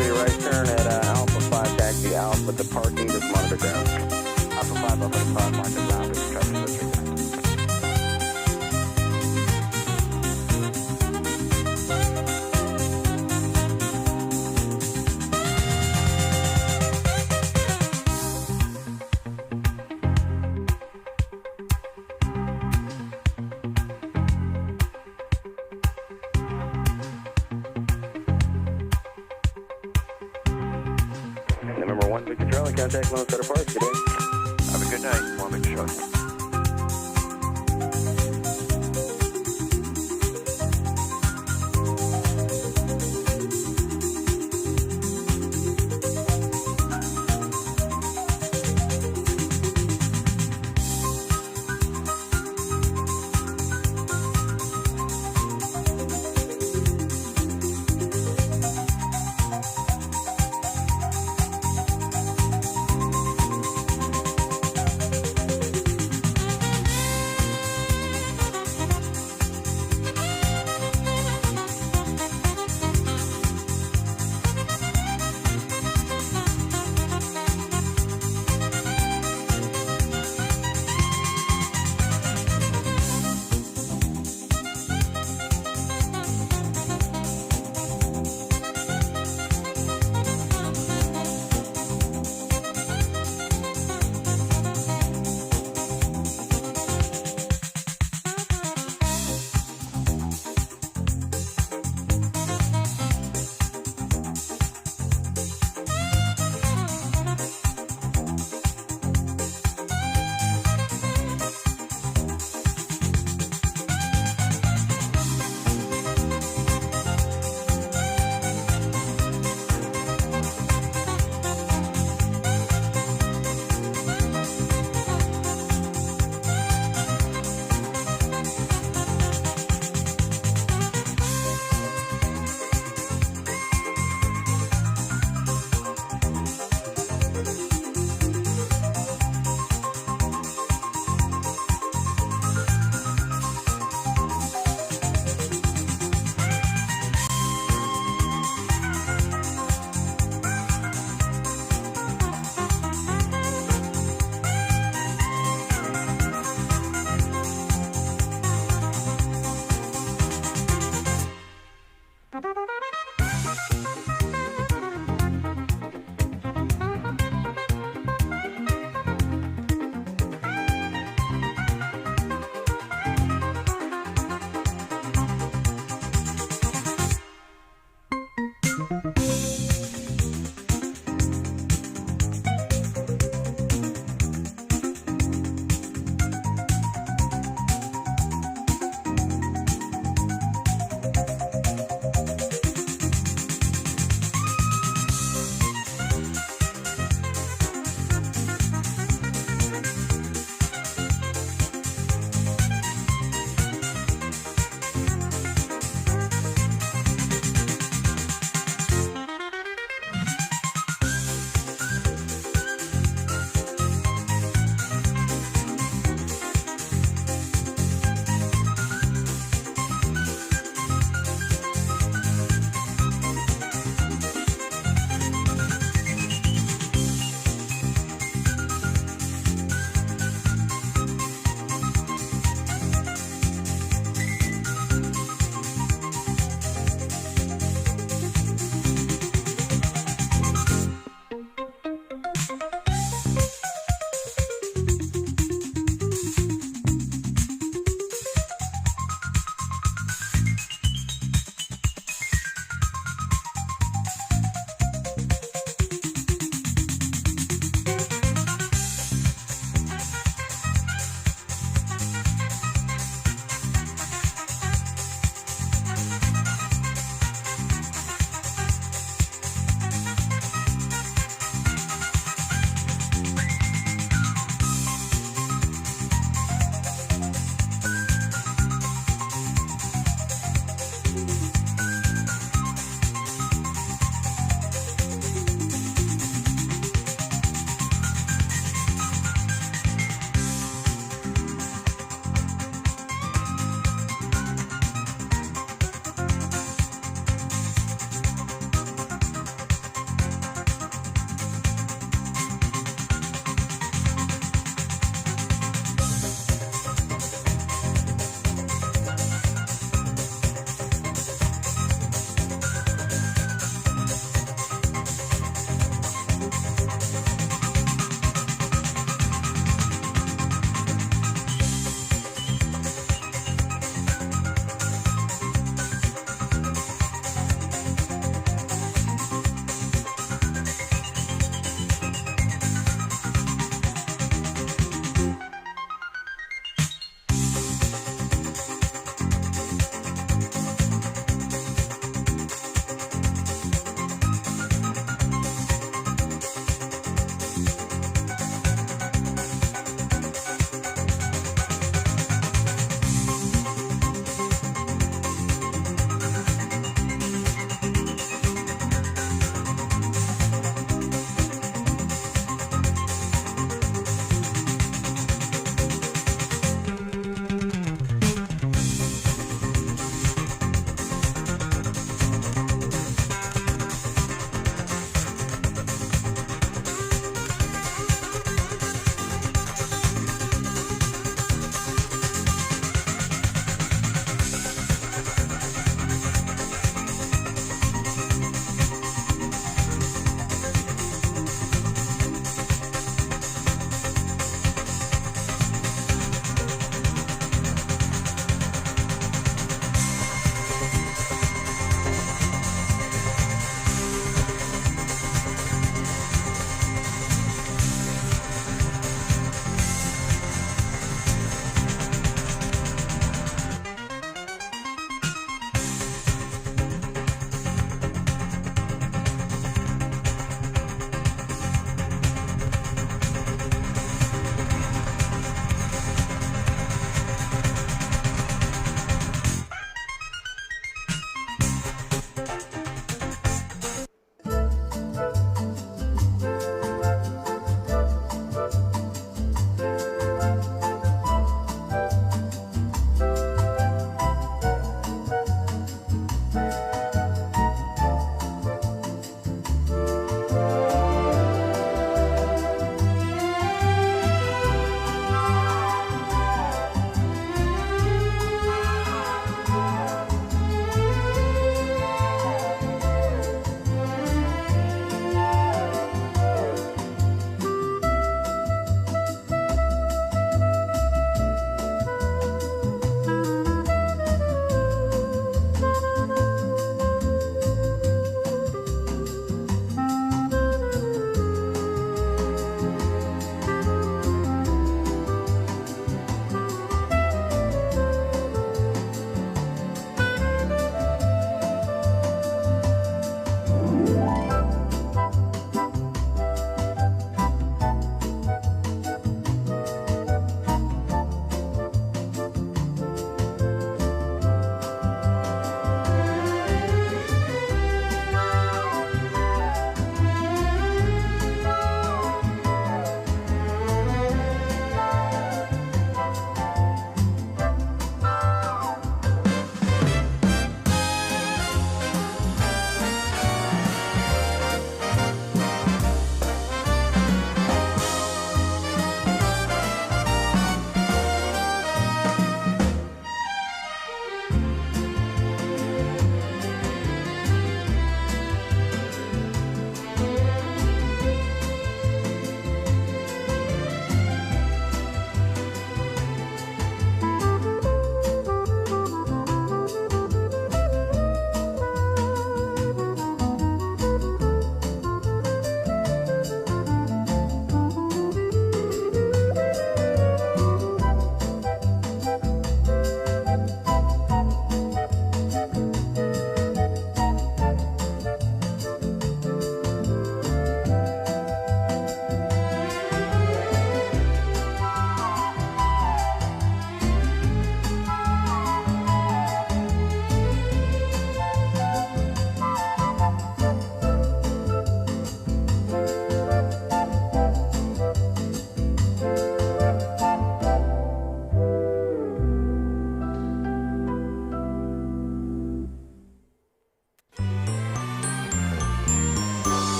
Right turn at Alpha 5, taxi Alpha to parking, just monitor ground. Alpha 5, Alpha 5, mark the ground, traffic switcher. Number 1 Victor Charlie, contact Lone Star Park, good day. Have a good night. 1 Victor Charlie.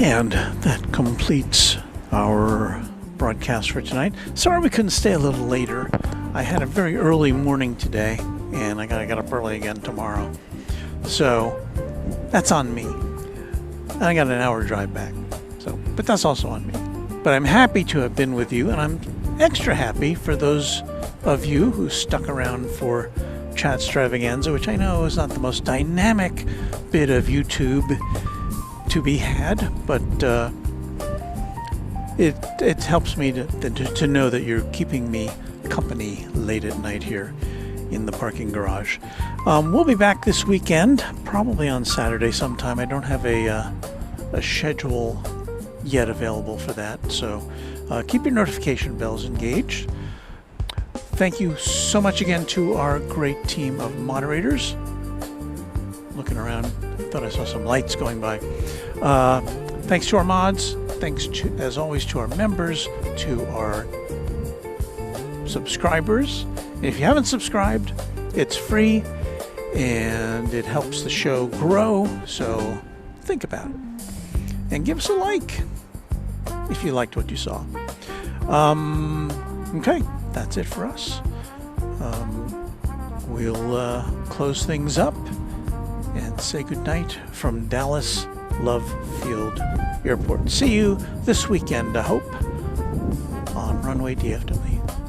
And that completes our broadcast for tonight. Sorry we couldn't stay a little later. I had a very early morning today, and I gotta get up early again tomorrow. So that's on me. And I got an hour drive back. But that's also on me. But I'm happy to have been with you, and I'm extra happy for those of you who stuck around for Chatstravaganza, which I know is not the most dynamic bit of YouTube to be had, but it helps me to know that you're keeping me company late at night here in the parking garage. We'll be back this weekend, probably on Saturday sometime. I don't have a schedule yet available for that, so keep your notification bells engaged. Thank you so much again to our great team of moderators. Looking around, thought I saw some lights going by. Thanks to our mods. Thanks, as always, to our members, to our subscribers. And if you haven't subscribed, it's free, and it helps the show grow, so think about it. And give us a like if you liked what you saw. Okay, that's it for us. We'll close things up and say goodnight from Dallas Love Field Airport. See you this weekend, I hope, on Runway DFW.